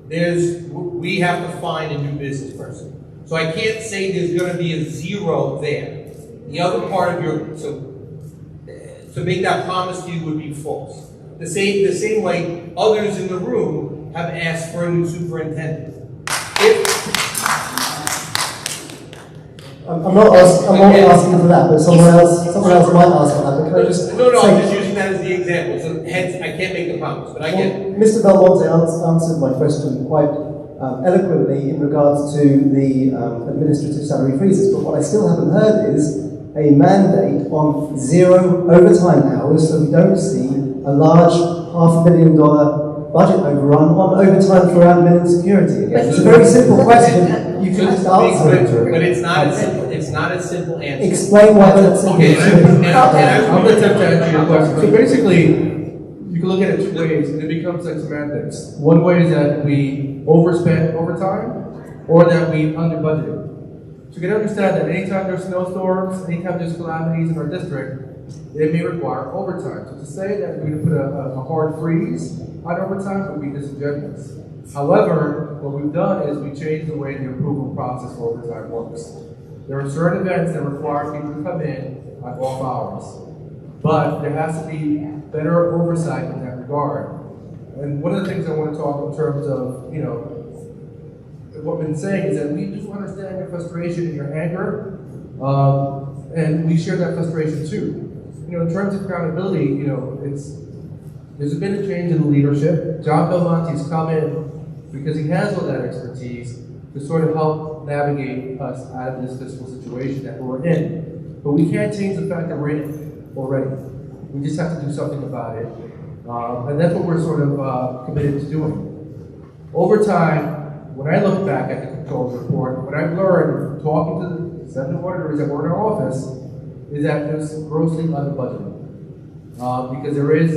we have to find a new business person. So I can't say there's going to be a zero there. The other part of to make that promise to you would be false. The same way others in the room have asked for a new superintendent. I'm not asking for that, but someone else might ask for that. But can I just No, say, I'm just using that as the example, so hence I can't make the promise, but I get it. Mr. Belmonte answered my question quite eloquently in regards to the administrative salary freezes, but what I still haven't heard is a mandate on 0 overtime hours, so we don't see a large $500,000 budget overrun on overtime for admin and security again. It's a very simple question. You can just answer it. But it's not a simple, answer. Explain why that's simple. Okay, I'm going to attempt to answer your question. So basically, you can look at it two ways, and it becomes like semantics. One way is that we overspent overtime, or that we under budgeted. So you can understand that anytime there's snowstorms, anytime there's calamities in our district, it may require overtime. So to say that we're going to put a hard freeze on overtime would be disingenuous. However, what we've done is we changed the way the approval process for overtime works. There are certain events that require people to come in on off hours, but there has to be better oversight in that regard. And one of the things I want to talk in terms of, what I've been saying is that we do understand your frustration and your anger, and we share that frustration too. In terms of accountability, there's been a change in the leadership. John Belmonte's come in because he has all that expertise to sort of help navigate us out of this fiscal situation that we're in. But we can't change the fact that we're in it already. We just have to do something about it. And that's what we're sort of committed to doing. Over time, when I look back at the controls report, what I've learned talking to the 7 auditors that were in our office is that it's grossly under budgeted. Because there is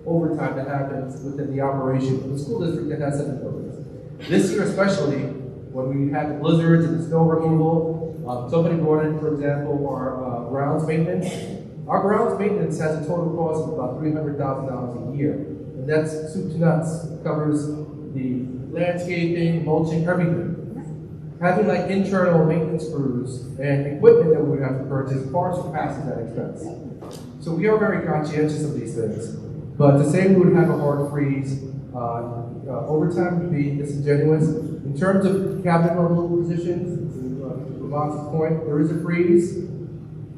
overtime that happens within the operation of the school district that has 7 buildings. This year especially, when we had the blizzards and the snow removal, somebody brought in, for example, our grounds maintenance. Our grounds maintenance has a total cost of about $300,000 a year. And that's soup to nuts. It covers the landscaping, mulching, everything. Having like internal maintenance crews and equipment that we would have to purchase far surpasses that expense. So we are very conscientious of these things. But to say we would have a hard freeze overtime would be disingenuous. In terms of cabinet level positions, to Lamont's point, there is a freeze.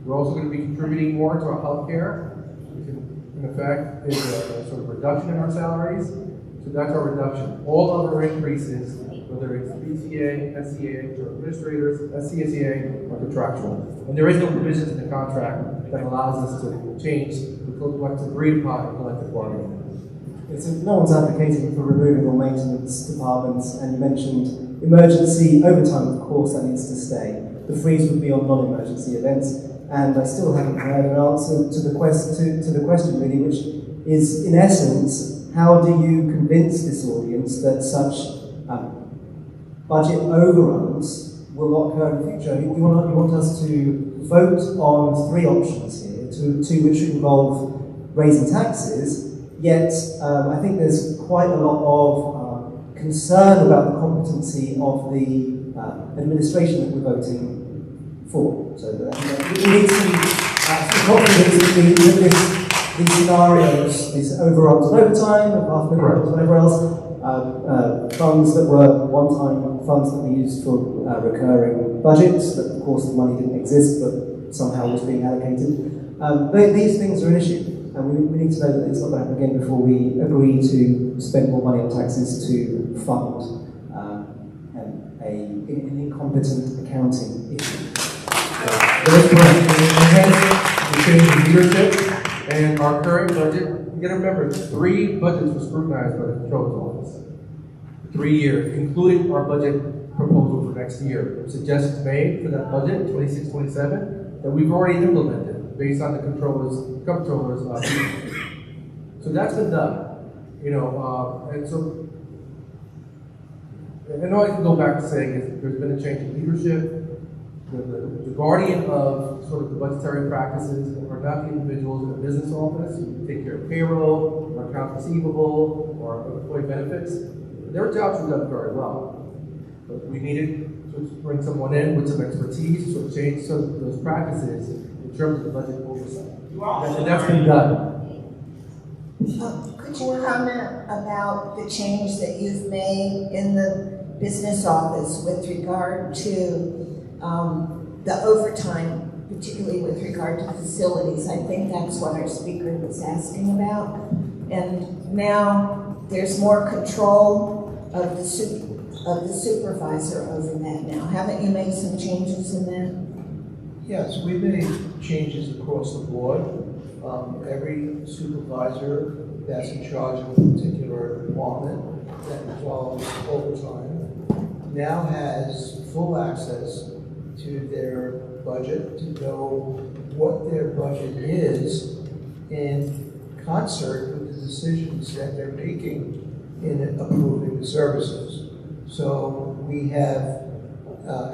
We're also going to be contributing more to our health care, which in effect is a sort of reduction in our salaries. So that's our reduction. All other increases, whether it's BCA, SCA, or administrators, SCSEA, are contractual. And there is no provision in the contract that allows us to change what's agreed upon in collective bargaining. So no one's advocating for removing all maintenance departments, and you mentioned emergency overtime, of course, that needs to stay. The freeze would be on non-emergency events, and I still haven't heard an answer to the question really, which is, in essence, how do you convince this audience that such budget overruns will not occur in the future? You want us to vote on 3 options here, two which involve raising taxes, yet I think there's quite a lot of concern about the competency of the administration that we're voting for. So we need some confidence that these scenarios, these overruns on overtime, $500,000, whatever else, funds that were one-time funds that we used for recurring budgets, that of course the money didn't exist but somehow was being allocated. These things are an issue. And we need to know that it's not going to happen again before we agree to spend more money on taxes to fund an incompetent accounting issue. That's correct. We changed the leadership and our current budget. You got to remember, 3 budgets were scrutinized by the Controller's Office. 3 years, including our budget proposal for next year. Suggestions made for that budget, 26-27, that we've already implemented based on the comptroller's so that's been done, and so, and all I can go back to saying is there's been a change in leadership. The guardian of sort of the budgetary practices are not the individuals in the business office who take care of payroll, or accounts receivable, or employee benefits. Their jobs were done very well, but we needed to bring someone in with some expertise to sort of change some of those practices in terms of the budget oversight. And that's been done. Could you comment about the change that you've made in the business office with regard to the overtime, particularly with regard to facilities. I think that's what our speaker was asking about. And now there's more control of the supervisor over that now. Haven't you made some changes in that? Yes, we've made changes across the board. Every supervisor that's in charge of a particular department that involves overtime now has full access to their budget, to know what their budget is in concert with the decisions that they're making in approving the services. So we have,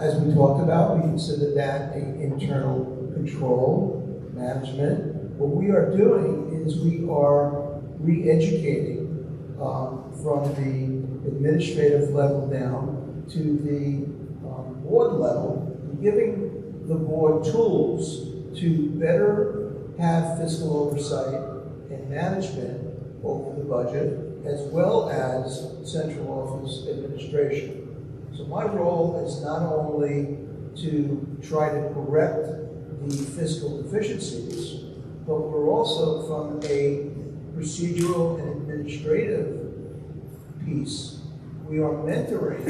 as we talked about, we consider that an internal control, management. What we are doing is we are re-educating from the administrative level down to the board level, giving the board tools to better have fiscal oversight and management over the budget, as well as central office administration. So my role is not only to try to correct the fiscal deficiencies, but we're also from a procedural and administrative piece. We are mentoring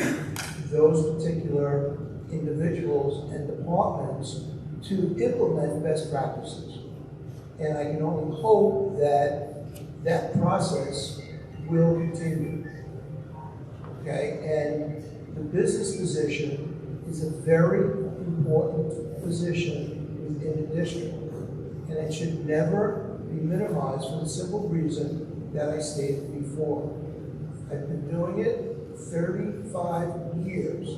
those particular individuals and departments to implement best practices. And I can only hope that that process will continue. Okay, and the business position is a very important position within the district. And it should never be minimized for the simple reason that I stated before. I've been doing it 35 years.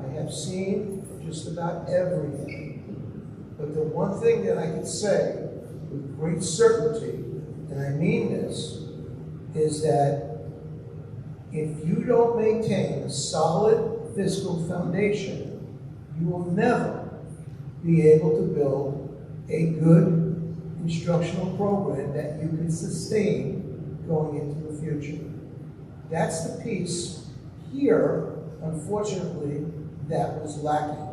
I have seen just about everything. But the one thing that I can say with great certainty, and I mean this, is that if you don't maintain a solid fiscal foundation, you will never be able to build a good instructional program that you can sustain going into the future. That's the piece here, unfortunately, that was lacking.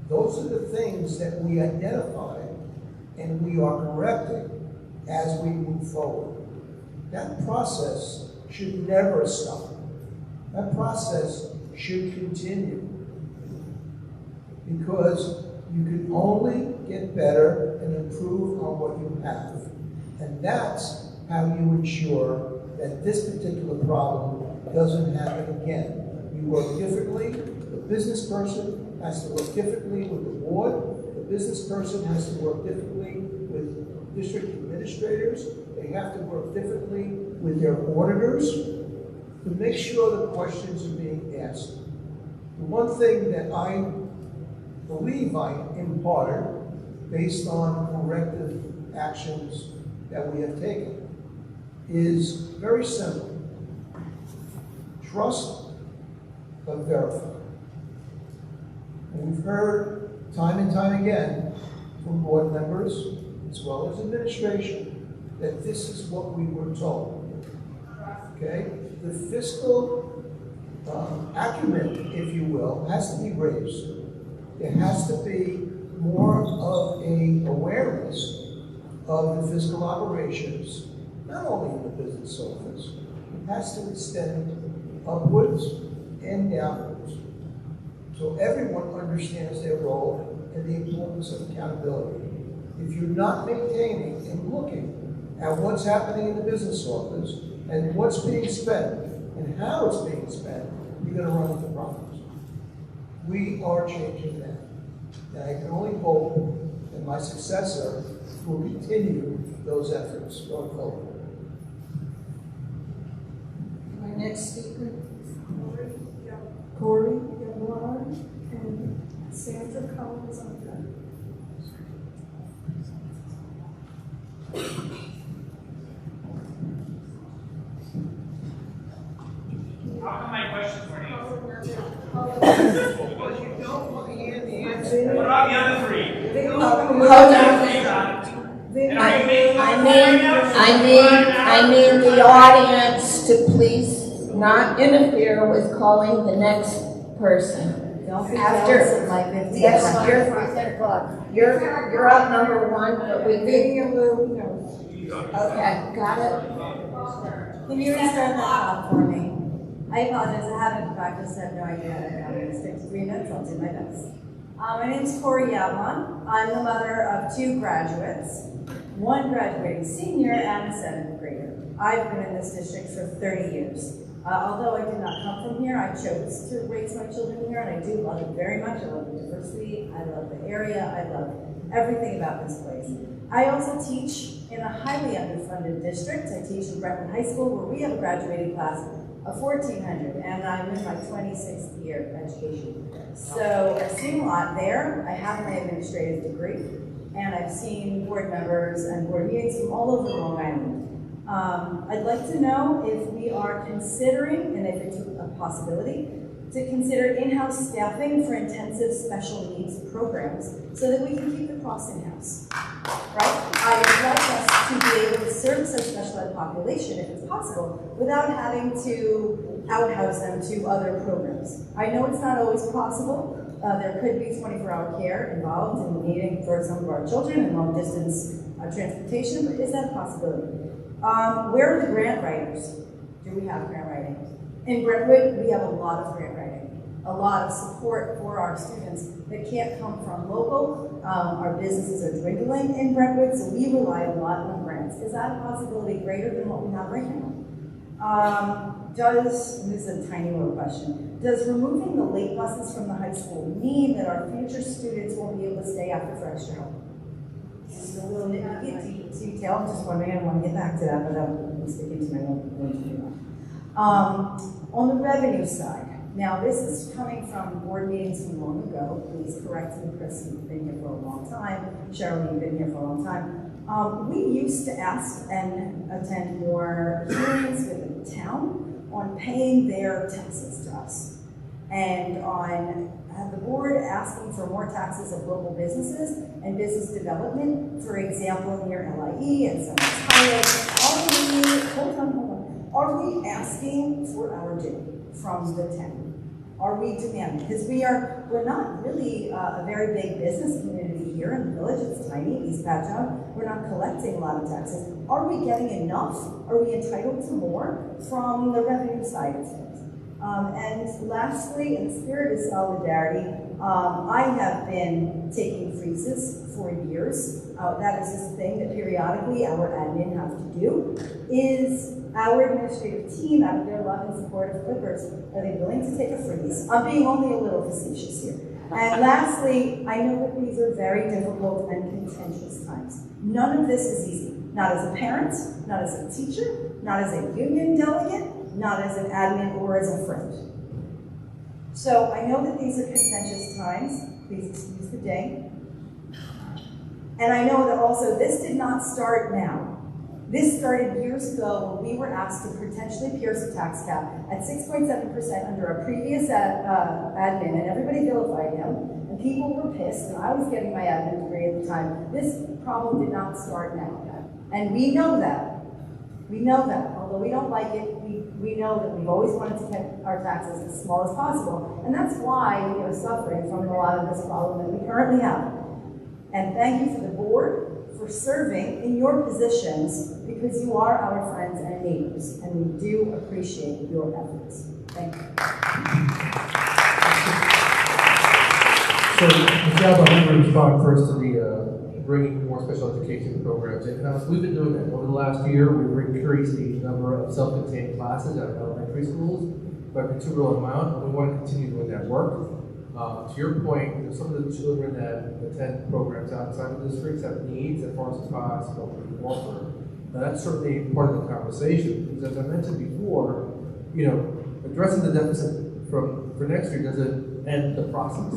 Those are the things that we identified and we are correcting as we move forward. That process should never stop. That process should continue, because you can only get better and improve on what you have. And that's how you ensure that this particular problem doesn't happen again. You work differently. The business person has to work differently with the board. The business person has to work differently with district administrators. They have to work differently with their auditors to make sure the questions are being asked. The one thing that I believe I imparted, based on corrective actions that we have taken, is very simple. Trust, but verify. And we've heard time and time again from board members, as well as administration, that this is what we were told. Okay? The fiscal acumen, if you will, has to be raised. There has to be more of an awareness of the fiscal operations, not only in the business office. It has to extend upwards and downwards, so everyone understands their role and the importance of accountability. If you're not maintaining and looking at what's happening in the business office and what's being spent and how it's being spent, you're going to run into problems. We are changing that. And I can only hope that my successor will continue those efforts going forward. Our next speaker. Corey Yablar and Sandra Collins on that. How come my questions weren't answered? Because you don't want to hear the answer. What about the other three? Hold on. I mean the audience to please not interfere with calling the next person. Don't be After. jealous of my 15. Yes, you're up number one, but we Maybe did. a little, Okay, got it. Can you restart that off for me? I apologize, I haven't practiced, I have no idea how to stick to 3 minutes, I'll do my best. My name's Corey Yavlon. I'm the mother of 2 graduates, 1 graduating senior and a 7th grader. I've been in this district for 30 years. Although I did not come from here, I chose to raise my children here, and I do love it very much. I love the diversity, I love the area, I love everything about this place. I also teach in a highly underfunded district. I teach in Brentwood High School, where we have a graduating class of 1,400, and I'm in my 26th year of education. So I've seen a lot there. I have my administrative degree, and I've seen board members and board meetings from all over Long Island. I'd like to know if we are considering, and if it's a possibility, to consider in-house staffing for intensive special needs programs so that we can keep the costs in-house, right? I would like us to be able to service our special ed population, if it's possible, without having to outhouse them to other programs. I know it's not always possible. There could be 24-hour care involved in needing for some of our children and long-distance transportation, but is that a possibility? Where are the grant writers? Do we have grant writing? In Brentwood, we have a lot of grant writing, a lot of support for our students that can't come from local. Our businesses are dwindling in Brentwood, so we rely a lot on grants. Is that a possibility greater than what we have right now? This is a tiny little question, does removing the late buses from the high school mean that our future students won't be able to stay after for extra help? This is a little nitpicky detail, I'm just wondering, I don't want to get back to that, but I'm sticking to my own. On the revenue side, now this is coming from board meetings from long ago. Please correct me, Chris, you've been here for a long time. Cheryl, you've been here for a long time. We used to ask and attend more hearings with the town on paying their taxes to us, and on the board asking for more taxes of local businesses and business development, for example, near LIE and some Are we asking for our due from the town? Are we demanding? Because we're not really a very big business community here in the village. It's tiny, East Patchogue. We're not collecting a lot of taxes. Are we getting enough? Are we entitled to more from the revenue side of things? And lastly, in the spirit of solidarity, I have been taking freezes for years. That is just a thing that periodically our admin have to do. Is our administrative team, out of their love and support of Clippers, are they willing to take a freeze? I'm being only a little facetious here. And lastly, I know that these are very difficult and contentious times. None of this is easy. Not as a parent, not as a teacher, not as a union delegate, not as an admin or as a friend. So I know that these are contentious times. Please excuse the day. And I know that also this did not start now. This started years ago when we were asked to potentially pierce a tax cap at 6.7% under a previous admin, and everybody vilified him, and people were pissed, and I was getting my admin degree at the time. This problem did not start now. And we know that. We know that. Although we don't like it, we know that we've always wanted to keep our taxes as small as possible. And that's why we are suffering from a lot of this problem that we currently have. And thank you for the board for serving in your positions, because you are our friends and neighbors, and we do appreciate your efforts. Thank you. So, Michelle, I'm going to respond first to the bringing more special education programs in-house. We've been doing that. Over the last year, we've increased the number of self-contained classes at elementary schools by a considerable amount, and we want to continue doing that work. To your point, some of the children that attend programs outside of the districts have needs as far as costs, what we can offer. Now, that's certainly part of the conversation, because as I mentioned before, addressing the deficit for next year doesn't end the process.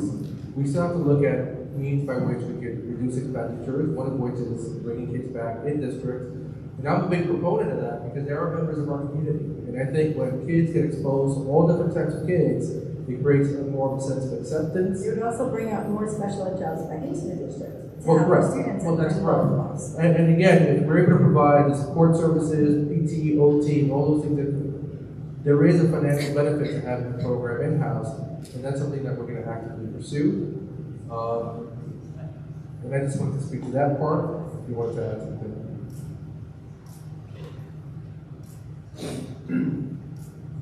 We still have to look at means by which we can reduce expenditures, one of which is bringing kids back in districts. And I'm a big proponent of that because they are members of our community. And I think when kids get exposed to all different types of kids, it creates more of a sense of acceptance. You would also bring out more special ed jobs back into the district. Well, correct. Well, that's right. And again, if we're able to provide the support services, PT, OT, and all those things that There is a financial benefit to having the program in-house, and that's something that we're going to actively pursue. And I just wanted to speak to that part, if you wanted to add something.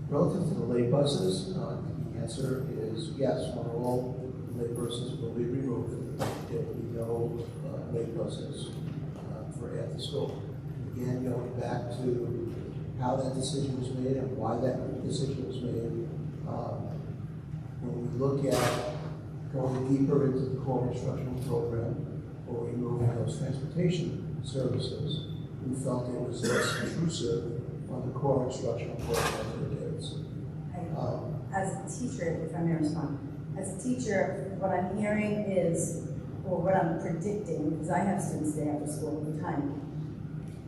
Relative to the late buses, the answer is yes, when all late buses will be removed, there will be no late buses for after school. Again, going back to how that decision was made and why that decision was made, when we look at going deeper into the core instructional program or removing those transportation services, we felt it was less intrusive on the core instructional program for the kids. As a teacher, if I may respond, as a teacher, what I'm hearing is, or what I'm predicting, because I have students stay after school all the time,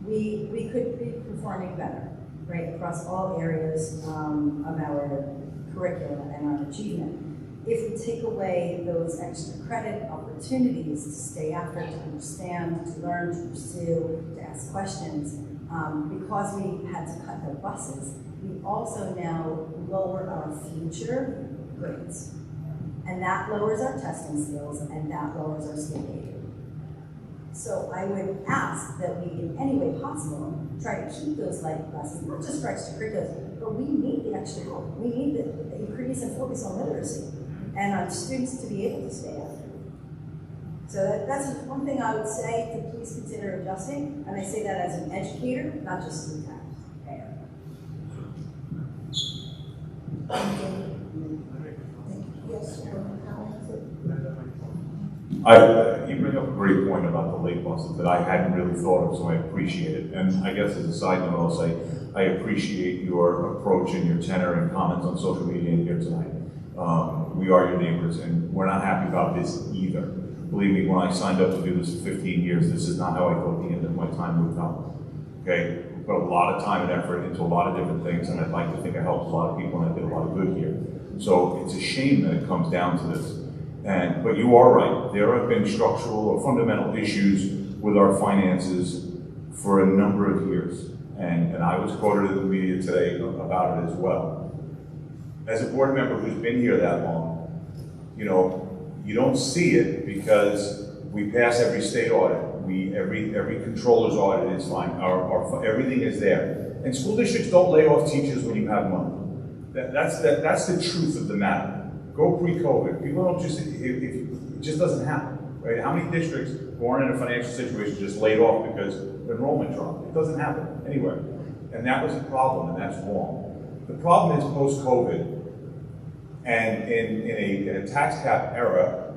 we could be performing better, right, across all areas of our curriculum and our achievement. If we take away those extra credit opportunities to stay after, to understand, to learn, to pursue, to ask questions, because we had to cut the buses, we also now lower our future grades. And that lowers our testing skills, and that lowers our state aid. So I would ask that we, in any way possible, try to keep those light buses, not just for extracurriculars, but we need the extra help. We need the increase and focus on literacy and on students to be able to stay after. So that's one thing I would say to please consider adjusting, and I say that as an educator, not just as a taxpayer. You bring up a great point about the late buses that I hadn't really thought of, so I appreciate it. And I guess as a side note, I'll say I appreciate your approach and your tenor and comments on social media here tonight. We are your neighbors, and we're not happy about this either. Believe me, when I signed up to do this for 15 years, this is not how I thought the end of my time would come. Okay? We put a lot of time and effort into a lot of different things, and I'd like to think I helped a lot of people and I did a lot of good here. So it's a shame that it comes down to this. But you are right. There have been structural or fundamental issues with our finances for a number of years. And I was quoted in the media today about it as well. As a board member who's been here that long, you know, you don't see it because we pass every state audit. Every controller's audit is fine. Everything is there. And school districts don't lay off teachers when you have money. That's the truth of the matter. Go pre-COVID. People don't just, it just doesn't happen, right? How many districts who aren't in a financial situation just laid off because enrollment dropped? It doesn't happen anywhere. And that was the problem, and that's wrong. The problem is post-COVID, and in a tax cap era,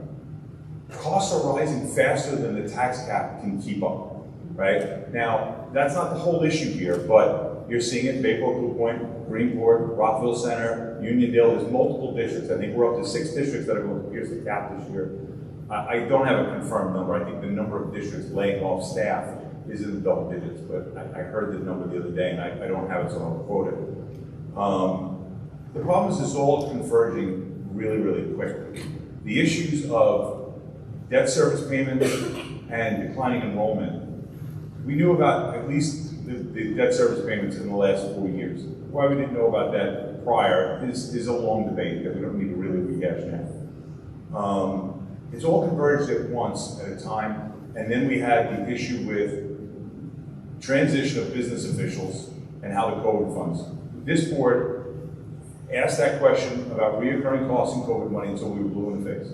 costs are rising faster than the tax cap can keep up, right? Now, that's not the whole issue here, but you're seeing it, Bayport, Blue Point, Greenport, Rockville Center, Uniondale, there's multiple districts. I think we're up to 6 districts that are going to pierce the cap this year. I don't have a confirmed number. I think the number of districts laying off staff is in the double digits, but I heard the number the other day, and I don't have it, so I'll quote it. The problem is it's all converging really, really quickly. The issues of debt service payments and declining enrollment, we knew about at least the debt service payments in the last 4 years. Why we didn't know about that prior is a long debate that we don't need to really rehash now. It's all converged at once at a time, and then we had the issue with transition of business officials and how the COVID funds. This board asked that question about reoccurring costs and COVID money until we were blue in the face.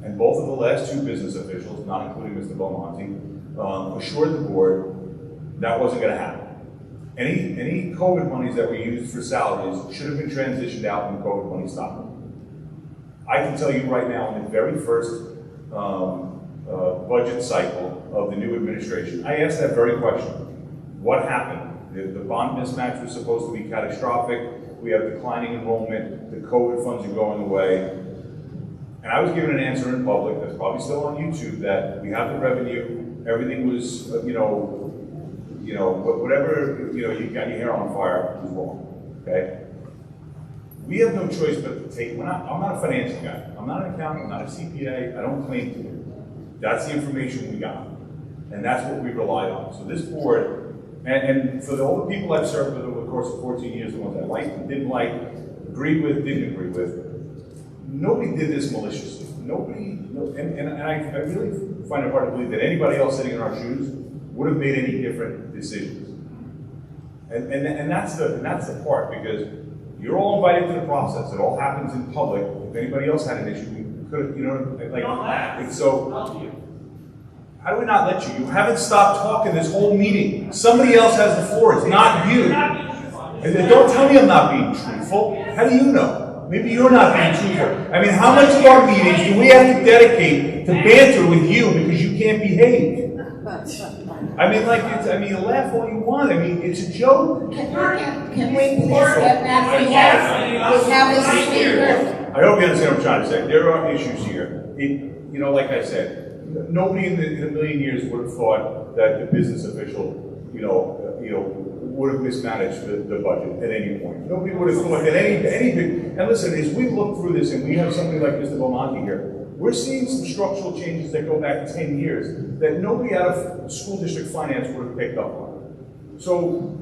And both of the last 2 business officials, not including Mr. Belmonte, assured the board that wasn't going to happen. Any COVID monies that were used for salaries should have been transitioned out when COVID money stopped. I can tell you right now, in the very first budget cycle of the new administration, I asked that very question. What happened? The bond mismatch was supposed to be catastrophic. We have declining enrollment. The COVID funds are going away. And I was given an answer in public that's probably still on YouTube that we have the revenue. Everything was, whatever, you got your hair on fire was wrong, okay? We have no choice but to take, I'm not a financial guy. I'm not an accountant, I'm not a CPA, I don't claim to be. That's the information we got. And that's what we relied on. So this board And for all the people I've served with over the course of 14 years, the ones I liked and didn't like, agreed with, didn't agree with, nobody did this maliciously. Nobody, and I really find it hard to believe that anybody else sitting in our shoes would have made any different decisions. And that's the part, because you're all invited to the process. It all happens in public. If anybody else had an issue, we could have, you know, like, so, how do we not let you? You haven't stopped talking this whole meeting. Somebody else has the floor. It's not you. And don't tell me I'm not being truthful. How do you know? Maybe you're not being truthful. I mean, how much of our meetings do we have to dedicate to banter with you because you can't behave? I mean, like, you laugh all you want. I mean, it's a joke. Can we please get back? We have a speaker. I hope you understand what I'm trying to say. There are issues here. You know, like I said, nobody in a million years would have thought that the business official, would have mismanaged the budget at any point. Nobody would have thought that anything. And listen, as we look through this, and we have somebody like Mr. Belmonte here, we're seeing some structural changes that go back 10 years that nobody out of school district finance would have picked up on. So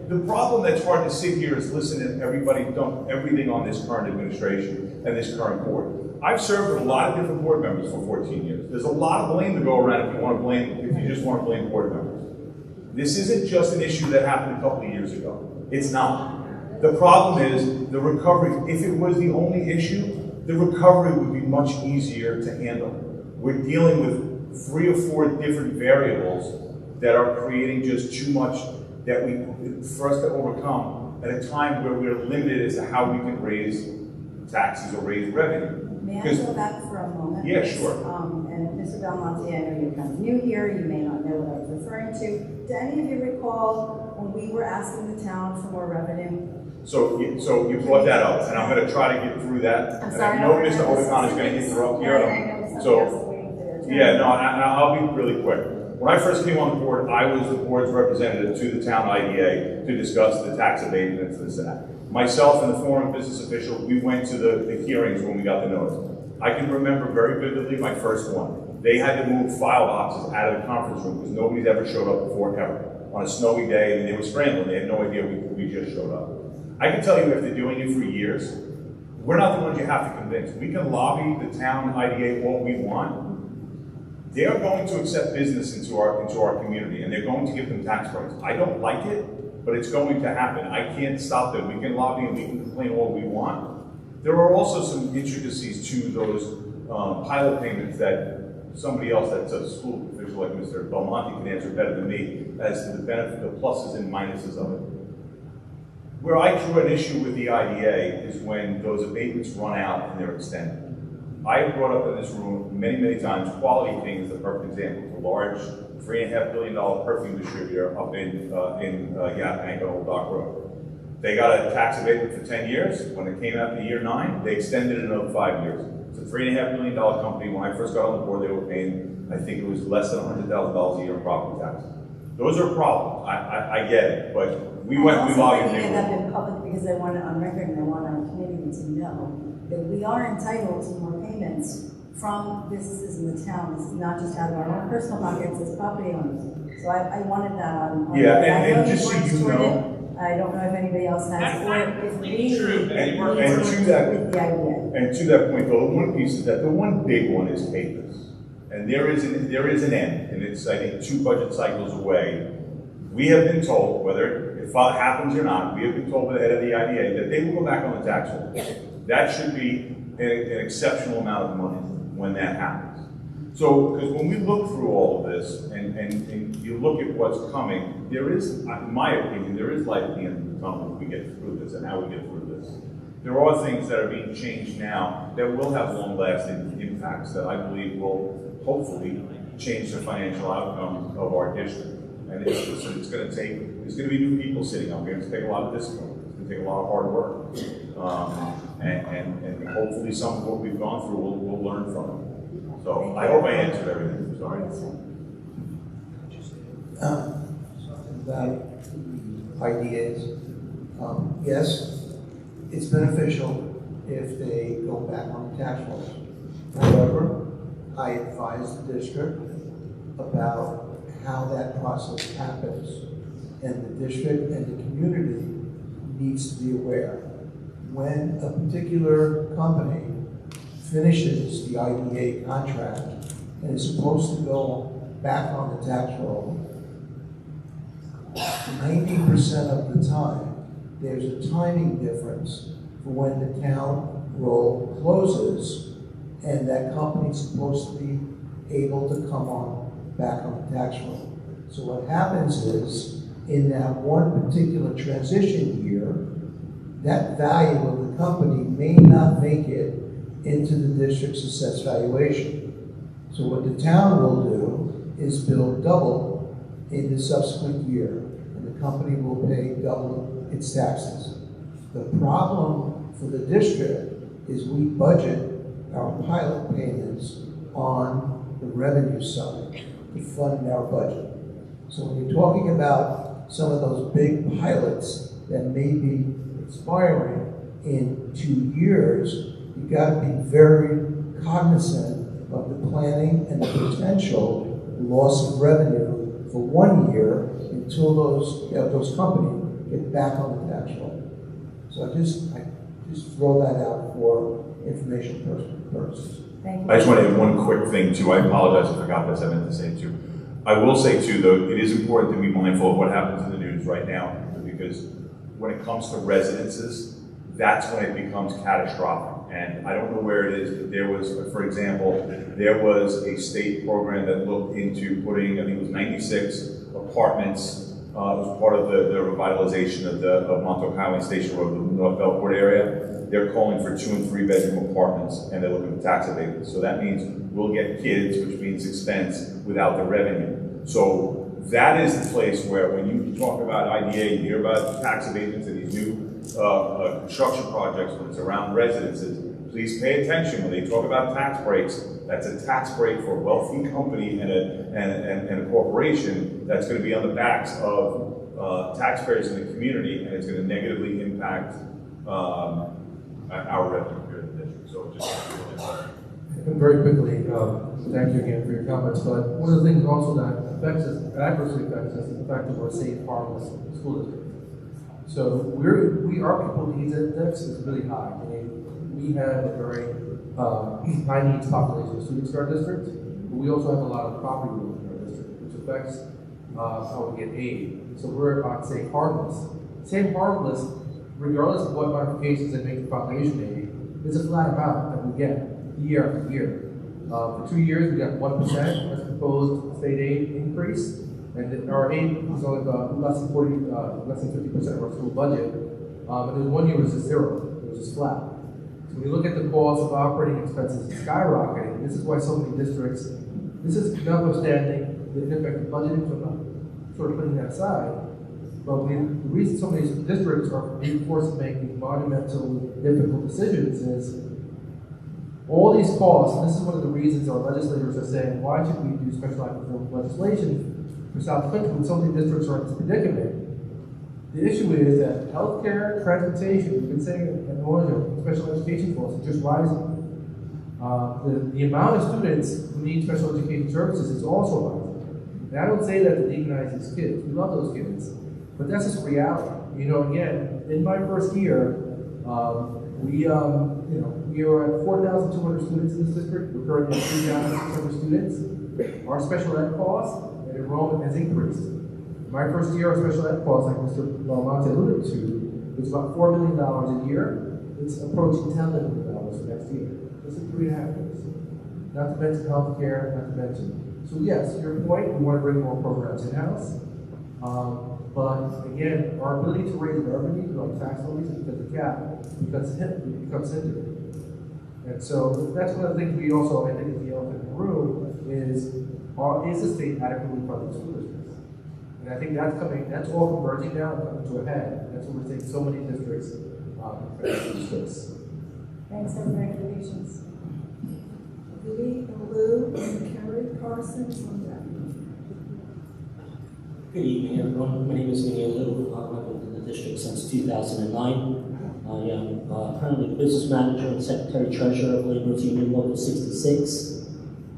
the problem that's hard to sit here is listen to everybody dump everything on this current administration and this current board. I've served with a lot of different board members for 14 years. There's a lot of blame to go around if you just want to blame board members. This isn't just an issue that happened a couple of years ago. It's not. The problem is the recovery. If it was the only issue, the recovery would be much easier to handle. We're dealing with 3 or 4 different variables that are creating just too much for us to overcome at a time where we're limited as to how we can raise taxes or raise revenue. May I go back for a moment? Yeah, sure. And Mr. Belmonte, I know you're kind of new here, you may not know what I was referring to. Do any of you recall when we were asking the town for more revenue? So you brought that up, and I'm going to try to get through that. I'm sorry. And I know Mr. Otakon is going to interrupt here. And I'll be really quick. When I first came on the board, I was the board's representative to the town IDA to discuss the tax abatements and this and that. Myself and the former business official, we went to the hearings when we got the notice. I can remember very vividly my first one. They had to move file boxes out of the conference room because nobody's ever showed up before ever. On a snowy day, and they were scrambling. They had no idea we just showed up. I can tell you after doing it for years, we're not the ones you have to convince. We can lobby the town IDA all we want. They are going to accept business into our community, and they're going to give them tax breaks. I don't like it, but it's going to happen. I can't stop them. We can lobby and we can complain all we want. There are also some intricacies to those pilot payments that somebody else that's a school official like Mr. Belmonte can answer better than me as to the benefit, the pluses and minuses of it. Where I drew an issue with the IDA is when those abatements run out and they're extended. I have brought up in this room many, many times, Quality King is the perfect example. The large $3.5 billion perfume distributor up in Yaphank on Old Dock Road. They got a tax abatement for 10 years. When it came out in year 9, they extended it another 5 years. It's a $3.5 million company. When I first got on the board, they were paying, I think it was less than $100,000 a year in property taxes. Those are problems. I get it, but we lobbied. I'm bringing it up in public because I want it on record and I want our community to know that we are entitled to more payments from businesses in the town. This is not just out of our own personal pockets as property owners. So I wanted that on. Yeah, and just so you know. I don't know if anybody else has, or if we and to that point, though, the one piece is that the one big one is papers. And there is an end, and it's, I think, 2 budget cycles away. We have been told, whether it happens or not, we have been told by the head of the IDA that they will go back on the tax roll. That should be an exceptional amount of money when that happens. So, because when we look through all of this, and you look at what's coming, there is, in my opinion, there is light at the end of the tunnel if we get through this, and how we get through this. There are things that are being changed now that will have long-lasting impacts that I believe will hopefully change the financial outcome of our district. And it's going to take, there's going to be new people sitting up here. It's going to take a lot of discipline. It's going to take a lot of hard work. And hopefully some of what we've gone through we'll learn from it. So I hope I answered everything. Sorry. About ideas. Yes, it's beneficial if they go back on the tax rolls. However, I advise the district about how that process happens. and the district and the community needs to be aware. When a particular company finishes the IDA contract and is supposed to go back on the tax roll, 90% of the time, there's a timing difference for when the town roll closes and that company's supposed to be able to come back on the tax roll. So what happens is, in that one particular transition year, that value of the company may not make it into the district's assessed valuation. So what the town will do is bill double in the subsequent year, and the company will pay double its taxes. The problem for the district is we budget our pilot payments on the revenue side to fund our budget. So when you're talking about some of those big pilots that may be expiring in 2 years, you gotta be very cognizant of the planning and the potential loss of revenue for 1 year until those companies get back on the tax roll. So I just throw that out for information purposes. Thank you. I just want to add one quick thing too. I apologize if I forgot this. I meant to say too. I will say too, though, it is important to be mindful of what happens in the news right now, because when it comes to residences, that's when it becomes catastrophic. And I don't know where it is, but there was, for example, there was a state program that looked into putting, I think it was 96 apartments. It was part of the revitalization of Montauk Highway Station Road, the North Belport area. They're calling for 2 and 3 bedroom apartments, and they're looking for tax abatements. So that means we'll get kids, which means expense, without the revenue. So that is the place where when you talk about IDA, you hear about tax abatements and these new construction projects, when it's around residences, please pay attention. When they talk about tax breaks, that's a tax break for a wealthy company and a corporation that's going to be on the backs of taxpayers in the community, and it's going to negatively impact our revenue here in the district. So just very quickly, thank you again for your comments, but one of the things also that affects us, adversely affects us, is the fact that we're a safe, harmless school district. So our people needs index is really high. I mean, we have a very high needs population of students in our district, but we also have a lot of property rules in our district, which affects how we get aid. So we're, I'd say, harmless. Same harmless, regardless of what modifications they make to population aid, is a flat amount that we get year after year. For 2 years, we got 1% as proposed state aid increase, and our aid is only less than 50% of our school budget. And then 1 year was just zero; it was just flat. So when you look at the cost of operating expenses skyrocketing, this is why so many districts. This is notwithstanding the ineffective budgeting, so I'm not sort of putting that aside. But the reason so many districts are being forced to make these monumental, difficult decisions is all these costs, and this is one of the reasons our legislators are saying, why should we do special act of legislation for South Clinton when so many districts are in this predicament? The issue is that healthcare, transportation, we've been saying at Northern, special education costs are just rising. The amount of students who need special education services is also rising. And I don't say that to demonize these kids. We love those kids. But that's just reality. You know, again, in my first year, we are at 4,200 students in this district. We're currently at 3,600 students. Our special ed costs and enrollment has increased. My first year, our special ed costs, like Mr. Belmonte alluded to, was about $4 million a year. It's approaching $10 million for next year. This is 3.5 years. Not to mention health care, not to mention. So yes, your point, we want to bring more programs in-house. But again, our ability to raise revenue, like tax levies, because the cap becomes hindered. And so that's one of the things we also, I think, is the elephant in the room is the state adequately funded school districts? And I think that's all converging now and coming to a head. That's what we're seeing so many districts districts. Thanks for the recommendations. Lee, Lou, and Carrie Parsons on that. Good evening, everyone. My name is Vinny Liu. I've been in the district since 2009. I am currently the business manager and secretary treasurer of Laborers Union Local 66,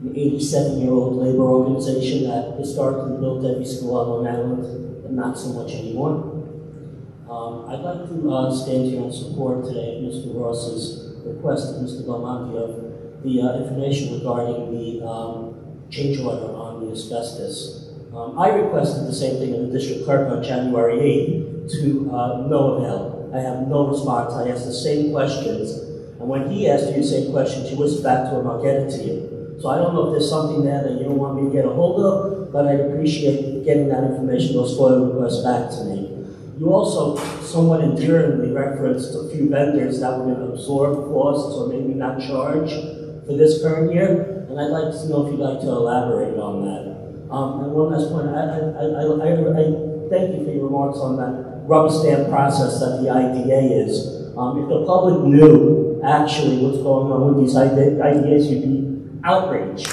an 87-year-old labor organization that historically built every school on Long Island but not so much anymore. I'd like to stand here and support today Mr. Ross's request of Mr. Belmonte of the information regarding the change order on the asbestos. I requested the same thing of the district clerk on January 8th to no avail. I have no response. I asked the same questions, and when he asked you the same questions, you whispered back to him, I'll get it to you. So I don't know if there's something there that you don't want me to get a hold of, but I'd appreciate getting that information, those FOIL requests back to me. You also somewhat endearingly referenced a few vendors that were going to absorb costs or maybe not charge for this current year, and I'd like to know if you'd like to elaborate on that. And one last point, I thank you for your remarks on that rubber stamp process that the IDA is. If the public knew actually what's going on with these IDAs, you'd be outraged.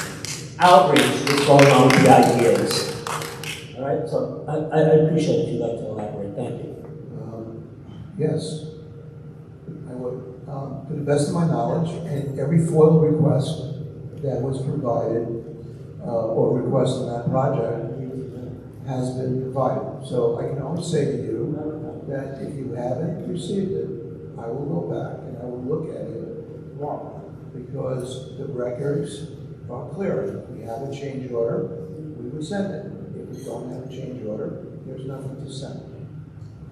Outraged what's going on with the IDAs. All right, so I appreciate it if you'd like to elaborate. Thank you. Yes, I would. To the best of my knowledge, and every FOIL request that was provided or request on that project has been provided. So I can only say to you that if you haven't received it, I will go back and I will look at it tomorrow, because the records are clear. If we have a change order, we would send it. If we don't have a change order, there's nothing to send.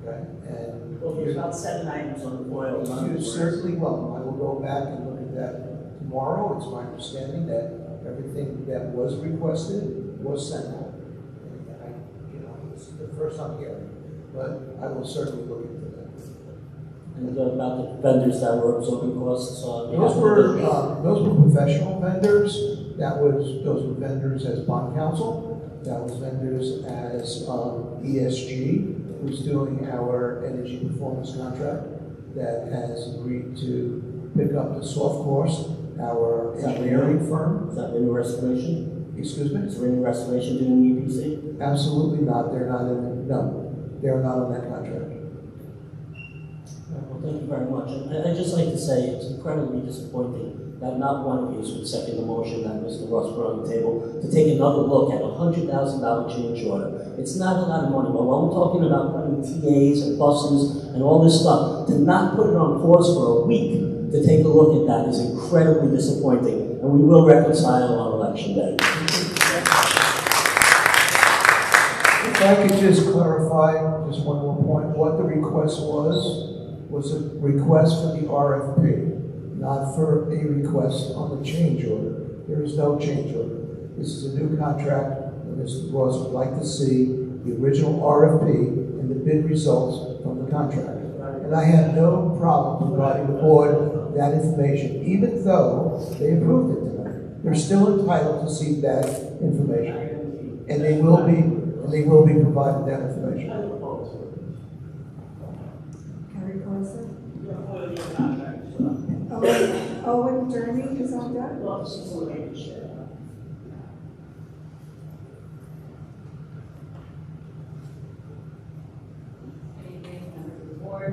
Okay? And Well, there's about 7 items on the FOIL. you're certainly welcome. I will go back and look at that tomorrow. It's my understanding that everything that was requested was sent out. It's the first I'm hearing, but I will certainly look into that. And about the vendors that were absorbing costs. Those were professional vendors. Those were vendors as bond counsel. That was vendors as ESG, who's doing our energy performance contract, that has agreed to pick up the soft course, our engineering firm. Is that Renewable Restoration? Excuse me? Is Renewable Restoration doing the EPC? Absolutely not. They're not on that contract. Well, thank you very much. And I'd just like to say it's incredibly disappointing that not one of you would second the motion that Mr. Ross put on the table to take another look at a $100,000 change order. It's not a lot of money, but when we're talking about putting TAs and buses and all this stuff, to not put it on pause for a week to take a look at that is incredibly disappointing, and we will reconcile on Election Day. If I could just clarify just one more point, what the request was a request for the RFP, not for a request on the change order. There is no change order. This is a new contract, and Mr. Ross would like to see the original RFP and the bid results from the contract. And I have no problem providing the board that information, even though they approved it tonight. They're still entitled to see that information, and they will be provided that information. Carrie Carson? Owen Dermy is on deck? Board,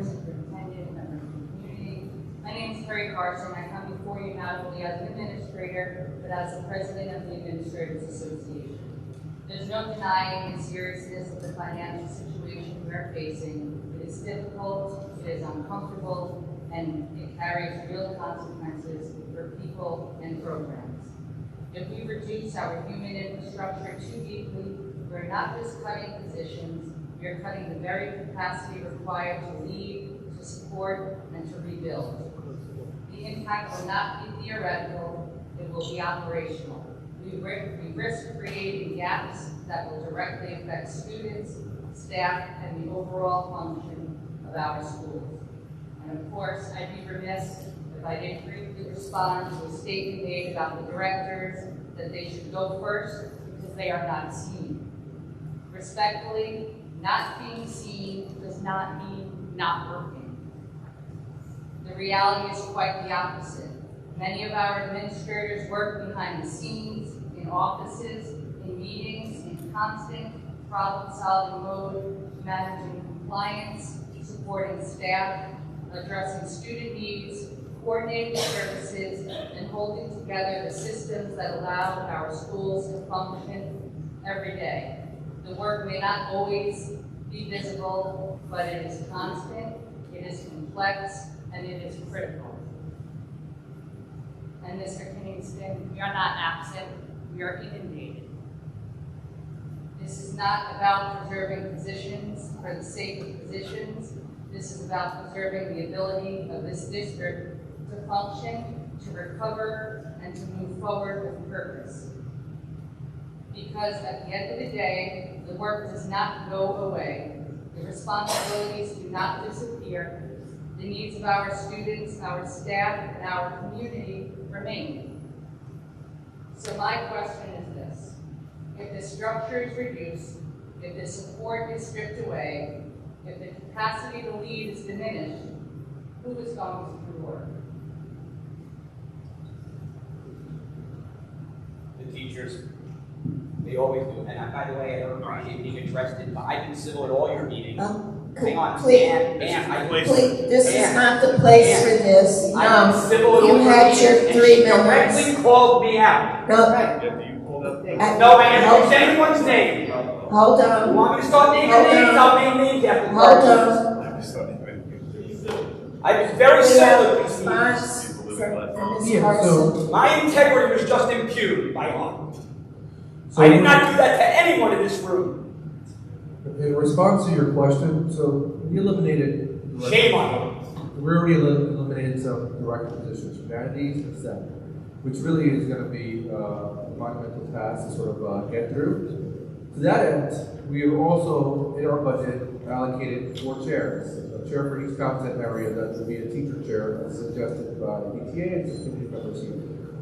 Superintendent, members of the community. My name is Carrie Carson. I come before you not only as an administrator, but as the president of the Administrators Association. There's no denying the seriousness of the financial situation we are facing. It is difficult, it is uncomfortable, and it carries real consequences for people and programs. If we reduce our human infrastructure too deeply, we're not just cutting positions, we are cutting the very capacity required to lead, to support, and to rebuild. The impact will not be theoretical, it will be operational. We risk creating gaps that will directly affect students, staff, and the overall function of our schools. And of course, I'd be remiss if I didn't briefly respond to a statement made about the directors that they should go first because they are not seen. Respectfully, not being seen does not mean not working. The reality is quite the opposite. Many of our administrators work behind the scenes, in offices, in meetings, in constant problem-solving mode, managing compliance, supporting staff, addressing student needs, coordinating services, and holding together the systems that allow our schools to function every day. The work may not always be visible, but it is constant, it is complex, and it is critical. And Mr. Kingston, we are not absent, we are inundated. This is not about preserving positions for the sake of positions. This is about preserving the ability of this district to function, to recover, and to move forward with purpose. Because at the end of the day, the work does not go away. The responsibilities do not disappear. The needs of our students, our staff, and our community remain. So my question is this: if the structure is reduced, if the support is stripped away, if the capacity to lead is diminished, who is going to do the work? The teachers. They always do. And by the way, I don't appreciate being interested, but I've been civil at all your meetings. Hang on, This is not the place for this. I've been civil at all You your had meetings, your and 3 she minutes. directly called me out. No, No, I didn't use anyone's name. hold on. You want me to start naming Hold names? on. I'll name names after Hold questions. on. I was very We civil have at a these response meetings. for Ms. Yeah, Carson. My integrity was just impugned by law. So I did not do that to anyone in this room. in response to your question, so we eliminated. Shame on you. We already eliminated some director positions, humanities and STEM, which really is going to be a monumental task to sort of get through. To that end, we have also, in our budget, allocated 4 chairs. A chair for each content area that would be a teacher chair, as suggested by the PTA and some community members here.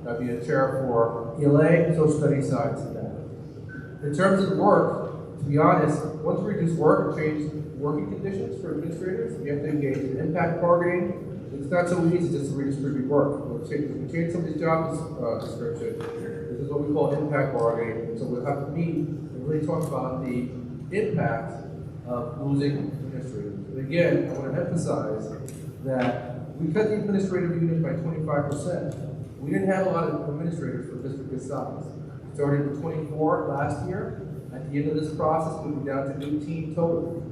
That'd be a chair for ELA, social studies, science, and math. In terms of the work, to be honest, once we reduce work and change working conditions for administrators, we have to engage in impact bargaining. It's not so easy just to redistribute work. We change somebody's job description. This is what we call impact bargaining. So we'll have to meet and really talk about the impact of losing administrators. And again, I want to emphasize that we cut the administrative unit by 25%. We didn't have a lot of administrators for district this size. We started with 24 last year. At the end of this process, we'll be down to 18 total.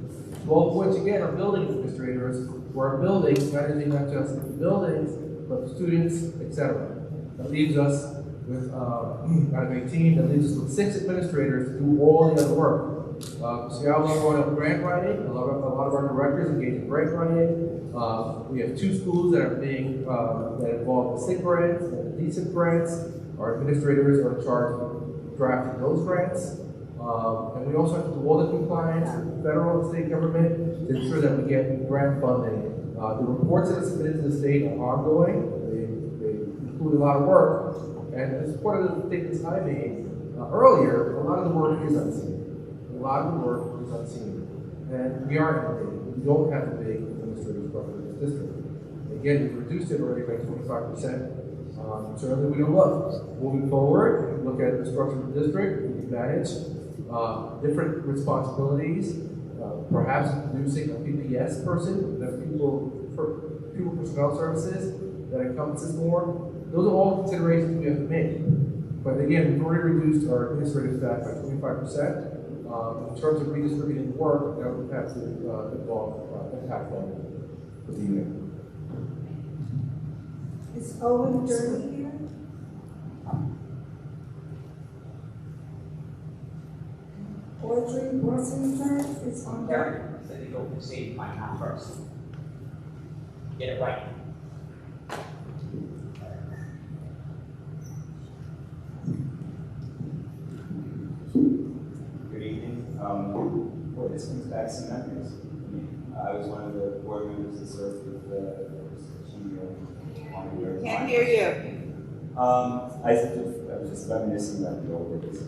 12 which again are building administrators who are buildings, managing not just the buildings, but the students, etc. That leaves us with, out of 18, that leaves us with 6 administrators to do all the other work. See how we're going up grant writing. A lot of our directors engage in grant writing. We have 2 schools that are being, that involve SIG grants and decent grants. Our administrators are in charge of drafting those grants. And we also have to do all the compliance with the federal and state government to ensure that we get grant funding. The reports that are submitted to the state are ongoing. They include a lot of work. And as part of the statements I made earlier, a lot of the work is unseen. A lot of the work is unseen. And we are innovative. We don't have a big administrative structure in this district. Again, we reduced it already by 25%. Certainly we don't look. Moving forward, we look at the structure of the district, we manage different responsibilities, perhaps producing a PPS person, that's people personnel services, that encompasses more. Those are all considerations we have to make. But again, we've already reduced our administrative staff by 25%. In terms of redistributing work, that would have to involve impact on the unit. Is Owen Dirty here? Audrey Washington is on Derek said to go proceed my time first. Get it right. Good evening. Boy, this brings back some memories. I was one of the board members that served with the Can't hear you. I was just reminiscing about the old days.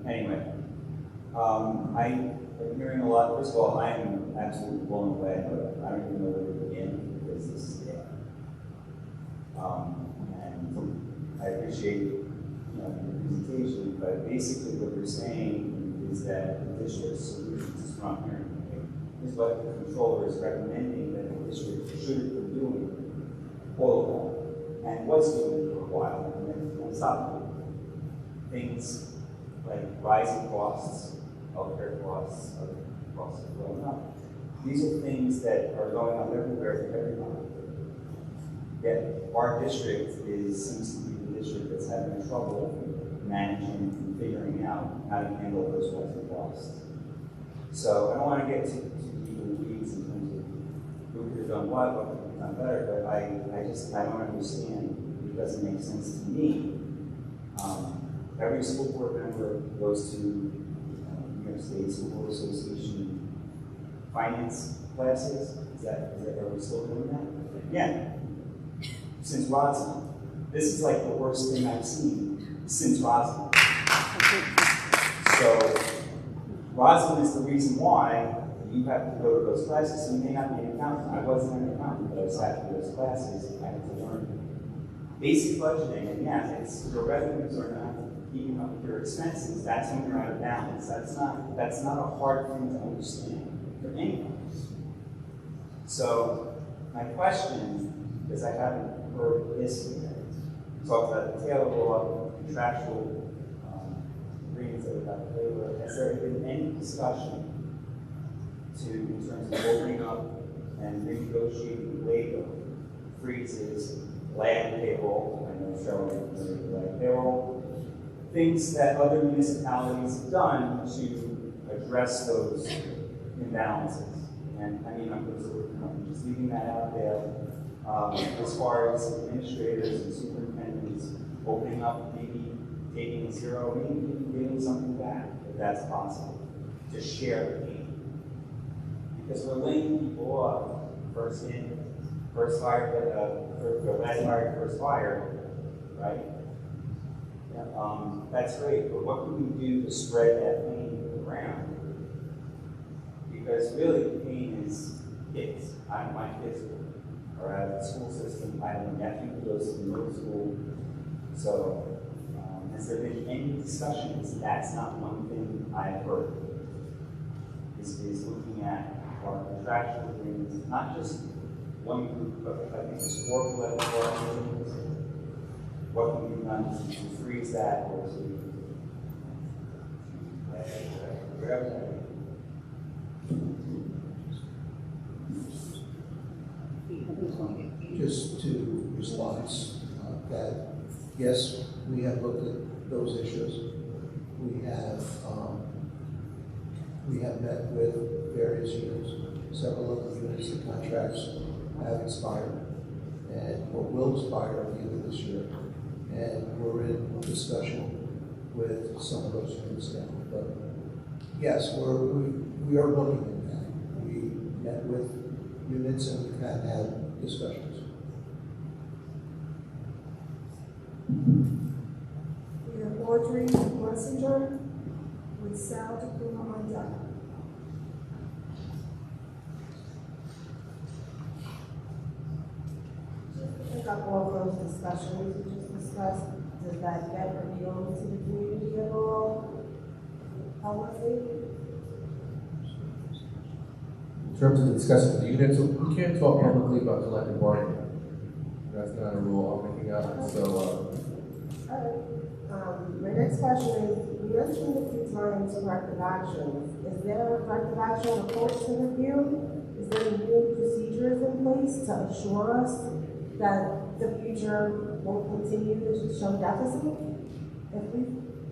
Anyway, I'm hearing a lot. First of all, I am absolutely blown away, but I don't even know where to begin because this is and I appreciate your presentation, but basically what you're saying is that the district's solutions is not hearing is what the controller is recommending that the district should have been doing all along, and was doing for a while, and then stopped doing things like rising costs, healthcare costs, costs are going up. These are things that are going on everywhere to everybody. Yet our district seems to be the district that's having trouble managing and figuring out how to handle those rising costs. So I don't want to get too deep in the weeds in terms of who could have done what could have done better, but I don't understand. It doesn't make sense to me. Every school board member goes to New York State School Board Association finance classes. Are we still doing that? Yeah. Since Roslyn. This is like the worst thing I've seen since Roslyn. So Roslyn is the reason why you have to go to those classes. So you may not be an accountant. I wasn't an accountant, but I sat through those classes. I had to learn basic budgeting. And yeah, it's your revenues are not keeping up with your expenses. That's when you're out of balance. That's not a hard thing to understand for anyone. So my question, because I haven't heard this yet, talked about the Taylor law, contractual agreements that we have to play with. Has there been any discussion in terms of opening up and renegotiating labor freezes, lag payroll? I know Cheryl mentioned lag payroll. Things that other municipalities have done to address those imbalances. And I mean, I'm just leaving that out there. As far as administrators and superintendents opening up, maybe taking zero, maybe giving something back, if that's possible, to share the pain. Because we're laying people off, first in, first fired, last hired, first fired, right? That's great, but what can we do to spread that pain around? Because really the pain is kids. My kids are out of the school system. I have a nephew who goes to middle school. So has there been any discussions? That's not one thing I've heard. Is looking at our contractual agreements, not just one group, but I think it's 4 collective bargaining agreements. What can be done to freeze that or to whatever that is. Just to respond, that yes, we have looked at those issues. We have met with various units. Several of the units, the contracts have expired and or will expire at the end of this year. And we're in discussion with some of those units now. But yes, we are looking at that. We met with units and we've had discussions. We have Audrey Messenger with Sal Tacoma on deck. Just to pick up all those discussions we just discussed, does that get revealed to the community at all? Publicly? In terms of the discussion of the units, we can't talk publicly about collective bargaining. That's not a rule I'm making up. So, My next question is, you mentioned a few times corrective actions. Is there a corrective action approach to review? Is there new procedures in place to assure us that the future won't continue to show deficit? If we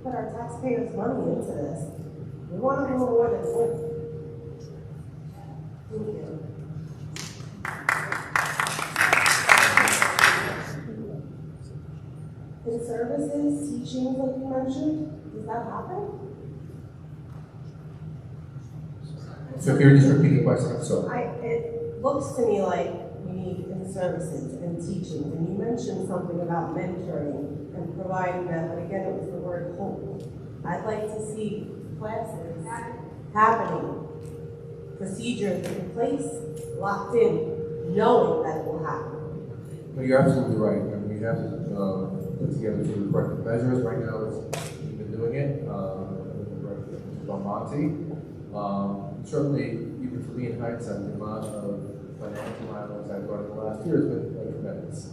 put our taxpayers' money into this, we want to know more than what. Thank you. In services, teaching, like you mentioned, does that happen? so if you're just repeating the question, I'm sorry. It looks to me like we need in services and teaching, and you mentioned something about mentoring and providing that, but again, it was the word hope. I'd like to see classes happening, procedures in place, locked in, knowing that it will happen. No, you're absolutely right. I mean, we have to put together some corrective measures. Right now, we've been doing it with Mr. Belmonte. Certainly, even for me in hindsight, the amount of financial items I've got in the last year has been tremendous.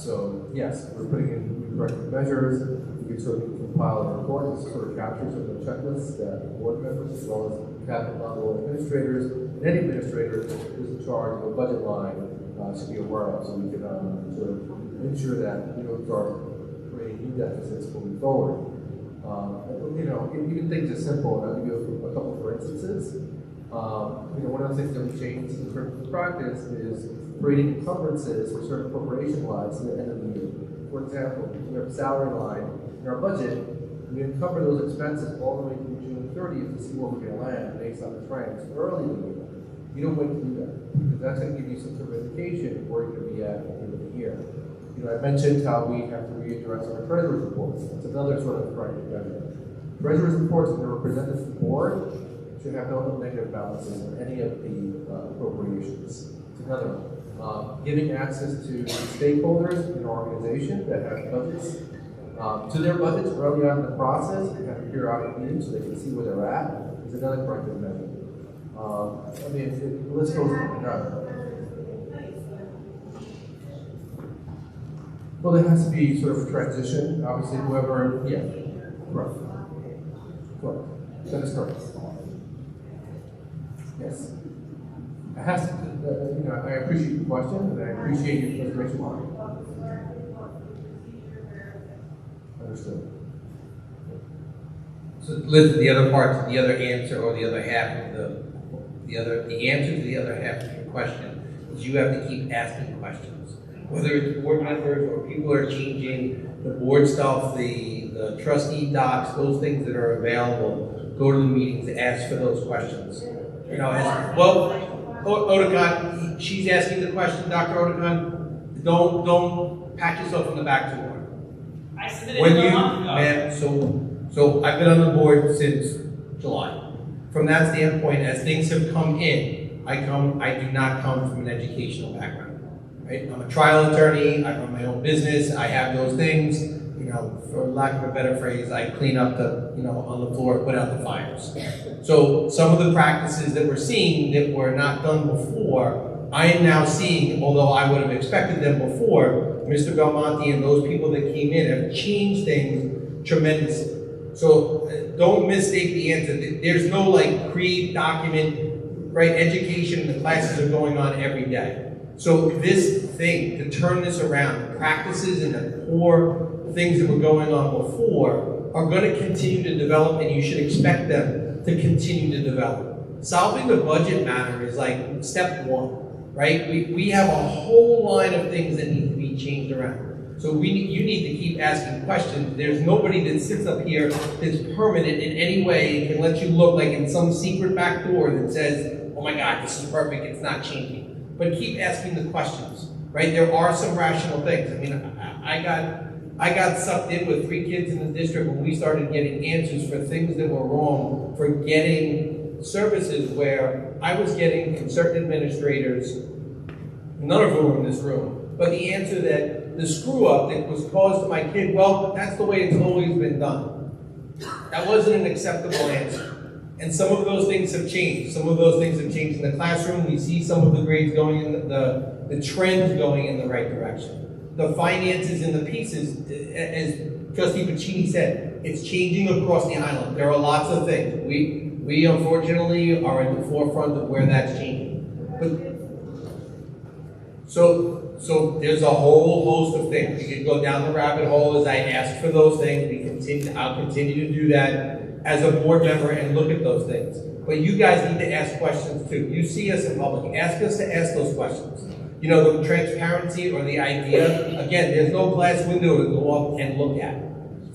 So yes, we're putting in corrective measures. We can sort of compile a report that sort of captures some of the checklists that board members as well as cabinet level administrators and any administrator who's in charge of a budget line should be aware of, so we can sort of ensure that we don't start creating new deficits moving forward. Even things as simple, and I'll give you a couple for instances. One of the things that we changed in practice is creating encumbrances for certain appropriation lines at the end of the year. For example, we have a salary line in our budget, we encumber those expenses all the way through June 30th to see where we're going to land based on the trends early in the year. You don't wait to do that, because that's going to give you some sort of indication of where you're going to be at the end of the year. I mentioned how we have to readdress our treasurer's reports. That's another sort of corrective measure. Treasurer's reports, when they're presented to the board, should have no negative balances on any of the appropriations. It's another one. Giving access to stakeholders in our organization that have budgets, to their budgets early on in the process, and have periodic meetings so they can see where they're at, is another corrective measure. The list goes on. Well, there has to be sort of a transition. Obviously, whoever, correct. That is correct. Yes. It has to, I appreciate the question, and I appreciate your consideration on it. Understood. So, listen, the other part, the other answer, or the other half of the answer to the other half of your question is you have to keep asking questions. Whether it's board members or people are changing the board stuff, the trustee docs, those things that are available, go to the meetings, ask for those questions. Otakon, she's asking the question, Dr. Otakon, don't pat yourself on the back too hard. I submitted it a month ago. Ma'am, so I've been on the board since July. From that standpoint, as things have come in, I do not come from an educational background. Right? I'm a trial attorney, I run my own business, I have those things, for lack of a better phrase, I clean up on the floor, put out the fires. So some of the practices that we're seeing that were not done before, I am now seeing, although I would have expected them before, Mr. Belmonte and those people that came in have changed things tremendously. So don't mistake the answer. There's no create, document, right? Education, the classes are going on every day. So this thing, to turn this around, the practices and the core things that were going on before are going to continue to develop, and you should expect them to continue to develop. Solving the budget matter is step one, right? We have a whole line of things that need to be changed around. So you need to keep asking questions. There's nobody that sits up here that's permanent in any way and can let you look like in some secret back door that says, oh my God, this is perfect, it's not changing. But keep asking the questions, right? There are some rational things. I got sucked in with 3 kids in the district when we started getting answers for things that were wrong, for getting services where I was getting from certain administrators, none of whom were in this room, but the answer that the screw up that was caused to my kid, well, that's the way it's always been done. That wasn't an acceptable answer. And some of those things have changed. Some of those things have changed in the classroom. We see some of the grades going in the trends going in the right direction. The finances and the pieces, as Trustee Pacini said, it's changing across the island. There are lots of things. We unfortunately are at the forefront of where that's changing. But so there's a whole host of things. We could go down the rabbit hole as I ask for those things. I'll continue to do that as a board member and look at those things. But you guys need to ask questions too. You see us in public, ask us to ask those questions. The transparency or the idea, again, there's no glass window to go up and look at.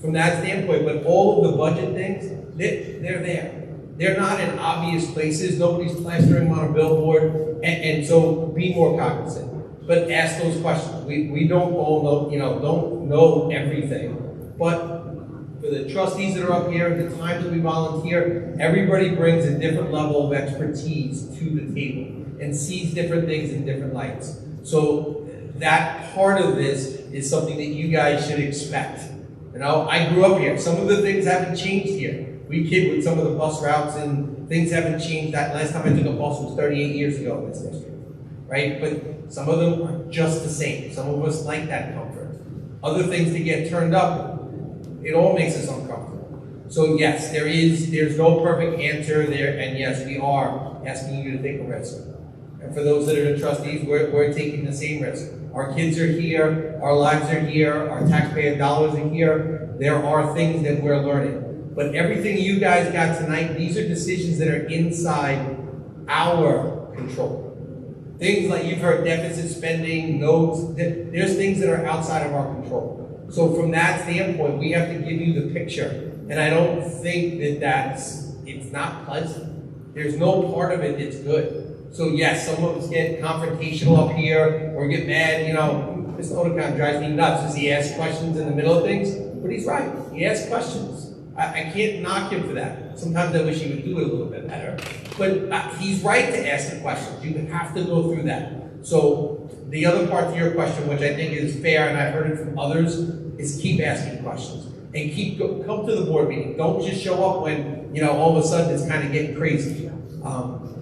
From that standpoint, but all of the budget things, they're there. They're not in obvious places. Nobody's plastering them on a billboard, and so be more cognizant. But ask those questions. We don't all know, don't know everything, but for the trustees that are up here, the time that we volunteer, everybody brings a different level of expertise to the table and sees different things in different lights. So that part of this is something that you guys should expect. I grew up here. Some of the things haven't changed here. We kid with some of the bus routes and things haven't changed. That last time I took a bus was 38 years ago in this district, right? But some of them are just the same. Some of us like that comfort. other things to get turned up, it all makes us uncomfortable. So yes, there's no perfect answer there, and yes, we are asking you to take a risk. And for those that are the trustees, we're taking the same risk. Our kids are here, our lives are here, our taxpayer dollars are here. There are things that we're learning. But everything you guys got tonight, these are decisions that are inside our control. Things like you've heard deficit spending, notes, there's things that are outside of our control. So from that standpoint, we have to give you the picture. And I don't think that it's not pleasant. There's no part of it that's good. So yes, some of us get confrontational up here or get mad. You know, Mr. Otakon drives me nuts as he asks questions in the middle of things. But he's right. He asks questions. I can't knock him for that. Sometimes I wish he would do it a little bit better. But he's right to ask the questions. You have to go through that. So the other part to your question, which I think is fair, and I've heard it from others, is keep asking questions. And come to the board meeting. Don't just show up when, all of a sudden it's kind of getting crazy.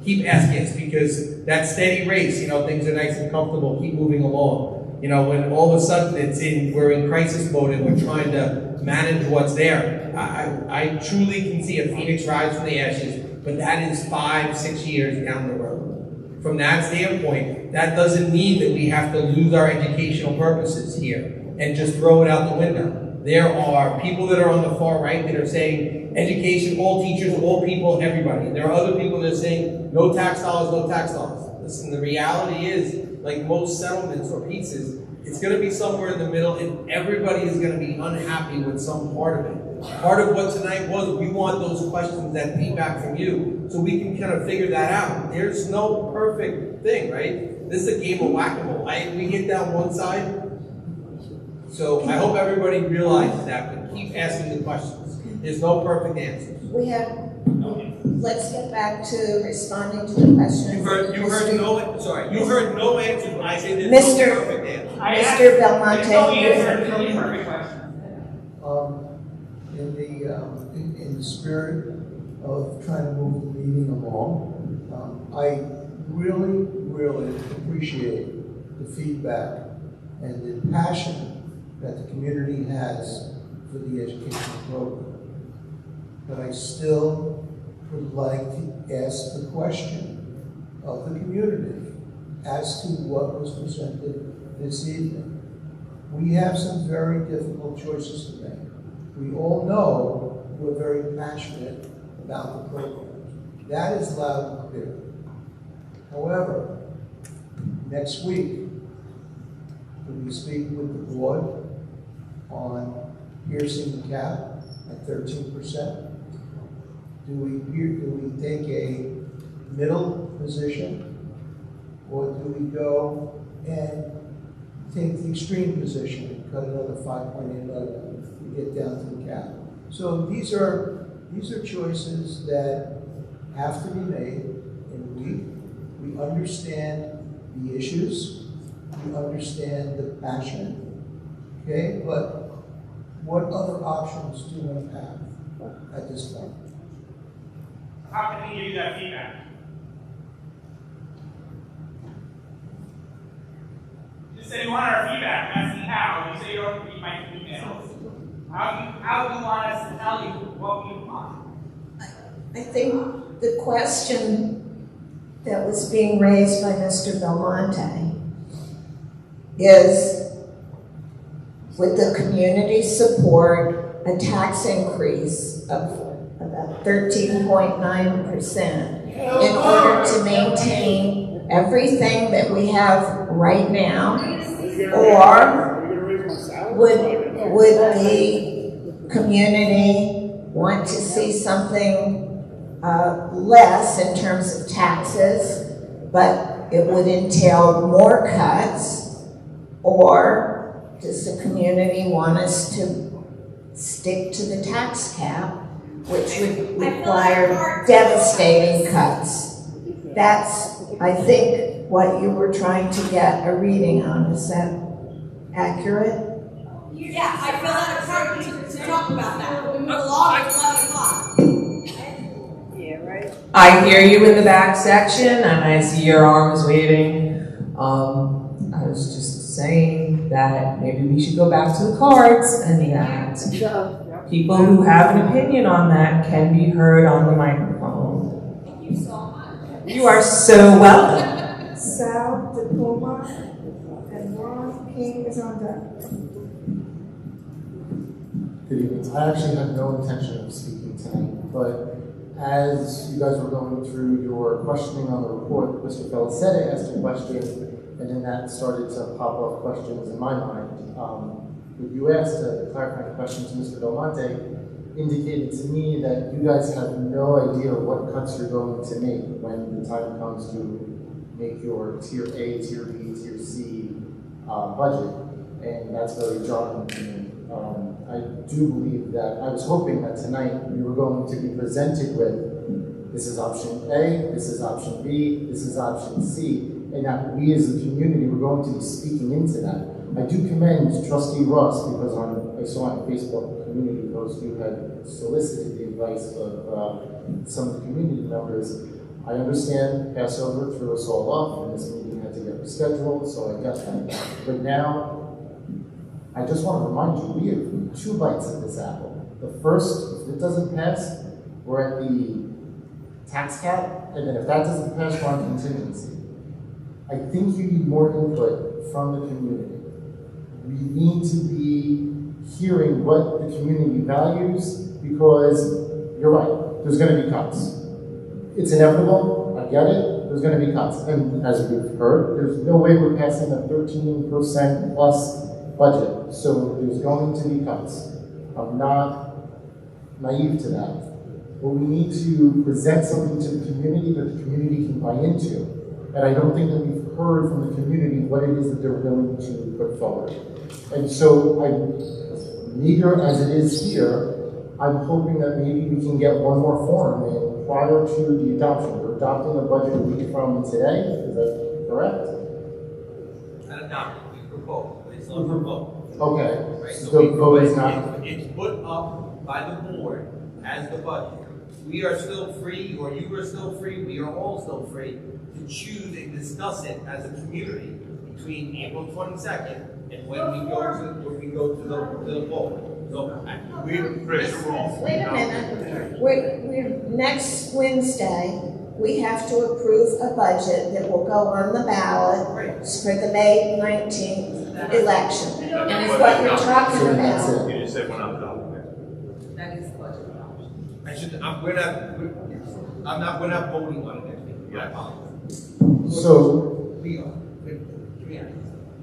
Keep asking us, because that steady race, things are nice and comfortable, keep moving along. When all of a sudden we're in crisis mode and we're trying to manage what's there. I truly can see a phoenix rise from the ashes, but that is 5-6 years down the road. From that standpoint, that doesn't mean that we have to lose our educational purposes here and just throw it out the window. There are people that are on the far right that are saying education, all teachers, all people, everybody. There are other people that are saying no tax dollars, no tax dollars. Listen, the reality is, like most settlements or pieces, it's going to be somewhere in the middle, and everybody is going to be unhappy with some part of it. Part of what tonight was, we want those questions, that feedback from you, so we can kind of figure that out. There's no perfect thing, right? This is a game of whack-a-mole. We hit down one side. So I hope everybody realizes that, but keep asking the questions. There's no perfect answers. Let's get back to responding to the question. You heard no answers when I say there's no perfect answer. Mr. Belmonte. There's no answer to the perfect question. In the spirit of trying to move the meeting along, I really, really appreciate the feedback and the passion that the community has for the educational program. But I still would like to ask the question of the community as to what was presented this evening. We have some very difficult choices to make. We all know we're very passionate about the program. That is loud and clear. However, next week, we'll be speaking with the board on piercing the cap at 13%. Do we take a middle position, or do we go and take the extreme position and cut another 5.8 million to get down to the cap? So these are choices that have to be made in a week. We understand the issues, we understand the passion, okay? But what other options do we have at this point? How can we give you that feedback? You just said you want our feedback. I'm asking how. You say you don't read my emails. How do you want us to tell you what we want? I think the question that was being raised by Mr. Belmonte is, with the community support, a tax increase of about 13.9% in order to maintain everything that we have right now, or would the community want to see something less in terms of taxes, but it would entail more cuts, or does the community want us to stick to the tax cap, which would require devastating cuts? That's, I think, what you were trying to get a reading on. Is that accurate? Yeah, I feel that important to talk about that. We move along, it's 11 o'clock. Yeah, right. I hear you in the back section, and I see your arms waving. I was just saying, that maybe we should go back to the cards and that people who have an opinion on that can be heard on the microphone. Thank you so much. You are so welcome. Sal DePuma and Ron King is on deck. Good evening. I actually had no intention of speaking tonight, but as you guys were going through your questioning on the report, Mr. Felicette asked a question, and then that started to pop up questions in my mind. What you asked a clarifying question to Mr. Belmonte indicated to me that you guys have no idea what cuts you're going to make when the time comes to make your Tier A, Tier B, Tier C budget, and that's very jarring to me. I do believe that, I was hoping that tonight we were going to be presented with, this is option A, this is option B, this is option C, and that we as a community were going to be speaking into that. I do commend Trustee Ross because I saw on Facebook community post you had solicited the advice of some of the community members. I understand Passover threw us all off and this meeting had to get rescheduled, so I get that. But now, I just want to remind you, we have 2 bites at this apple. The first, if it doesn't pass, we're at the tax cap, and then if that doesn't pass, we're on contingency. I think you need more input from the community. We need to be hearing what the community values, because you're right, there's going to be cuts. It's inevitable, I get it, there's going to be cuts. And as we've heard, there's no way we're passing a 13% plus budget, so there's going to be cuts. I'm not naive to that. But we need to present something to the community that the community can buy into. And I don't think that we've heard from the community what it is that they're willing to put forward. And so, meager as it is here, I'm hoping that maybe we can get one more forum in prior to the adoption. We're adopting a budget a week from today, is that correct? Not adopted, we propose, but it's not for vote. Okay, Right, so so the vote is not. it's put up by the board as the budget. We are still free, or you are still free, we are all still free to choose and discuss it as a community between April 22nd and when we go to the vote. So Chris, you're wrong. Wait a minute. We're next Wednesday, we have to approve a budget that will go on the ballot for the May 19th election. And it's what you're talking about. You just said we're not adopting That is budget adoption. we're not voting on it next week. Yeah. So, We are.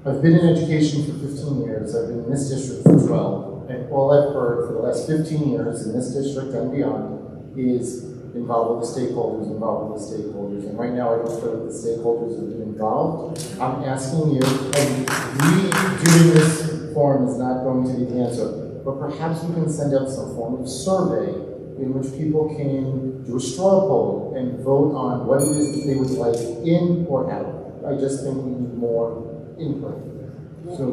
I've been in education for 15 years, I've been in this district for 12, and all I've heard for the last 15 years in this district and beyond is involve with the stakeholders, and right now I don't feel like the stakeholders have been involved. I'm asking you, and me doing this forum is not going to be the answer, but perhaps we can send out some form of survey in which people can do a straw poll and vote on what it is that they would like in or out. I just think we need more input. So,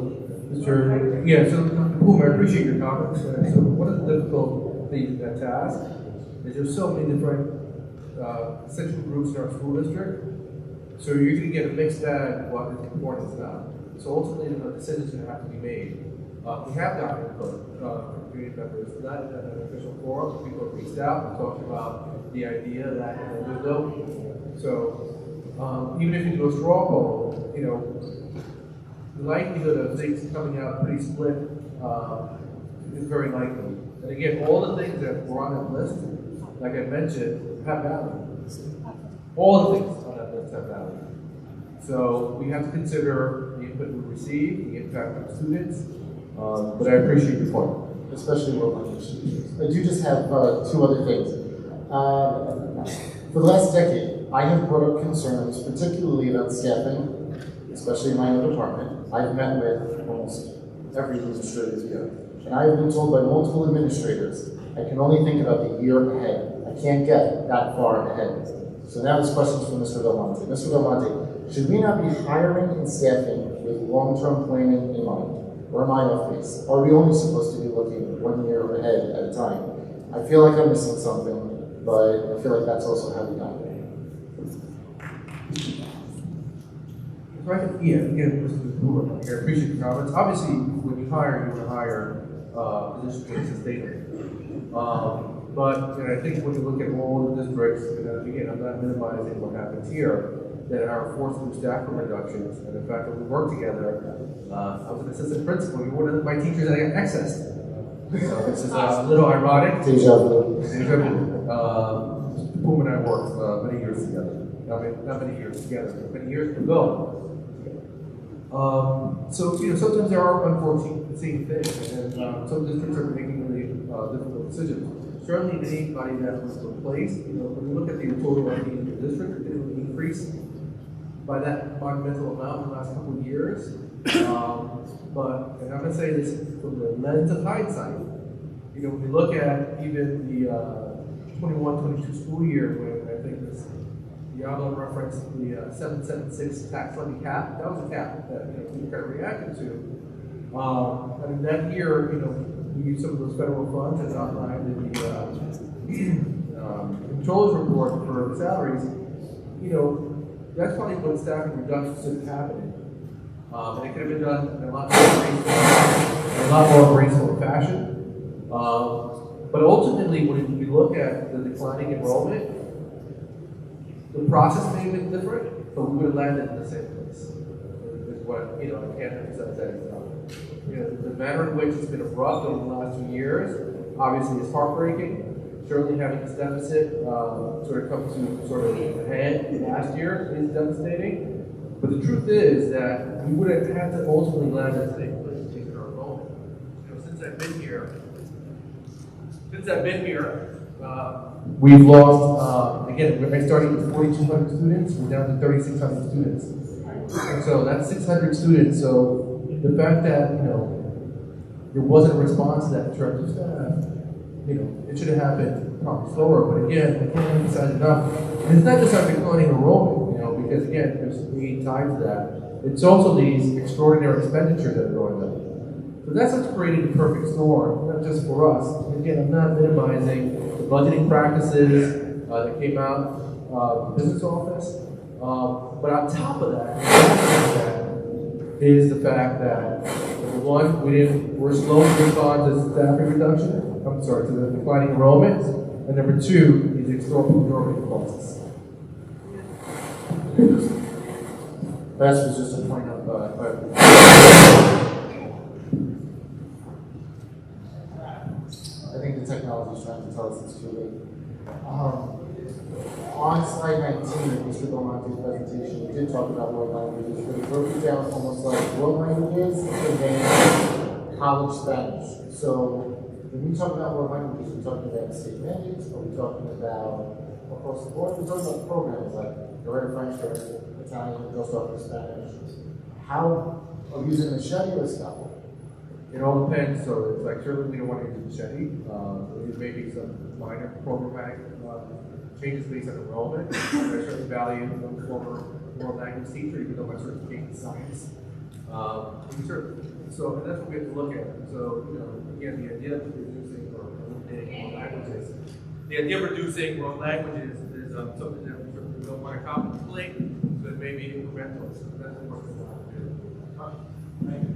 Puma, I appreciate your comments. So one of the difficult things to ask is there's so many different central groups in our school district. So you're going to get a mixed bag of what is important and not. So ultimately, the decisions are going to have to be made. We have gotten input from community members, not in an official forum. People have reached out and talked about the idea that there's no. So even if you do a straw poll, the likelihood of things coming out pretty split is very likely. And again, all the things that were on that list, like I mentioned, have value. All the things on that list have value. So we have to consider the input we receive, the impact on students, but I appreciate your point. Especially world language teachers. I do just have 2 other things. For the last decade, I have brought up concerns, particularly about staffing, especially in my own department. I've met with almost every administrator here, and I have been told by multiple administrators, I can only think about the year ahead. I can't get that far ahead. So now this question is for Mr. Belmonte. Mr. Belmonte, should we not be hiring and staffing with long-term planning in mind? Or am I off base? Are we only supposed to be looking 1 year ahead at a time? I feel like I'm missing something, but I feel like that's also how we got there. again, Mr. Brewer, I appreciate the comments. Obviously, when you hire, you want to hire positions that are sustainable. But I think when you look at all the districts, again, I'm not minimizing what happens here, that are forced through staff reductions, and in fact, when we work together, I was an assistant principal, you're one of my teachers that I got access. So this is a little ironic. Deja vu. Whom and I worked many years together. Not many years together, but many years ago. So sometimes there are unforeseen things, and some districts are making really difficult decisions. Certainly, anybody that was replaced, when you look at the total FTE in the district, it didn't increase by that monumental amount in the last couple of years. But, and I'm going to say this from the lens of hindsight, when we look at even the 21-22 school year, when I think this Diablo referenced the 776 tax levy cap, that was a cap that we kind of reacted to. And in that year, we used some of those federal funds as outlined in the controller's report for salaries. That's probably when staffing reductions should happen. And it could have been done in a lot more graceful fashion. But ultimately, when we look at the declining enrollment, the process may have been different, but we would have landed in the same place. Is what I can't emphasize that enough. The manner in which it's been abrupt over the last 2 years, obviously, is heartbreaking. Certainly, having this deficit sort of come to sort of a head last year is devastating. But the truth is that we would have had to ultimately land in the same place to take our enrollment. Since I've been here, we've lost, again, I started with 4,200 students, we're down to 3,600 students. And so that's 600 students. So the fact that, there wasn't a response to that in terms of staff, it should have happened probably slower. But again, I can't emphasize enough. And it's not just our declining enrollment, because again, there's a tie to that. It's also these extraordinary expenditures that are going on. So that's what's creating the perfect storm, not just for us. And again, I'm not minimizing the budgeting practices that came out of the business office. But on top of that is the fact that, number one, we're slow to respond to staffing reduction. To the declining enrollment. And number two is exorbitant costs. That was just a point of clarification. I think the technology is trying to tell us it's too late. On slide 19 of Mr. Belmonte's presentation, we did talk about world languages, but it broke it down almost like world languages and then college Spanish. So when we talk about world languages, we're talking about state mandates, or we're talking about across the board, we're talking about programs like direct French, direct Italian, girls talking Spanish. How are we using machete or scalpel? It all depends. So it's like certainly we don't want to use machete. There may be some minor programmatic changes based on enrollment. There's certain value in the former world language teacher, even though my certification is science. So that's what we have to look at. So again, the idea of reducing or eliminating world languages. The idea of reducing world languages is something that we don't want to contemplate, so it may be incremental. So that's what we're going to do. Thank you.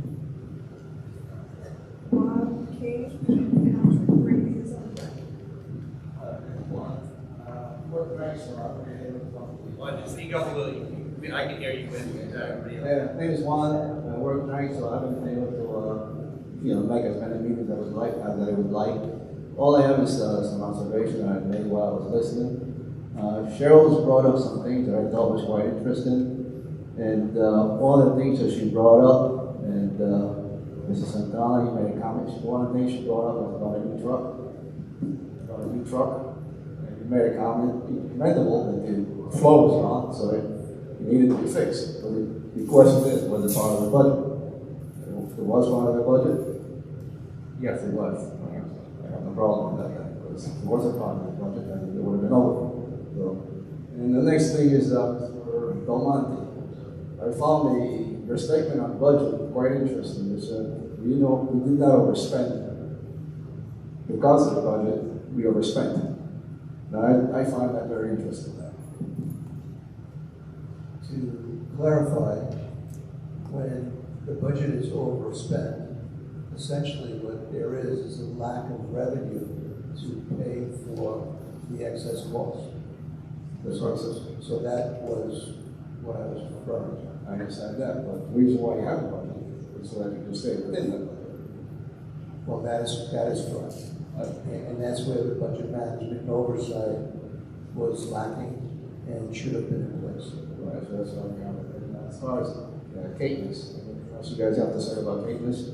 Just speak up a little. I can hear you, but everybody else. Yeah, my name is Juan. I work nights, so I haven't been able to, make as many meetings as I would like. All I have is some observation I made while I was listening. Cheryl's brought up some things that I thought was quite interesting, and all the things that she brought up, and Mrs. Santana, you made a comment. One of the things she brought up was about a new truck. And you made a comment, commendable, that the flow was wrong, so it needed to be fixed. But the question is, was it part of the budget? It was part of the budget? Yes, it was. I have no problem with that, because if it wasn't part of the budget, then it would have been over. So, and the next thing is for Belmonte. I found your statement on budget quite interesting. You said, we did not overspend. Because of the budget, we overspent. Now, I find that very interesting. To clarify, when the budget is overspent, essentially what there is a lack of revenue to pay for the excess costs. So that was what I was referring to. I understand that, but the reason why you have a budget is so that you can stay within that budget. Well, that is correct. And that's where the budget management and oversight was lacking and should have been in place. Right, so that's what I'm going. As far as Caithness, what you guys have to say about Caithness?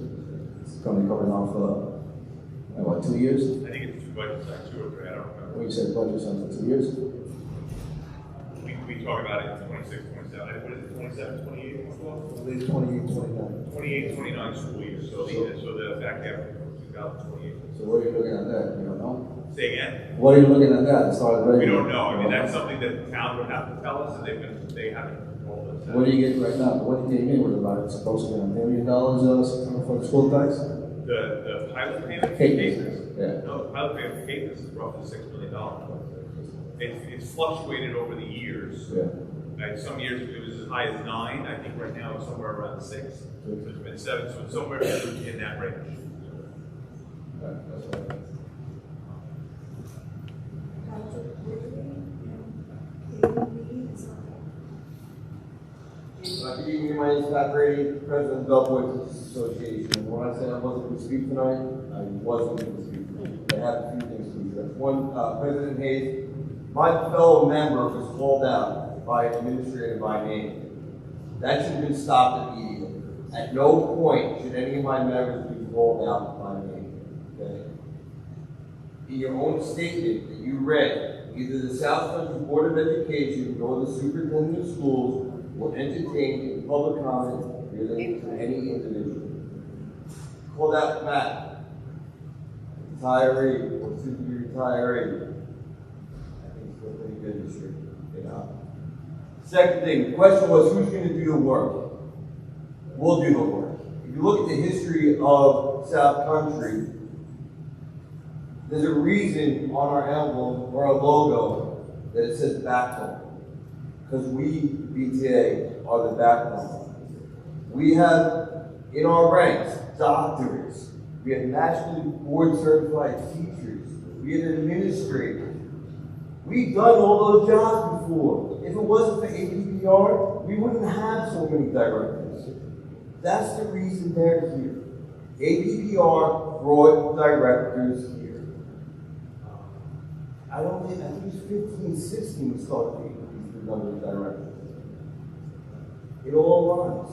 It's coming on for, what, 2 years? I think it's 2 budgets, like 2 or 3, I don't remember. When you said budget's on for 2 years? We talk about it in 26, 27, what is it, 27, 28? I believe 28, 29. 28, 29 school years, so the back half of 2028. So what are you looking at that? You don't know? Say again? What are you looking at that as far as We revenue? don't know, I mean, that's something that the town would have to tell us, and they haven't told us that. What are you getting right now? What came in with about it's supposed to be $1 million for the school tax? The pilot payment for Caithness. Yeah. No, the pilot payment for Caithness is roughly $6 million. It's fluctuated over the years. Yeah. Like some years it was as high as 9. I think right now it's somewhere around 6. So it's been 7. So it's somewhere in that range. That's right. Good evening, my name is Pat Brady, President of Belfort Association. When I said I wasn't going to speak tonight, I wasn't going to speak tonight. I have a few things to address. One, President Hayes, my fellow member was called out by an administrator by name. That should have been stopped immediately. At no point should any of my members be called out by name. Okay? In your own statement that you read, either the South Country Board of Education or the Superintendent of Schools will entertain a public comment relating to any individual. Call that Matt, retiree or soon-to-be retiree. I think it's still pretty good this year. Second thing, the question was who's going to do the work? We'll do the work. If you look at the history of South Country, there's a reason on our emblem or our logo that it says backbone. Because we, BTA, are the backbone. We have in our ranks doctors, we have nationally board certified teachers, we have administrators. We've done all those jobs before. If it wasn't for APPR, we wouldn't have so many directors. That's the reason they're here. APPR brought directors here. I think it's 15, 16 we started the number of directors. It all runs.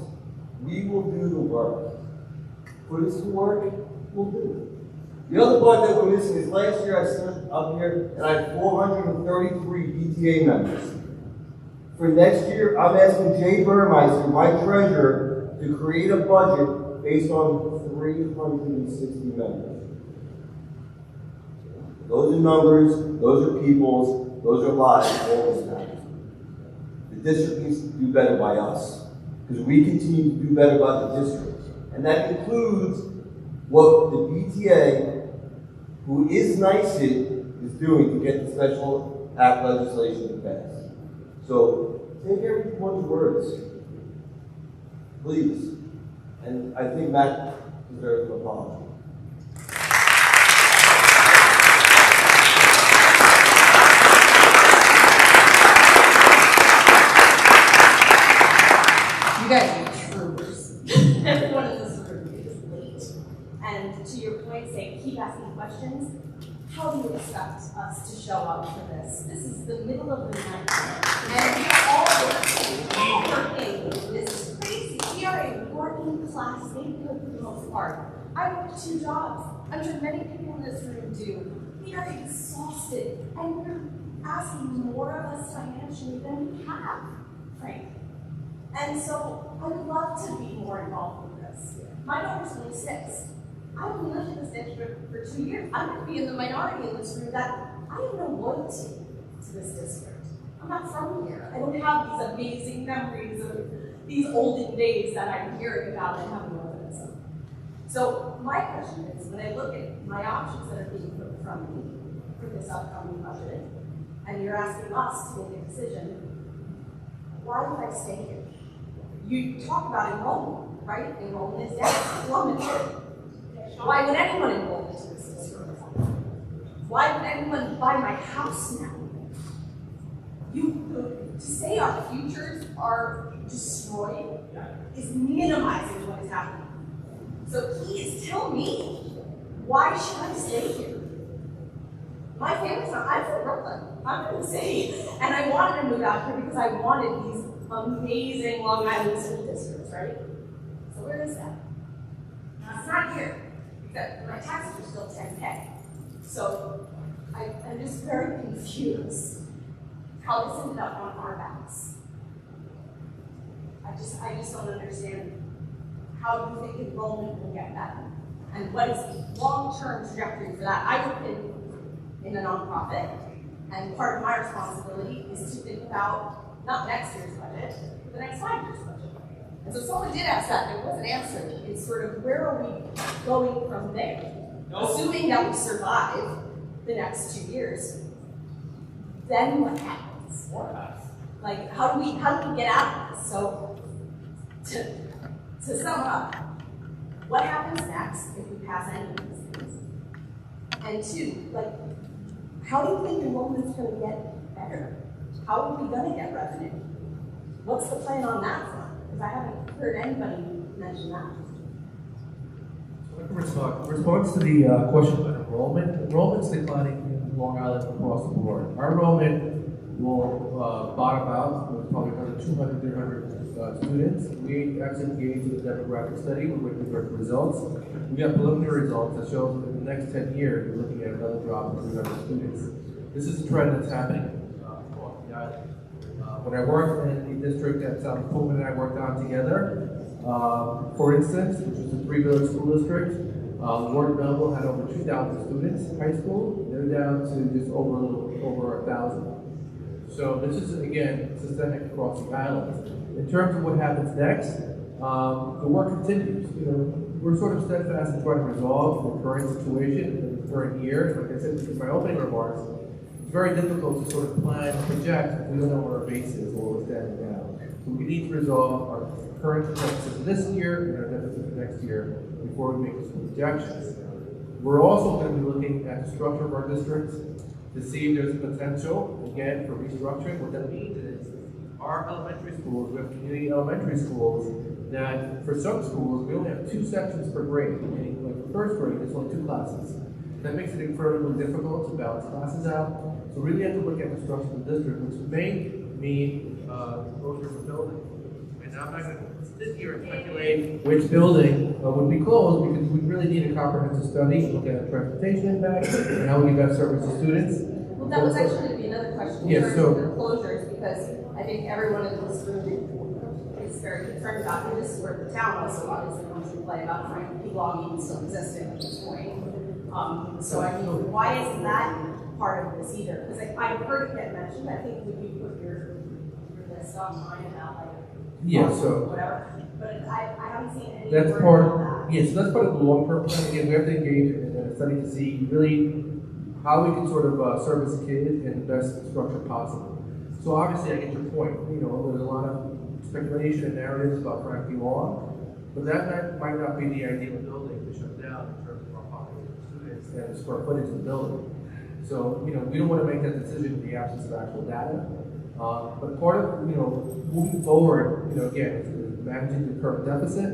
We will do the work. Put us to work, we'll do it. The other part that we're missing is last year I stood up here and I had 433 PTA members. For next year, I'm asking Jay Burmeister, my treasurer, to create a budget based on 360 members. Those are numbers, those are peoples, those are lives, all this time. The district needs to do better by us, because we continue to do better by the district. And that includes what the BTA, who is NICET, is doing to get the special act legislation to pass. So take everyone's words, please. And I think Matt deserves an apology. You guys are troopers. Everyone in this room is late. And to your point, saying keep asking questions, how do you expect us to show up for this? This is the middle of the night. And we are all working. This is crazy. We are a working class neighborhood for the most part. I work 2 jobs. I'm sure many people in this room do. We are exhausted. And you're asking more of us financially than we have, frankly. And so I would love to be more involved in this. My daughter's only 6. I've only lived in this district for 2 years. I'm going to be in the minority in this room that I have no loyalty to this district. I'm not from here. I don't have these amazing memories of these olden days that I'm hearing about and have no evidence of. So my question is, when I look at my options that are being put from me for this upcoming budget, and you're asking us to make a decision, why would I stay here? You talk about enrollment, right? Enrollment is down, plummeted. Why would anyone enroll into this district? Why would anyone buy my house now? To say our futures are destroyed is minimizing what is happening. So please tell me, why should I stay here? My family's not, I'm from Brooklyn, I'm from the city, and I wanted to move out here because I wanted these amazing Long Island school districts, right? So where is that? It's not here, except my taxes are still 10K. So I'm just very confused how this ended up on our backs. I just don't understand how you think enrollment will get better, and what is the long-term trajectory for that. I work in a nonprofit, and part of my responsibility is to think about not next year's budget, but the next 5 years' budget. And so someone did ask that, and it wasn't answered. It's sort of, where are we going from there? Assuming that we survive the next 2 years, then what happens? Like, how do we get out of this? So, to sum up, what happens next if we pass any of these things? And two, like, how do you think enrollment's going to get better? How are we going to get revenue? What's the plan on that front? Because I haven't heard anybody mention that. I can respond. In response to the question about enrollment, enrollment's declining in Long Island across the board. Our enrollment will bottom out with probably another 200, 300 students. We actually engaged in a demographic study. We're waiting for results. We have preliminary results that show that in the next 10 years, we're looking at another drop of 300 students. This is a trend that's happening across the island. When I worked in the district that Pullman and I worked on together, for instance, which was a 3-village school district, Ward Belleville had over 2,000 students in high school. They're down to just over 1,000. So this is, again, systemic across the island. In terms of what happens next, the work continues. We're sort of steadfast in trying to resolve the current situation in the current year. Like I said in my opening remarks, it's very difficult to sort of plan and project if we don't know where our base is or where we're standing now. So we need to resolve our current deficit this year and our deficit for next year before we make those projections. We're also going to be looking at the structure of our districts to see if there's a potential, again, for restructuring. What that means is our elementary schools, we have community elementary schools, that for some schools, we only have 2 sections per grade, meaning like for first grade, there's only 2 classes. That makes it incredibly difficult to balance classes out. So we really have to look at the structure of the district, which may mean closure of a building. And I'm not going to sit here and speculate which building would be closed, because we really need a comprehensive study, look at transportation impact, and how we give that service to students. Well, that was actually going to be another question in terms of the closures, because I think everyone in this room is very concerned about it. This is where the town also obviously wants to play about trying to belonging still existing at this point. So I mean, why isn't that part of this either? Because I've heard it get mentioned. I think when you put your list online about whatever, but I haven't seen any. That's part. Yes, so that's part of the long-term plan. Again, we have to engage in a study to see really how we can sort of service kids in the best structure possible. So obviously, I get your point. There's a lot of speculation and narratives about Frankie Law, but that might not be the ideal building to shut down in terms of our population of students and the square footage of the building. So, we don't want to make that decision in the absence of actual data. But part of, moving forward, again, is managing the current deficit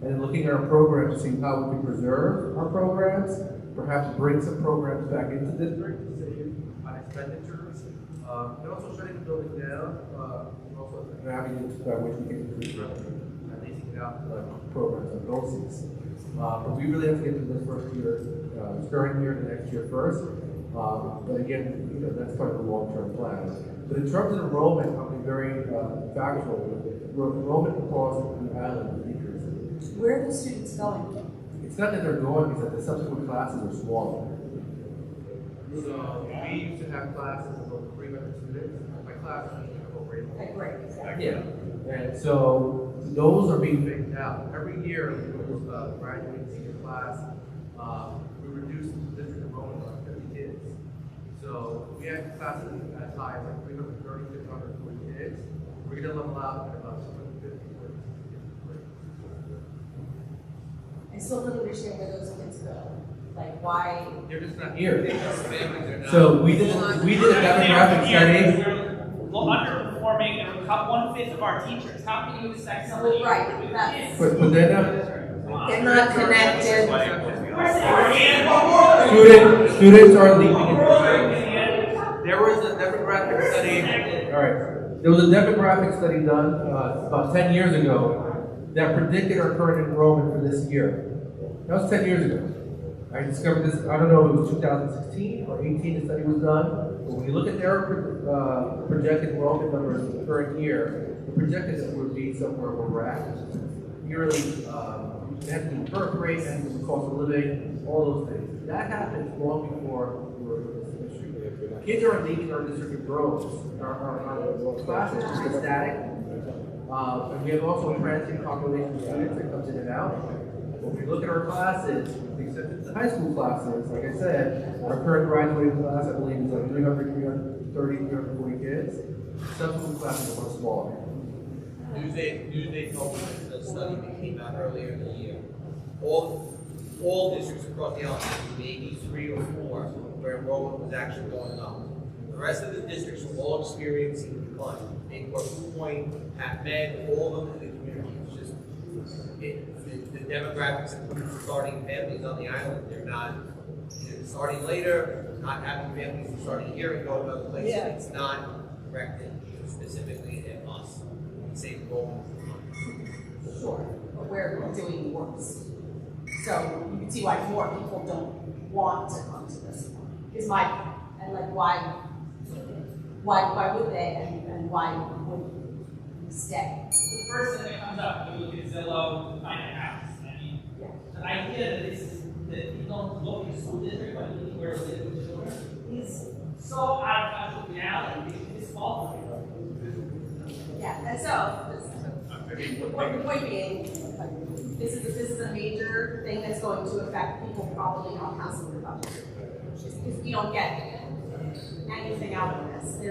and looking at our programs to see how we can preserve our programs, perhaps bring some programs back into the district to save on expenditures, and also shutting the building down, also an avenue by which we can increase revenue and leasing it out programs on both seats. But we really have to get through this first year, this current year, the next year first. But again, that's part of the long-term plan. But in terms of enrollment, I'm being very factual with it. Enrollment across the island is decreasing. Where are the students going? It's not that they're going, it's that the subsequent classes are smaller. So we used to have classes of over 300 students. My class is over 800. Great. Yeah. And so those are being phased out. Every year, graduating senior class, we reduce the district enrollment by 50 kids. So we had classes as high as like 330, 640 kids. We're going to level out at about 250 kids. still don't understand where those kids go. Like, why? They're just not here. They're not. So we did a demographic study. We're underperforming and we're cut 1/5 of our teachers. How can you expect somebody Well, right, to do that's- this? But they're not connected. Students are leaving. There was a demographic study. All right. There was a demographic study done about 10 years ago that predicted our current enrollment for this year. That was 10 years ago. I discovered this, I don't know if it was 2016 or 18 the study was done, but when you look at their projected enrollment numbers for the current year, the projected that would be somewhere where we're at. Yearly, they have to do birth rate and the cost of living, all those things. That happened long before we were in this district. Kids aren't leaving our district in droves. Our classes are just static. And we have also a transient population of students that comes in and out. When we look at our classes, except it's the high school classes, like I said, our current graduating class, I believe, is like 300, 330, 340 kids. Subsequent classes are much smaller. Newsday told us the study that came out earlier in the year. All districts across the island, maybe 3 or 4, where enrollment was actually going up. The rest of the districts were all experiencing decline. Newport, Point, Half Med, all of them in the community. It's just the demographics of starting families on the island. They're not starting later, not having families who started a year ago in other places. Yeah. It's not directed specifically at us. Same goal. Sure, but we're doing worse. So you can see why more people don't want to come to this one. Is my, and like why would they and why would we stay? The first thing that comes up when you look at Zillow, find a house. I mean, the idea that this is that you don't look at a school district but you look where they live with children is so out of touch with reality. It's false. Yeah, and so the point being, this is a major thing that's going to affect people probably not passing their budget. If you don't get anything out of this, you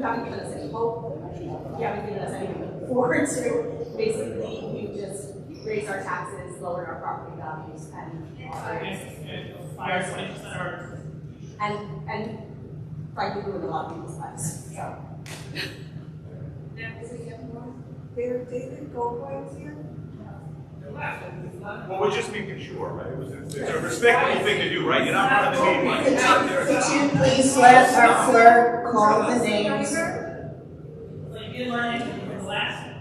haven't given us any hope. You haven't given us anything to look forward to. Basically, you just raised our taxes, lowered our property values, and frankly ruined a lot of people's lives. So. David Goldwhite's here? Well, we're just making sure, right? It's a respectable thing to do, right? You're not part of the meeting. Could you please let our clerk call the names? Like you learn anything from the last one.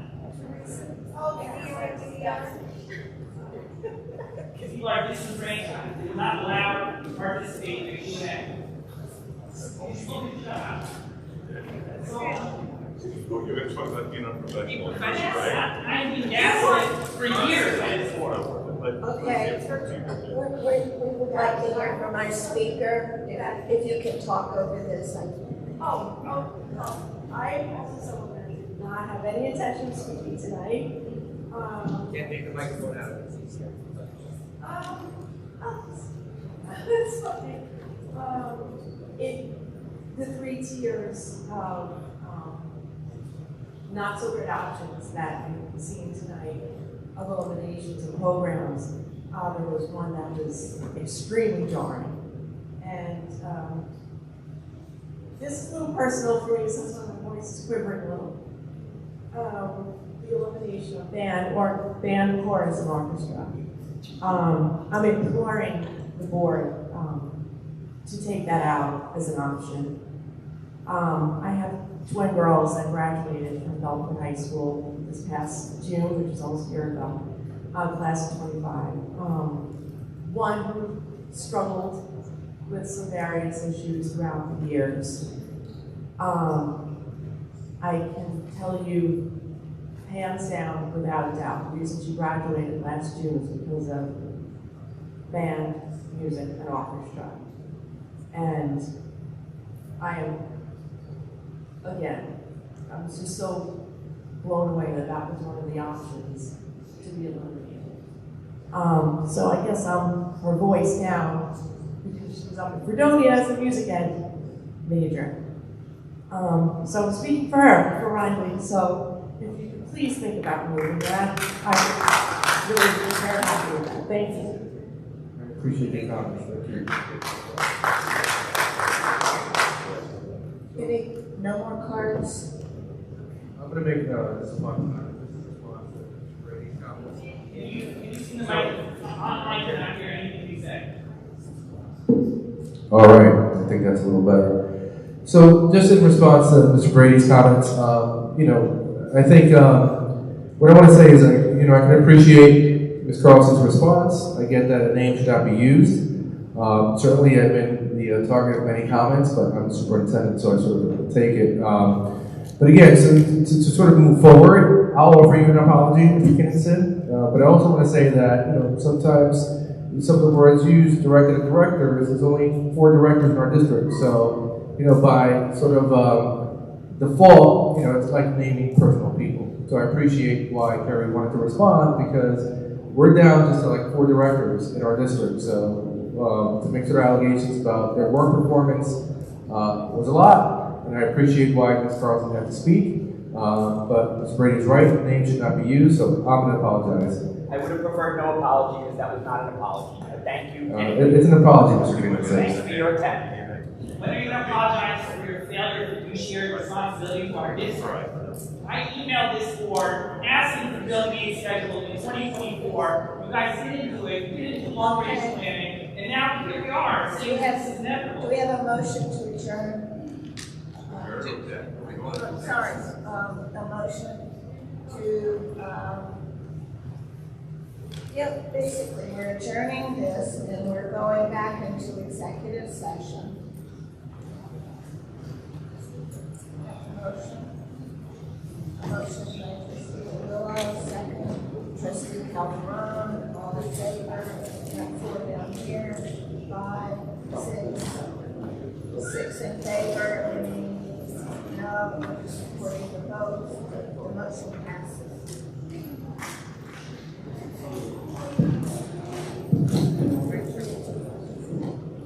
If you are disagreeing, you are not allowed to participate in the Q&A. You're going to talk about being unprofessional, right? I've been gaslit for years. Okay, we would like to hear from our speaker, if you can talk over this. I also did not have any intention of speaking tonight. Can't take the microphone out of it. It's easier. It's funny. The 3 tiers of not so good options that we've seen tonight of eliminations of programs, there was one that was extremely jarring. And this is a little personal for me since my voice is quivering a little. The elimination of band, chorus, and orchestra. I'm imploring the board to take that out as an option. I have twin girls that graduated from Belfort High School this past June, which is almost a year ago, class of 25. One who struggled with some various issues throughout the years. I can tell you, hands down, without a doubt, the reason she graduated last June was because of band, music, and orchestra. And I am, again, I was just so blown away that that was one of the options to be eliminated. So I guess her voice now, because she was up in Fredonia as a music ed major. So I'm speaking for her, for Riley, so if you could please think about moving that. really very happy with that. Thank you. I appreciate the comments. Thank you. Any, no more cards? I'm gonna make this one. Can you see the mic? Online, you're not hearing anything you say. All right, I think that's a little better. So, just in response to Mr. Brady's comments, I think what I want to say is, I can appreciate Ms. Carlson's response. I get that a name should not be used. Certainly, I've been the target of many comments, but I'm the superintendent, so I sort of take it. But again, so to sort of move forward, I'll offer you an apology, Mr. Kinnison. But I also want to say that, sometimes some of the words used directed at directors, there's only 4 directors in our district. So, by sort of default, it's like naming personal people. So I appreciate why Kerry wanted to respond, because we're down just to like 4 directors in our district. So to make sure allegations about their work performance was a lot, and I appreciate why Ms. Carlson had to speak. But Ms. Brady's right, the name should not be used, so I'm going to apologize. I would have preferred no apology, as that was not an apology. But thank you. It's an apology, Mr. Kinnison. Thanks for your attempt. When are you going to apologize for your failure to fiduciary responsibility to our district? I emailed this board asking for building aid schedule in 2024. You guys didn't do it. You didn't do long-range planning, and now here we are. Do we have a motion to adjourn? Sorry, a motion to, basically, we're adjourning this and we're going back into executive session. Motion by Trustee Willow, second Trustee Calderon, all in favor, got 4 down here, 5, 6 in favor, any no, I'm just recording the votes, the motion passes.